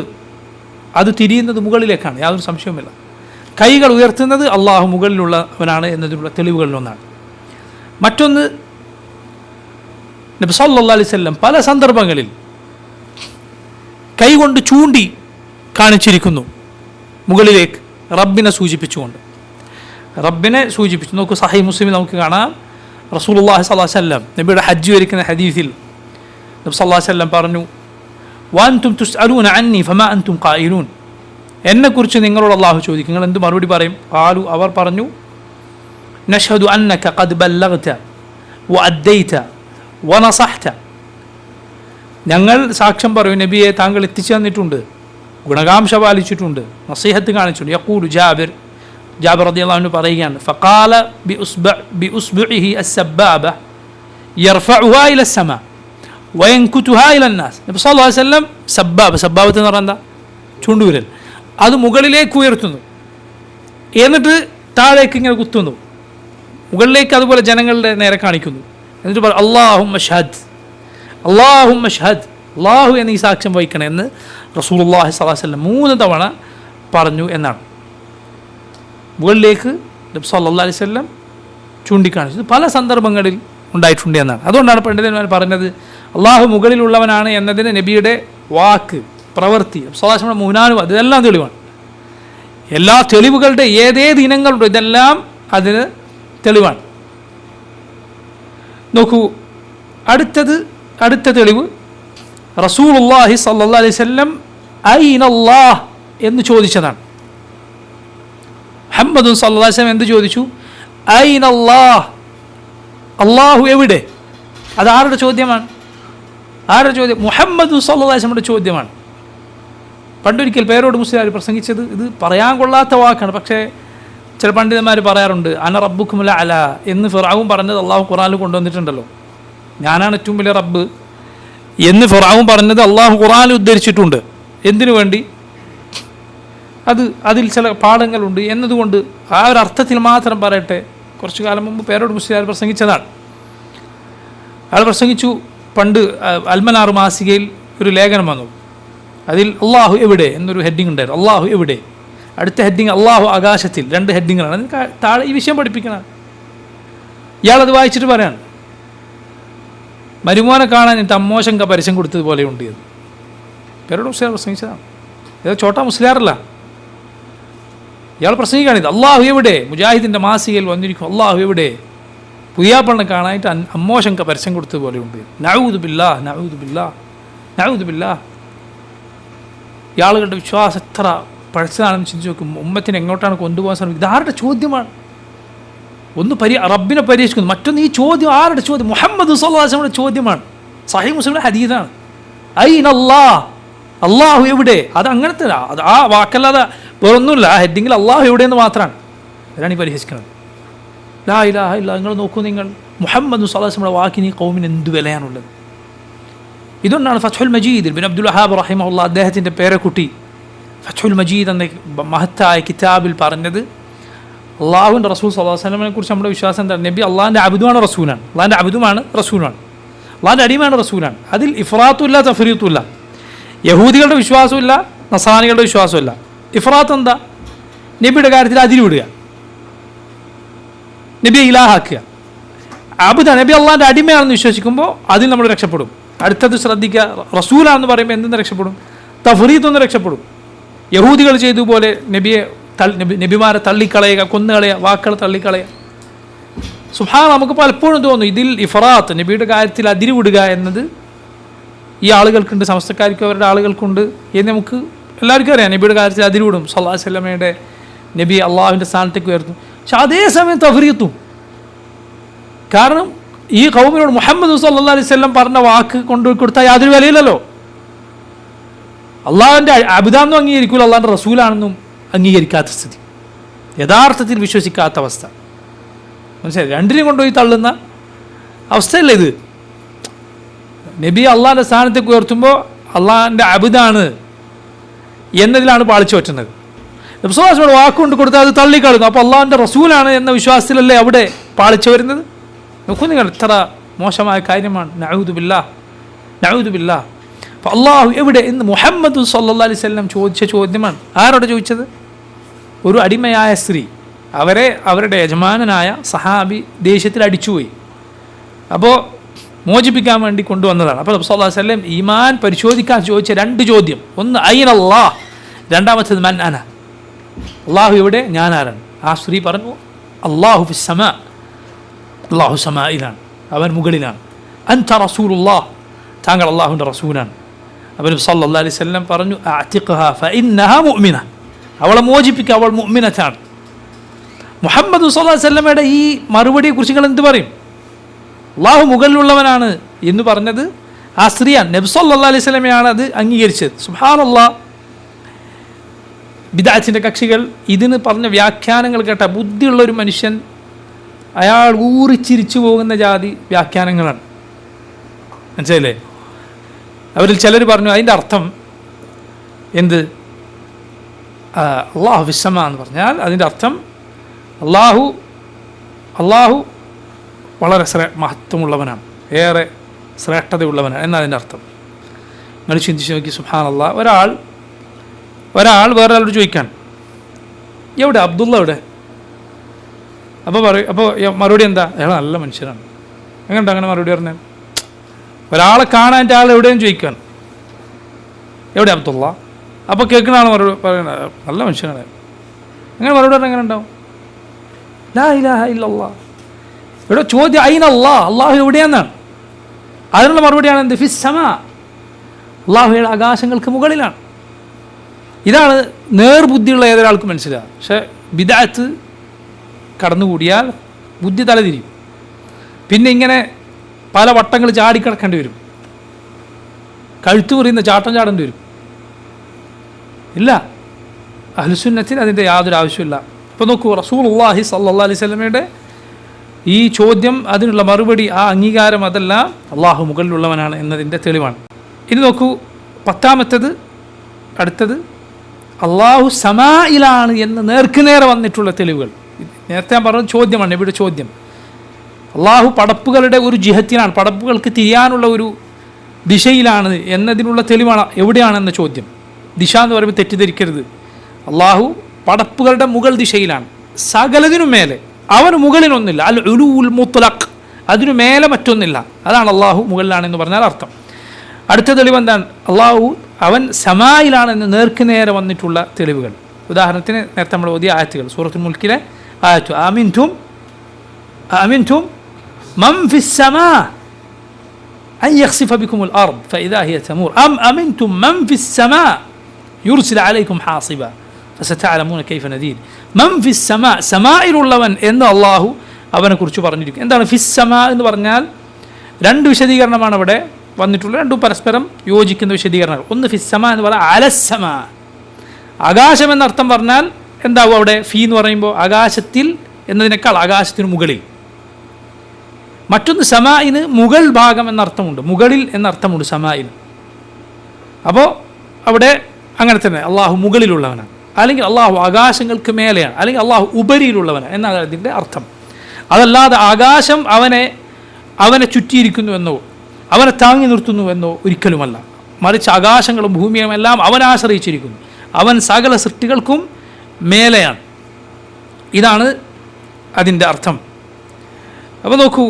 അത് തിരിയുന്നത് മുകളിലേക്കാണ്, യാതൊരു സംശയവുമില്ല. കൈകൾ ഉയർത്തുന്നത് അള്ളാഹു മുകളിലുള്ളവനാണ് എന്നതിനുള്ള തെളിവുകളിലൊന്നാണ്. മറ്റൊന്ന്, നബി സല്ലല്ലാഹു അലൈഹി വസല്ലം പല സന്ദർഭങ്ങളിൽ കൈകൊണ്ട് ചൂണ്ടി കാണിച്ചിരിക്കുന്നു മുകളിലേക്ക്, റബ്ബിനെ സൂചിപ്പിച്ചു. നോക്കൂ, സഹീഹ് മുസ്ലിമിൽ നമുക്ക് കാണാം, റസൂലുള്ളാഹി സ്വല്ലല്ലാഹു അലൈഹി വസല്ലം നബിയുടെ ഹജ്ജ് വരിക്കുന്ന ഹദീസിൽ നബി സല്ലല്ലാഹു അലൈഹി വസല്ലം പറഞ്ഞു, വഅൻതും തുസ്അലൂന അന്നി ഫമാ അൻതും ഖായിലൂൻ. എന്നെക്കുറിച്ച് നിങ്ങളോട് അള്ളാഹു ചോദിക്കും, നിങ്ങൾ എന്ത് മറുപടി പറയും? ഖാലു, അവർ പറഞ്ഞു, നഷ്ഹദു അന്നക ഖദ് ബല്ലഗ്ത വഅദ്ദൈത വനസഹ്ത. ഞങ്ങൾ സാക്ഷ്യം പറയും, നബിയെ താങ്കൾ എത്തിച്ചു തന്നിട്ടുണ്ട്, ഗുണകാംക്ഷ പാലിച്ചിട്ടുണ്ട്, നസീഹത്ത് കാണിച്ചിട്ടുണ്ട്. യഖൂലു ജാബിർ റളിയല്ലാഹു അൻഹു പറയുകയാണ്, ഫഖാല ബിഉസ്ബുഇഹി അസ്സബാബ യർഫഉഹാ ഇല അസ്സമാ വയൻകുതുഹാ ഇല അന്നാസ്. നബി സല്ലല്ലാഹു അലൈഹി വസല്ലം സബ്ബാബത്ത് എന്ന് പറഞ്ഞാൽ എന്താ? ചൂണ്ടുവിരൽ. അത് മുകളിലേക്ക് ഉയർത്തുന്നു, എന്നിട്ട് താഴേക്ക് ഇങ്ങനെ കുത്തുന്നു, മുകളിലേക്ക് അതുപോലെ ജനങ്ങളുടെ നേരെ കാണിക്കുന്നു. എന്നിട്ട് പറയും, അല്ലാഹുമ്മ ഷ്ഹദ്, അല്ലാഹു എന്ന് ഈ സാക്ഷ്യം വഹിക്കണം എന്ന് റസൂലുള്ളാഹി സ്വല്ലല്ലാഹു അലൈഹി വസല്ലം 3 തവണ പറഞ്ഞു എന്നാണ്. മുകളിലേക്ക് നബി സല്ലല്ലാഹു അലൈഹി വസല്ലം ചൂണ്ടിക്കാണിച്ചത് പല സന്ദർഭങ്ങളിൽ ഉണ്ടായിട്ടുണ്ട് എന്നാണ്. അതുകൊണ്ടാണ് പണ്ഡിതന്മാർ പറഞ്ഞത്, അള്ളാഹു മുകളിലുള്ളവനാണ് എന്നതിന് നബിയുടെ വാക്ക്, പ്രവൃത്തി, സ്വലാശങ്ങളുടെ മുഹ്നാനും അതെല്ലാം തെളിവാണ്. എല്ലാ തെളിവുകളുടെ ഏതേത് ഇനങ്ങളുണ്ടോ ഇതെല്ലാം അതിന് തെളിവാണ്. നോക്കൂ, അടുത്ത തെളിവ് റസൂലുള്ളാഹി സ്വല്ലല്ലാഹു അലൈഹി വസല്ലം ഐനല്ലാഹ് എന്ന് ചോദിച്ചതാണ്. മുഹമ്മദ് സല്ലല്ലാഹു അലൈഹി വസല്ലം എന്ത് ചോദിച്ചു? ഐനല്ലാഹ്, അള്ളാഹു എവിടെ? അത് ആരുടെ ചോദ്യമാണ്? മുഹമ്മദ് സല്ലല്ലാഹു അലൈഹി വസല്ലമയുടെ ചോദ്യമാണ്. പണ്ടൊരിക്കൽ പേരോട് മുസ്ലിയാർ പ്രസംഗിച്ചത്, ഇത് പറയാൻ കൊള്ളാത്ത വാക്കാണ്, പക്ഷേ ചില പണ്ഡിതന്മാർ പറയാറുണ്ട്, അന റബ്ബുക്കുമുൽ അല എന്ന് ഫിർഔൻ പറഞ്ഞത് അള്ളാഹു ഖുർആനിൽ കൊണ്ടുവന്നിട്ടുണ്ടല്ലോ, ഞാനാണ് ഏറ്റവും വലിയ റബ്ബ് എന്ന് ഫിർഔൻ പറഞ്ഞത് അള്ളാഹു ഖുർആനിൽ ഉദ്ധരിച്ചിട്ടുണ്ട്. എന്തിനു വേണ്ടി? അതിൽ ചില പാഠങ്ങളുണ്ട് എന്നതുകൊണ്ട് ആ ഒരു അർത്ഥത്തിൽ മാത്രം പറയട്ടെ. കുറച്ചു കാലം മുമ്പ് പേരോട് മുസ്ലിയാർ പ്രസംഗിച്ചതാണ്. അയാൾ പ്രസംഗിച്ചു, പണ്ട് അൽമനാർ മാസികയിൽ ഒരു ലേഖനം വന്നു. അതിൽ അള്ളാഹു എവിടെ എന്നൊരു ഹെഡിങ് ഉണ്ടായിരുന്നു. അള്ളാഹു എവിടെ, അടുത്ത ഹെഡിങ് അള്ളാഹു ആകാശത്തിൽ, 2 ഹെഡിങ്ങുകളാണ്. അതിന് താഴെ ഈ വിഷയം പഠിപ്പിക്കണം. ഇയാളത് വായിച്ചിട്ട് പറയാണ്, മരുമോനെ കാണാൻ എനിക്ക് അമ്മോശങ്ക പരസ്യം കൊടുത്തതുപോലെ ഉണ്ട് എന്ന്. പേരോട് മുസ്ലിയാർ പ്രസംഗിച്ചതാണ്. ഏതോ ചോട്ടാ മുസ്ലിയാറല്ല, ഇയാൾ പ്രസംഗിക്കുകയാണിത്. അള്ളാഹു എവിടെ, മുജാഹിദിൻ്റെ മാസികയിൽ വന്നിരിക്കും അള്ളാഹു എവിടെ, പുയ്യാപ്പണ്ണെ കാണാനായിട്ട് അമ്മോശങ്ക പരസ്യം കൊടുത്തതുപോലെ ഉണ്ട്. നഊദു ബില്ലാഹ്, നഊദു ബില്ലാഹ്, നഊദു ബില്ലാഹ്. ഇയാളുകളുടെ വിശ്വാസം എത്ര പഴച്ചതാണെന്ന് ചിന്തിച്ച് നോക്കും. ഉമ്മത്തിനെ എങ്ങോട്ടാണ് കൊണ്ടുപോകാൻ ശ്രമിക്കുന്നത്? ഇതാരുടെ ചോദ്യമാണ്? ഒന്ന് റബ്ബിനെ പരീക്ഷിക്കുന്നു, മറ്റൊന്ന് ഈ ചോദ്യം ആരുടെ ചോദ്യം? മുഹമ്മദ് സ്വല്ലല്ലാഹു അലൈഹി വസല്ലമയുടെ ചോദ്യമാണ്. സഹീഹ് മുസ്ലിമിലെ ഹദീസാണ്. ഐന അല്ലാഹ്, അള്ളാഹു എവിടെ? അത് അങ്ങനത്തെ അത് ആ വാക്കല്ലാതെ വേറൊന്നുമില്ല. ആ ഹെഡിങ്ങിൽ അള്ളാഹു എവിടെയെന്ന് മാത്രമാണ്. അതാണ് ഈ പരിഹസിക്കുന്നത്. ലാ ഇലാഹ ഇല്ല. നിങ്ങൾ നോക്കൂ, നിങ്ങൾ മുഹമ്മദ് സ്വല്ലല്ലാഹു അലൈഹി വസല്ലമയുടെ വാക്കിന് ഈ ഖൗമിന് എന്ത് വിലയാണുള്ളത്. ഇതുകൊണ്ടാണ് ഫത്ഹുൽ മജീദ് ബിൻ അബ്ദുൽ വഹാബ് റഹിമഹുല്ലാഹ് അദ്ദേഹത്തിൻ്റെ പേരക്കുട്ടി ഫത്ഹുൽ മജീദ് എന്ന മഹത്തായ കിതാബിൽ പറഞ്ഞത്, അള്ളാഹുവിൻ്റെ റസൂൽ സ്വല്ലല്ലാഹു അലൈഹി വസല്ലമയെ കുറിച്ച് നമ്മുടെ വിശ്വാസം എന്താണ്? നബി അള്ളാഹിൻ്റെ അബ്ദുമാണ് റസൂലാണ്, അള്ളാഹിൻ്റെ അബ്ദുമാണ് റസൂലാണ്, അള്ളാഹിൻ്റെ അടിമയാണ് റസൂലാണ്. അതിൽ ഇഫ്രാത്തുമില്ല തഫ്രീത്തുമില്ല. യഹൂദികളുടെ വിശ്വാസമില്ല, നസാനികളുടെ വിശ്വാസമില്ല. ഇഫ്രാത്ത് എന്താ? നബിയുടെ കാര്യത്തിൽ അതിരുവിടുക, നബിയെ ഇലാഹാക്കുക. അബ്ദ നബി അള്ളാഹിൻ്റെ അടിമയാണെന്ന് വിശ്വസിക്കുമ്പോൾ അതിൽ നമ്മൾ രക്ഷപ്പെടും. അടുത്തത് ശ്രദ്ധിക്കുക, റസൂലാണെന്ന് പറയുമ്പോൾ എന്തെന്ന് രക്ഷപ്പെടും? തഫ്രീത്തൊന്ന് രക്ഷപ്പെടും. യഹൂദികൾ ചെയ്തതുപോലെ നബിമാരെ തള്ളിക്കളയുക, കൊന്നുകളയുക, വാക്കുകൾ തള്ളിക്കളയുക. സുബ്ഹാൻ, നമുക്ക് പലപ്പോഴും തോന്നും ഇതിൽ ഇഫ്രാത്ത്, നബിയുടെ കാര്യത്തിൽ അതിരുവിടുക എന്നത് ഈ ആളുകൾക്കുണ്ട്, സമസ്തക്കാർക്കും അവരുടെ ആളുകൾക്കുണ്ട് എന്ന് നമുക്ക് എല്ലാവർക്കും അറിയാം. നബിയുടെ കാര്യത്തിൽ അതിരുവിടും, സല്ലല്ലാഹു അലൈഹി വസല്ലമയുടെ നബി അള്ളാഹുവിൻ്റെ സ്ഥാനത്തേക്ക് ഉയർത്തും. പക്ഷെ അതേസമയം തഫ്രീത്തും. കാരണം ഈ ഖൗമിനോട് മുഹമ്മദ് സല്ലല്ലാഹു അലൈഹി വസല്ലം പറഞ്ഞ വാക്ക് കൊണ്ടുപോയി കൊടുത്താൽ യാതൊരു വിലയില്ലല്ലോ. അള്ളാഹുവിൻ്റെ അബ്ദാന്നും അംഗീകരിക്കില്ല, അള്ളാഹിൻ്റെ റസൂലാണെന്നും അംഗീകരിക്കാത്ത സ്ഥിതി, യഥാർത്ഥത്തിൽ വിശ്വസിക്കാത്ത അവസ്ഥ. മനസ്സിലായി? രണ്ടിനെയും കൊണ്ടുപോയി തള്ളുന്ന അവസ്ഥയല്ലേ ഇത്? നബി അള്ളാഹിൻ്റെ സ്ഥാനത്തേക്ക് ഉയർത്തുമ്പോൾ അള്ളാഹിൻ്റെ അബ്ദാണ് എന്നതിലാണ് പാളിച്ചു പറ്റുന്നത്. നബി സല്ലല്ലാഹു അലൈഹി വസല്ലം വാക്കുകൊണ്ട് കൊടുത്താൽ അത് തള്ളിക്കളയുന്നു. അപ്പോൾ അള്ളാഹിൻ്റെ റസൂലാണ് എന്ന വിശ്വാസത്തിലല്ലേ അവിടെ പാളിച്ചു വരുന്നത്? നോക്കൂ നിങ്ങൾ, എത്ര മോശമായ കാര്യമാണ്. നഊദു ബില്ലാഹ്, നഊദു ബില്ലാഹ്. അപ്പോൾ അള്ളാഹു എവിടെ എന്ന് മുഹമ്മദ് സല്ലല്ലാഹു അലൈഹി വസല്ലം ചോദിച്ച ചോദ്യമാണ്. ആരോട് ചോദിച്ചത്? ഒരു അടിമയായ സ്ത്രീ അവരുടെ യജമാനനായ സഹാബി ദേഷ്യത്തിൽ അടിച്ചുപോയി. അപ്പോൾ മോചിപ്പിക്കാൻ വേണ്ടി കൊണ്ടുവന്നതാണ്. അപ്പോൾ നബി സല്ലല്ലാഹു അലൈഹി വസല്ലം ഈമാൻ പരിശോധിക്കാൻ ചോദിച്ച 2 ചോദ്യം, ഒന്ന് ഐന അല്ലാഹ്, രണ്ടാമത്തേത് മൻ അന, അള്ളാഹു എവിടെ, ഞാൻ ആരാണ്? ആ സ്ത്രീ പറഞ്ഞു അല്ലാഹു ഫിസ് സമാ, അള്ളാഹു സമായിലാണ്, അവൻ മുകളിലാണ്. അൻത റസൂലുള്ളാഹ്, താങ്കൾ അള്ളാഹുവിൻ്റെ റസൂലാണ്. അപ്പോൾ നബി സല്ലല്ലാഹു അലൈഹി വസല്ലം പറഞ്ഞു അഅ്തിഖ്ഹാ ഫഇന്നഹാ മുഅ്മിന, അവളെ മോചിപ്പിക്കുക, അവൾ മുഅ്മിനത്താണ്. മുഹമ്മദ് സല്ലല്ലാഹു അലൈഹി വസല്ലമയുടെ ഈ മറുപടിയെക്കുറിച്ച് നിങ്ങൾ എന്ത് പറയും? അള്ളാഹു മുകളിലുള്ളവനാണ് എന്ന് പറഞ്ഞത് ആ സ്ത്രീയാണ്. നബി സല്ലല്ലാഹു അലൈഹി വസല്ലമയാണ് അത് അംഗീകരിച്ചത്. സുബ്ഹാനല്ലാഹ്. ബിദ്അത്തിന്റെ കക്ഷികൾ ഇതിന് പറഞ്ഞ വ്യാഖ്യാനങ്ങൾ കേട്ട ബുദ്ധിയുള്ളൊരു മനുഷ്യൻ അയാൾ ഊറിച്ചിരിച്ചു പോകുന്ന ജാതി വ്യാഖ്യാനങ്ങളാണ്. മനസ്സിലായില്ലേ? അവരിൽ ചിലർ പറഞ്ഞു അതിൻ്റെ അർത്ഥം എന്ത്? അള്ളാഹു ഫിസ്സമ എന്ന് പറഞ്ഞാൽ അതിൻ്റെ അർത്ഥം അള്ളാഹു വളരെ മഹത്വമുള്ളവനാണ്, ഏറെ ശ്രേഷ്ഠതയുള്ളവനാണ് എന്നതിൻ്റെ അർത്ഥം. നിങ്ങൾ ചിന്തിച്ച് നോക്കി. സുബ്ഹാനല്ലാഹ്. ഒരാൾ വേറൊരാളോട് ചോദിക്കാൻ, എവിടെ അബ്ദുള്ള എവിടെ? അപ്പോൾ മറുപടി എന്താ? അയാൾ നല്ല മനുഷ്യനാണ്. എങ്ങനെയുണ്ട് അങ്ങനെ മറുപടി പറഞ്ഞാൽ? ഒരാളെ കാണാൻ ആൾ എവിടെയെന്ന് ചോദിക്കാൻ, എവിടെ അബ്ദുള്ള? അപ്പോൾ കേൾക്കുന്ന ആൾ മറുപടി പറയുന്നത് നല്ല മനുഷ്യനാണ്. അങ്ങനെ മറുപടി പറഞ്ഞാൽ എങ്ങനെ ഉണ്ടാവും? ലാ ഇലാഹ ഇല്ലല്ലാഹ്. ഇവിടെ ചോദ്യം ഐന അല്ലാഹ്, അള്ളാഹു എവിടെയാണെന്നാണ്. അതിനുള്ള മറുപടിയാണ് എന്ത്? ഫിസ് സമാ, അള്ളാഹുയുടെ ആകാശങ്ങൾക്ക് മുകളിലാണ്. ഇതാണ് നേർബുദ്ധിയുള്ള ഏതൊരാൾക്കും മനസ്സിലാകും. പക്ഷേ ബിദ്അത്ത് കടന്നുകൂടിയാൽ ബുദ്ധി തലതിരിയും. പിന്നെ ഇങ്ങനെ പല വട്ടങ്ങൾ ചാടിക്കിടക്കേണ്ടി വരും, കഴുത്തു മുറിയുന്ന ചാട്ടം ചാടേണ്ടി വരും. ഇല്ല, അഹ്ലുസുന്നത്തിന് അതിൻ്റെ യാതൊരു ആവശ്യമില്ല. ഇപ്പോൾ നോക്കൂ, റസൂലുള്ളാഹി സ്വല്ലല്ലാഹു അലൈഹി വസല്ലമയുടെ ഈ ചോദ്യം, അതിനുള്ള മറുപടി, ആ അംഗീകാരം, അതെല്ലാം അള്ളാഹു മുകളിലുള്ളവനാണ് എന്നതിൻ്റെ തെളിവാണ്. ഇനി നോക്കൂ, 10ാമത്തേത്, അടുത്തത് അള്ളാഹു സമായിലാണ് എന്ന് നേർക്കുനേരെ വന്നിട്ടുള്ള തെളിവുകൾ. നേരത്തെ ഞാൻ പറഞ്ഞ ചോദ്യമാണ് ഇവിടെ ചോദ്യം. അള്ളാഹു പടപ്പുകളുടെ ഒരു ജിഹത്തിലാണ്, പടപ്പുകൾക്ക് തിരിയാനുള്ള ഒരു ദിശയിലാണ് എന്നതിനുള്ള തെളിവാണ്. എവിടെയാണെന്ന ചോദ്യം. ദിശ എന്ന് പറയുമ്പോൾ തെറ്റിദ്ധരിക്കരുത്. അള്ളാഹു പടപ്പുകളുടെ മുകൾ ദിശയിലാണ്, സകലതിനും മേലെ. അവന് മുകളിലൊന്നില്ല. അൽ ഉലൂൽ മുത്ലഖ്, അതിനു മേലെ മറ്റൊന്നില്ല. അതാണ് അള്ളാഹു മുകളിലാണെന്ന് പറഞ്ഞാൽ അർത്ഥം. അടുത്ത തെളിവ് എന്താണ്? അള്ളാഹു അവൻ സമായിലാണെന്ന് നേർക്ക് നേരെ വന്നിട്ടുള്ള തെളിവുകൾ. ഉദാഹരണത്തിന് നേരത്തെ നമ്മൾ ഓതിയ ആയത്തുകൾ, സൂറത്തുൽ മുൽക്കിലെ ആയത്തു അമിൻതും മൻ ഫിസ് സമാ അൻ യഖ്സിഫ ബികുമുൽ അർദ് ഫഇദാ ഹിയ തമൂർ അം അമിൻതും മൻ ഫിസ് സമാ യുർസില അലൈക്കും ഹാസിബ ഫസതഅലമൂന കൈഫ നദീർ. മൻ ഫിസ് സമാ, സമായിലുള്ളവൻ എന്ന് അള്ളാഹു അവനെക്കുറിച്ച് പറഞ്ഞിരിക്കും. എന്താണ് ഫിസ് സമാ എന്ന് പറഞ്ഞാൽ? രണ്ട് വിശദീകരണമാണ് അവിടെ വന്നിട്ടുള്ളത്, രണ്ടും പരസ്പരം യോജിക്കുന്ന വിശദീകരണങ്ങൾ. ഒന്ന് ഫിസ് സമാ എന്ന് പറഞ്ഞാൽ അലസ്സമാ, ആകാശം എന്നർത്ഥം പറഞ്ഞാൽ എന്താവും അവിടെ? ഫീ എന്ന് പറയുമ്പോൾ ആകാശത്തിൽ എന്നതിനേക്കാൾ ആകാശത്തിന് മുകളിൽ. മറ്റൊന്ന് സമായിന് മുകൾ ഭാഗം എന്നർത്ഥമുണ്ട്, മുകളിൽ എന്നർത്ഥമുണ്ട് സമായിന്. അപ്പോൾ അവിടെ അങ്ങനെ തന്നെ അള്ളാഹു മുകളിലുള്ളവനാണ്, അല്ലെങ്കിൽ അള്ളാഹു ആകാശങ്ങൾക്ക് മേലെയാണ്, അല്ലെങ്കിൽ അള്ളാഹു ഉപരിയിലുള്ളവനാണ് എന്നാണ് അതിൻ്റെ അർത്ഥം. അതല്ലാതെ ആകാശം അവനെ ചുറ്റിയിരിക്കുന്നുവെന്നോ അവനെ താങ്ങി നിർത്തുന്നുവെന്നോ ഒരിക്കലുമല്ല. മറിച്ച് ആകാശങ്ങളും ഭൂമിയും എല്ലാം അവനെ ആശ്രയിച്ചിരിക്കുന്നു. അവൻ സകല സൃഷ്ടികൾക്കും മേലെയാണ്. ഇതാണ് അതിൻ്റെ അർത്ഥം. അപ്പോൾ നോക്കൂ,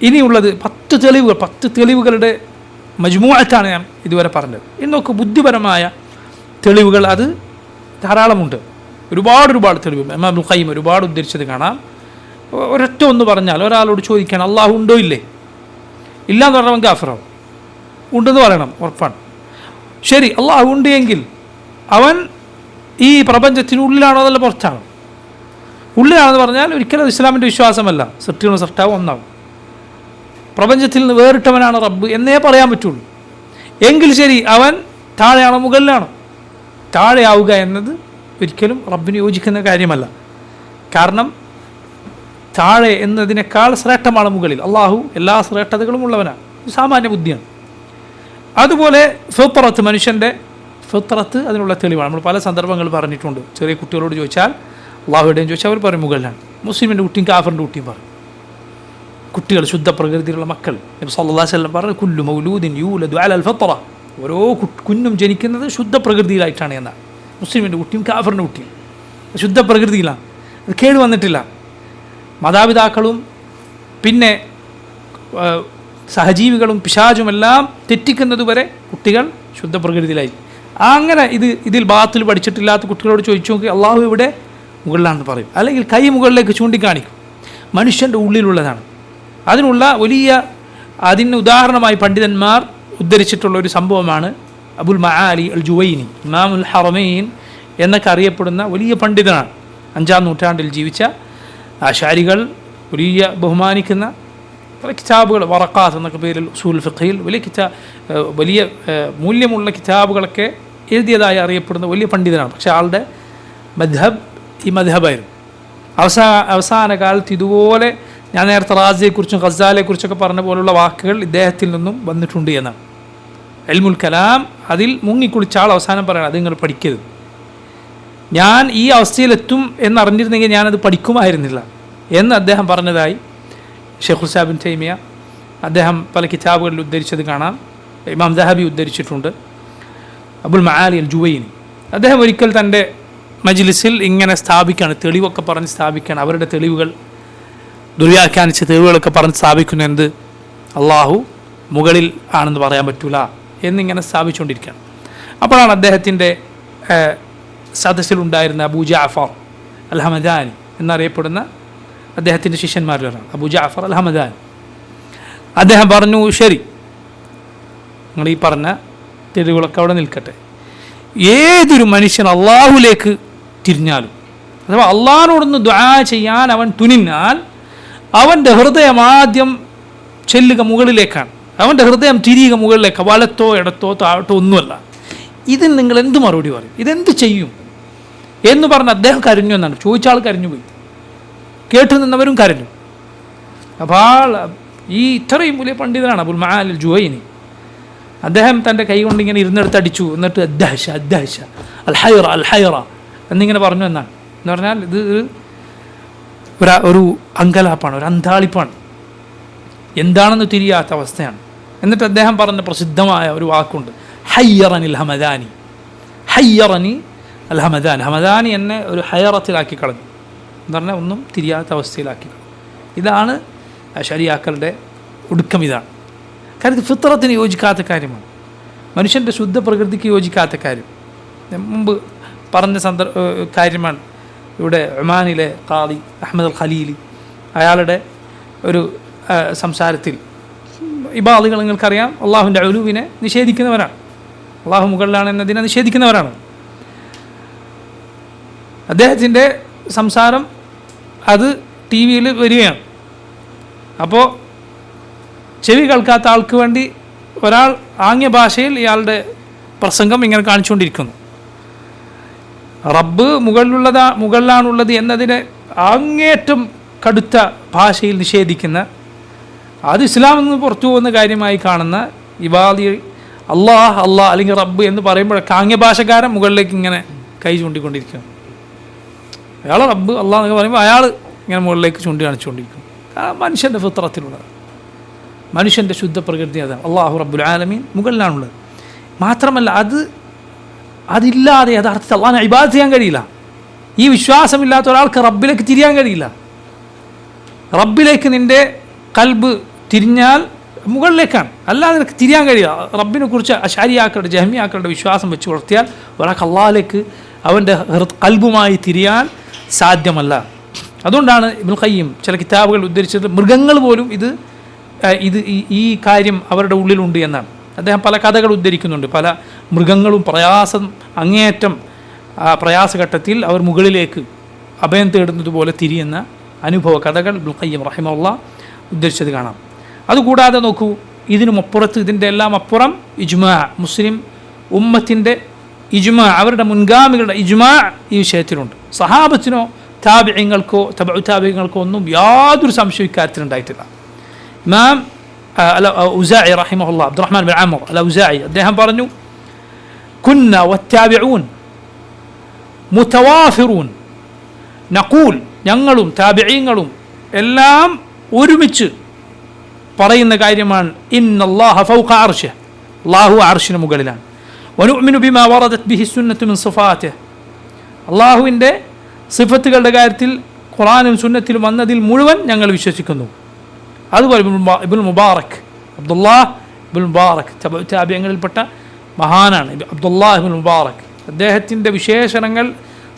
ഇനിയുള്ളത് 10 തെളിവുകളുടെ മജ്മൂഅത്താണ് ഞാൻ ഇതുവരെ പറഞ്ഞത്. ഇനി നോക്കൂ, ബുദ്ധിപരമായ തെളിവുകൾ അത് ധാരാളമുണ്ട്. ഒരുപാട് തെളിവ് ഇമാം ഇബ്നുൽ ഖയ്യിം ഒരുപാട് ഉദ്ധരിച്ചത് കാണാം. ഒരൊറ്റ ഒന്ന് പറഞ്ഞാൽ, ഒരാളോട് ചോദിക്കണം അള്ളാഹു ഉണ്ടോ ഇല്ലേ, ഇല്ലയെന്ന് പറഞ്ഞവൻ കാഫിറാവും. ഉണ്ടെന്ന് പറയണം, ഉറപ്പാണ്. ശരി, അള്ളാഹു ഉണ്ട് എങ്കിൽ അവൻ ഈ പ്രപഞ്ചത്തിനുള്ളിലാണോ അതല്ല പുറത്താണോ? ഉള്ളിലാണെന്ന് പറഞ്ഞാൽ ഒരിക്കലും അത് ഇസ്ലാമിൻ്റെ വിശ്വാസമല്ല. സൃഷ്ടികളും സൃഷ്ടാവും ഒന്നാവും. പ്രപഞ്ചത്തിൽ നിന്ന് വേറിട്ടവനാണ് റബ്ബ് എന്നേ പറയാൻ പറ്റുള്ളൂ. എങ്കിൽ ശരി, അവൻ താഴെയാണോ മുകളിലാണോ? താഴെയാവുക എന്നത് ഒരിക്കലും റബ്ബിന് യോജിക്കുന്ന കാര്യമല്ല. കാരണം താഴെ എന്നതിനേക്കാൾ ശ്രേഷ്ഠമാണ് മുകളിൽ. അള്ളാഹു എല്ലാ ശ്രേഷ്ഠതകളും ഉള്ളവനാണ്. സാമാന്യ ബുദ്ധിയാണ്. അതുപോലെ ഫിത്രത്ത്, മനുഷ്യൻ്റെ ഫിത്രത്ത്, അതിനുള്ള തെളിവാണ്. നമ്മൾ പല സന്ദർഭങ്ങൾ പറഞ്ഞിട്ടുണ്ട്. ചെറിയ കുട്ടികളോട് ചോദിച്ചാൽ അള്ളാഹു എവിടെയും ചോദിച്ചാൽ അവർ പറയും മുകളിലാണ്. മുസ്ലിമിൻ്റെ കുട്ടിയും കാഫറിൻ്റെ കുട്ടിയും പറയും. കുട്ടികൾ, ശുദ്ധ പ്രകൃതിയിലുള്ള മക്കൾ, നബി സല്ലല്ലാഹു അലൈഹി വസല്ലം പറഞ്ഞു കുല്ലു മൗലൂദിൻ യൂലദു അലൽ ഫിത്ര, ഓരോ കുഞ്ഞും ജനിക്കുന്നത് ശുദ്ധ പ്രകൃതിയിലായിട്ടാണ് എന്നാണ്. മുസ്ലിമിൻ്റെ കുട്ടിയും കാഫറിൻ്റെ കുട്ടിയും ശുദ്ധ പ്രകൃതിയിലാണ്, അത് കേട് വന്നിട്ടില്ല. മാതാപിതാക്കളും പിന്നെ സഹജീവികളും പിശാചുമെല്ലാം തെറ്റിക്കുന്നതുവരെ കുട്ടികൾ ശുദ്ധ പ്രകൃതിയിലായി. അങ്ങനെ ഇതിൽ ബാത്തിൽ പഠിച്ചിട്ടില്ലാത്ത കുട്ടികളോട് ചോദിച്ചു നോക്കി, അള്ളാഹു ഇവിടെ മുകളിലാണെന്ന് പറയും, അല്ലെങ്കിൽ കൈ മുകളിലേക്ക് ചൂണ്ടിക്കാണിക്കും. മനുഷ്യൻ്റെ ഉള്ളിലുള്ളതാണ്. അതിന് ഉദാഹരണമായി പണ്ഡിതന്മാർ ഉദ്ധരിച്ചിട്ടുള്ള ഒരു സംഭവമാണ് അബുൽ മആലി അൽ ജുവൈനി, ഇമാമുൽ ഹറമൈൻ എന്നൊക്കെ അറിയപ്പെടുന്ന വലിയ പണ്ഡിതനാണ്. 5-ാം നൂറ്റാണ്ടിൽ ജീവിച്ച അശാരികൾ വലിയ ബഹുമാനിക്കുന്ന പല കിതാബുകൾ, വറഖാത്ത് എന്നൊക്കെ പേരിൽ ഉസൂൽ ഫിഖ്ഹിൽ വലിയ മൂല്യമുള്ള കിതാബുകളൊക്കെ എഴുതിയതായി അറിയപ്പെടുന്ന വലിയ പണ്ഡിതനാണ്. പക്ഷേ ആളുടെ മദ്ഹബ് ഈ മദ്ഹബായിരുന്നു. അവസാന കാലത്ത് ഇതുപോലെ ഞാൻ നേരത്തെ റാസിയെക്കുറിച്ചും ഖസാലിയെക്കുറിച്ചൊക്കെ പറഞ്ഞ പോലുള്ള വാക്കുകൾ ഇദ്ദേഹത്തിൽ നിന്നും വന്നിട്ടുണ്ട് എന്നാണ്. ഇൽമുൽ കലാം, അതിൽ മുങ്ങിക്കുളിച്ച ആൾ അവസാനം പറയണം, അത് നിങ്ങൾ പഠിക്കരുത്. ഞാൻ ഈ അവസ്ഥയിലെത്തും എന്നറിഞ്ഞിരുന്നെങ്കിൽ ഞാനത് പഠിക്കുമായിരുന്നില്ല എന്ന് അദ്ദേഹം പറഞ്ഞതായി ഷെയ്ഖുൽ ഇസ്ലാം ഇബ്നു തൈമിയ അദ്ദേഹം പല കിതാബുകളിൽ ഉദ്ധരിച്ചത് കാണാം. ഇമാം ദഹബി ഉദ്ധരിച്ചിട്ടുണ്ട്. അബുൽ മആലി അൽ ജുവൈനി അദ്ദേഹം ഒരിക്കൽ തൻ്റെ മജ്ലിസിൽ ഇങ്ങനെ സ്ഥാപിക്കുകയാണ്, തെളിവൊക്കെ പറഞ്ഞ് സ്ഥാപിക്കുകയാണ്. അവരുടെ തെളിവുകൾ, ദുർവ്യാഖ്യാനിച്ച തെളിവുകളൊക്കെ പറഞ്ഞ് സ്ഥാപിക്കുന്നു. എന്ത്? അള്ളാഹു മുകളിൽ ആണെന്ന് പറയാൻ പറ്റൂല എന്നിങ്ങനെ സ്ഥാപിച്ചുകൊണ്ടിരിക്കുകയാണ്. അപ്പോഴാണ് അദ്ദേഹത്തിൻ്റെ സദസ്സിലുണ്ടായിരുന്ന അബൂ ജഅഫർ അൽ ഹമദാനി എന്നറിയപ്പെടുന്ന അദ്ദേഹത്തിൻ്റെ ശിഷ്യന്മാരിലൊരാൾ അബൂ ജഅഫർ അൽ ഹമദാനി. അദ്ദേഹം പറഞ്ഞു, ശരി, നിങ്ങൾ ഈ പറഞ്ഞ തെളിവുകളൊക്കെ അവിടെ നിൽക്കട്ടെ. ഏതൊരു മനുഷ്യൻ അള്ളാഹുലേക്ക് തിരിഞ്ഞാലും, അഥവാ അള്ളാഹിനോടൊന്ന് ദുആ ചെയ്യാൻ അവൻ തുനിഞ്ഞാൽ അവൻ്റെ ഹൃദയം ആദ്യം ചെല്ലുക മുകളിലേക്കാണ്. അവൻ്റെ ഹൃദയം തിരിയുക മുകളിലേക്ക്, വലത്തോ ഇടത്തോ താഴത്തോ ഒന്നുമല്ല. ഇതിന് നിങ്ങൾ എന്ത് മറുപടി പറയും? ഇതെന്ത് ചെയ്യും എന്ന് പറഞ്ഞ് അദ്ദേഹം കരഞ്ഞു എന്നാണ്. ചോദിച്ച ആൾ കരഞ്ഞുപോയി, കേട്ടു നിന്നവരും കരഞ്ഞു. അപ്പോൾ ഈ ഇത്രയും വലിയ പണ്ഡിതനാണ് അബുൽ മആലി അൽ ജുവൈനി. അദ്ദേഹം തൻ്റെ കൈ കൊണ്ട് ഇങ്ങനെ ഇരുന്നെടുത്ത് അടിച്ചു. എന്നിട്ട് അദ്ദഹ്ശ അൽ ഹൈറ എന്നിങ്ങനെ പറഞ്ഞു എന്നാണ്. എന്ന് പറഞ്ഞാൽ ഇത് ഒരു അങ്കലാപ്പാണ്, ഒരു അന്താളിപ്പാണ്, എന്താണെന്ന് തിരിയാത്ത അവസ്ഥയാണ്. എന്നിട്ട് അദ്ദേഹം പറഞ്ഞ പ്രസിദ്ധമായ ഒരു വാക്കുണ്ട്, ഹയ്യറനിൽ ഹമദാനി. ഹയ്യറനി അൽ ഹമദാനി. ഹമദാനി എന്നെ ഒരു ഹയറത്തിലാക്കി കളഞ്ഞു എന്ന് പറഞ്ഞാൽ ഒന്നും തിരിയാത്ത അവസ്ഥയിലാക്കി കളഞ്ഞു. ഇതാണ് ശരിയാക്കളുടെ ഒടുക്കം. ഇതാണ് കാര്യം. ഇത് ഫിത്രത്തിന് യോജിക്കാത്ത കാര്യമാണ്, മനുഷ്യൻ്റെ ശുദ്ധ പ്രകൃതിക്ക് യോജിക്കാത്ത കാര്യം. മുമ്പ് പറഞ്ഞ കാര്യമാണ്. ഇവിടെ ഒമാനിലെ ഖാദി അഹമ്മദ് അൽ ഖലീലി, അയാളുടെ ഒരു സംസാരത്തിൽ ഇബാദികൾ നിങ്ങൾക്കറിയാം അള്ളാഹുവിൻ്റെ ഉലൂവിനെ നിഷേധിക്കുന്നവരാണ്, അള്ളാഹു മുകളിലാണ് എന്നതിനെ നിഷേധിക്കുന്നവരാണ്. അദ്ദേഹത്തിൻ്റെ സംസാരം അത് ടി വിയിൽ വരികയാണ്. അപ്പോൾ ചെവി കേൾക്കാത്ത ആൾക്ക് വേണ്ടി ഒരാൾ ആംഗ്യ ഭാഷയിൽ ഇയാളുടെ പ്രസംഗം ഇങ്ങനെ കാണിച്ചുകൊണ്ടിരിക്കുന്നു. റബ്ബ് മുകളിലാണുള്ളത് എന്നതിനെ അങ്ങേറ്റം കടുത്ത ഭാഷയിൽ നിഷേധിക്കുന്ന, അത് ഇസ്ലാമിൽ നിന്ന് പുറത്തു പോകുന്ന കാര്യമായി കാണുന്ന ഇബാദി അള്ളാഹ് അല്ലെങ്കിൽ റബ്ബ് എന്ന് പറയുമ്പോഴൊക്കെ ആംഗ്യഭാഷക്കാരൻ മുകളിലേക്ക് ഇങ്ങനെ കൈ ചൂണ്ടിക്കൊണ്ടിരിക്കുകയാണ്. അയാൾ റബ്ബ് അള്ളാഹ് എന്നൊക്കെ പറയുമ്പോൾ അയാൾ ഇങ്ങനെ മുകളിലേക്ക് ചൂണ്ടി കാണിച്ചുകൊണ്ടിരിക്കും. മനുഷ്യൻ്റെ ഫിത്രത്തിലുള്ളത്, മനുഷ്യൻ്റെ ശുദ്ധ പ്രകൃതി അതാണ്. അള്ളാഹു റബ്ബുൽ ആലമീൻ മുകളിലാണുള്ളത്. മാത്രമല്ല അതില്ലാതെ യഥാർത്ഥത്തിൽ അള്ളാഹിനെ ഇബാദത്ത് ചെയ്യാൻ കഴിയില്ല. ഈ വിശ്വാസമില്ലാത്ത ഒരാൾക്ക് റബ്ബിലേക്ക് തിരിയാൻ കഴിയില്ല. റബ്ബിലേക്ക് നിൻ്റെ കൽബ് തിരിഞ്ഞാൽ മുകളിലേക്കാണ്, അല്ലാതെ നിനക്ക് തിരിയാൻ കഴിയില്ല. റബ്ബിനെ കുറിച്ച് അശാരിയാക്കളുടെ ജഹ്മിയാക്കളുടെ വിശ്വാസം വെച്ച് പുലർത്തിയാൽ ഒരാൾക്ക് അള്ളാഹിലേക്ക് അവൻ്റെ കൽബുമായി തിരിയാൻ സാധ്യമല്ല. അതുകൊണ്ടാണ് ഇബ്നുൽ ഖയ്യിം ചില കിതാബുകൾ ഉദ്ധരിച്ചത് മൃഗങ്ങൾ പോലും ഈ കാര്യം അവരുടെ ഉള്ളിലുണ്ട് എന്നാണ്. അദ്ദേഹം പല കഥകൾ ഉദ്ധരിക്കുന്നുണ്ട്. പല മൃഗങ്ങളും അങ്ങേയറ്റം പ്രയാസഘട്ടത്തിൽ അവർ മുകളിലേക്ക് അഭയം തേടുന്നത് പോലെ തിരിയുന്ന അനുഭവ കഥകൾ ഇബ്നുൽ ഖയ്യിം റഹിമഹുല്ലാഹ് ഉദ്ധരിച്ചത് കാണാം. അതുകൂടാതെ നോക്കൂ, ഇതിനുമപ്പുറത്ത്, ഇതിൻ്റെ എല്ലാം അപ്പുറം ഇജ്മാ, മുസ്ലിം ഉമ്മത്തിൻ്റെ ഇജ്മാ, അവരുടെ മുൻഗാമികളുടെ ഇജ്മാ ഈ വിഷയത്തിലുണ്ട്. സഹാബത്തിനോ താബിഈങ്ങൾക്കോ തബഉ താബിഈങ്ങൾക്കോ ഒന്നും യാതൊരു സംശയം ഇക്കാര്യത്തിലുണ്ടായിട്ടില്ല. ഇമാം ഔസാഇ റഹിമഹുല്ലാഹ്, അബ്ദുറഹ്മാൻ ബിൻ അംർ അൽ ഔസാഇ, അദ്ദേഹം പറഞ്ഞു, കുന്ന വത്താബിഊൻ മുതവാഫിറൂൻ നഖൂൽ, ഞങ്ങളും താബിഈങ്ങളും എല്ലാം ഒരുമിച്ച് പറയുന്ന കാര്യമാണ്, ഇന്നല്ലാഹ ഫൗഖ അർശിഹ്, അല്ലാഹു അർശിന് മുകളിലാണ്. വനുഅ്മിനു ബിമാ വറദത് ബിഹി സുന്നത്തു മിൻ സിഫാതിഹി, അല്ലാഹുവിൻ്റെ സിഫത്തുകളുടെ കാര്യത്തിൽ ഖുർആനിലും സുന്നത്തിലും വന്നതിൽ മുഴുവൻ ഞങ്ങൾ വിശ്വസിക്കുന്നു. അതുപോലെ ഇബ്നുൽ മുബാറക്, അബ്ദുല്ലാഹ് ഇബ്നുൽ മുബാറക് താബിഈങ്ങളിൽപ്പെട്ട മഹാനാണ് അബ്ദുല്ലാഹ് ഇബ്നുൽ മുബാറക്. അദ്ദേഹത്തിൻ്റെ വിശേഷണങ്ങൾ,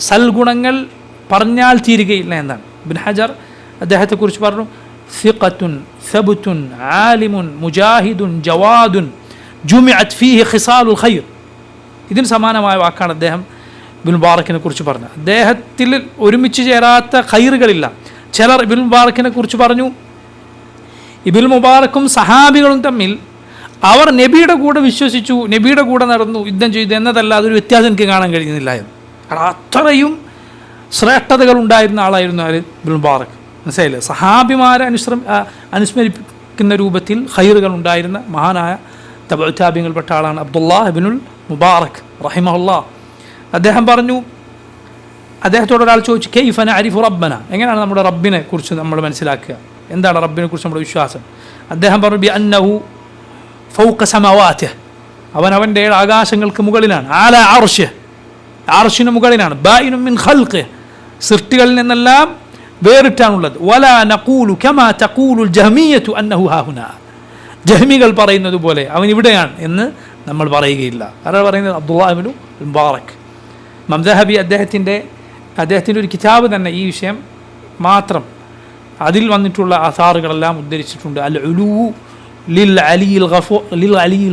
സൽഗുണങ്ങൾ പറഞ്ഞാൽ തീരുകയില്ല എന്നാണ്. ഇബ്നു ഹജർ അദ്ദേഹത്തെക്കുറിച്ച് പറഞ്ഞു, സിഖത്തുൻ സബ്തുൻ ആലിമുൻ മുജാഹിദുൻ ജവാദുൻ ജുമിഅത് ഫീഹി ഖിസാലുൽ ഖൈർ. ഇതിന് സമാനമായ വാക്കാണ് അദ്ദേഹം ഇബ്നുൽ മുബാറക്കിനെ കുറിച്ച് പറഞ്ഞത്. അദ്ദേഹത്തിൽ ഒരുമിച്ച് ചേരാത്ത ഖൈറുകളില്ല. ചിലർ ഇബ്നുൽ മുബാറക്കിനെ കുറിച്ച് പറഞ്ഞു, ഇബ്നുൽ മുബാറക്കും സഹാബികളും തമ്മിൽ അവർ നബിയുടെ കൂടെ വിശ്വസിച്ചു, നബിയുടെ കൂടെ നടന്നു, യുദ്ധം ചെയ്തു എന്നതല്ല, അതൊരു വ്യത്യാസം എനിക്ക് കാണാൻ കഴിയുന്നില്ല എന്ന്. കാരണം അത്രയും ശ്രേഷ്ഠതകൾ ഉണ്ടായിരുന്ന ആളായിരുന്നു ഇബ്നുൽ മുബാറക്. മനസ്സിലായില്ലേ? സഹാബിമാരെ അനുസ്മരിപ്പിക്കുന്ന രൂപത്തിൽ ഖൈറുകൾ ഉണ്ടായിരുന്ന മഹാനായ തബഉ താബിഈങ്ങളിൽപ്പെട്ട ആളാണ് അബ്ദുല്ലാഹ് ഇബ്നുൽ മുബാറക് റഹിമഹുല്ലാഹ്. അദ്ദേഹം പറഞ്ഞു, അദ്ദേഹത്തോട് ഒരാൾ ചോദിച്ചു, കൈഫ നഅരിഫു റബ്ബന, എങ്ങനെയാണ് നമ്മുടെ റബ്ബിനെ കുറിച്ച് നമ്മൾ മനസ്സിലാക്കുക, എന്താണ് റബ്ബിനെ കുറിച്ച് നമ്മുടെ വിശ്വാസം? അദ്ദേഹം പറഞ്ഞു, ബി അന്നഹു ഫൗഖ സമാവാതിഹി, അവൻ്റെ 7 ആകാശങ്ങൾക്ക് മുകളിലാണ്, അലാ അർശിഹി, അർശിന് മുകളിലാണ്, ബായിനുൻ മിൻ ഖൽഖിഹി, സൃഷ്ടികളിൽ നിന്നെല്ലാം വേറിട്ടാണുള്ളത്. വലാ നഖൂലു കമാ തഖൂലുൽ ജഹ്മിയ്യതു അന്നഹു ഹാഹുനാ, ജഹ്മികൾ പറയുന്നത് പോലെ അവൻ ഇവിടെയാണ് എന്ന് നമ്മൾ പറയുകയില്ല. ആരാണ് പറയുന്നത്? അബ്ദുല്ലാഹ് ഇബ്നു മുബാറക്. ഇമാം ദഹബി അദ്ദേഹത്തിൻ്റെ ഒരു കിതാബ് തന്നെ ഈ വിഷയം മാത്രം, അതിൽ വന്നിട്ടുള്ള ആസാറുകളെല്ലാം ഉദ്ധരിച്ചിട്ടുണ്ട്. അൽ ഉലൂ ലിൽ അലിയിൽ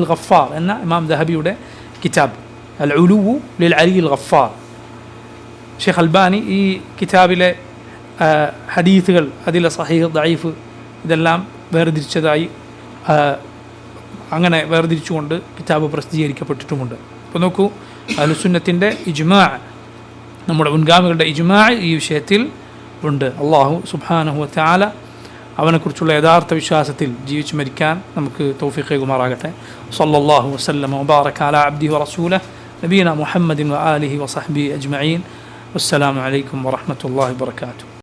ഗഫാർ എന്ന ഇമാം ദഹബിയുടെ കിതാബ്, അൽ ഉലൂ ലിൽ അലിയിൽ ഗഫാർ. ഷെയ്ഖ് അൽബാനി ഈ കിതാബിലെ ഹദീസുകൾ, അതിലെ സഹീഹ് ദഈഫ് ഇതെല്ലാം വേർതിരിച്ചതായി, അങ്ങനെ വേർതിരിച്ചുകൊണ്ട് കിതാബ് പ്രസിദ്ധീകരിക്കപ്പെട്ടിട്ടുമുണ്ട്. അപ്പോൾ നോക്കൂ, അഹ്ലുസുന്നത്തിൻ്റെ ഇജ്മാ, നമ്മുടെ മുൻഗാമികളുടെ ഇജ്മാ ഈ വിഷയത്തിൽ ഉണ്ട്. അല്ലാഹു സുബ്ഹാനഹു വ തആല അവനെക്കുറിച്ചുള്ള യഥാർത്ഥ വിശ്വാസത്തിൽ ജീവിച്ചു മരിക്കാൻ നമുക്ക് തൗഫീഖ് നൽകുമാറാകട്ടെ. സല്ലല്ലാഹു വസല്ലമ വബാറക അലാ അബ്ദിഹി വറസൂലിഹി നബീന മുഹമ്മദിൻ വആലിഹി വസഹ്ബിഹി അജ്മഈൻ. വസ്സലാമു അലൈക്കും വറഹ്മത്തുള്ളാഹി വബറകാതുഹു.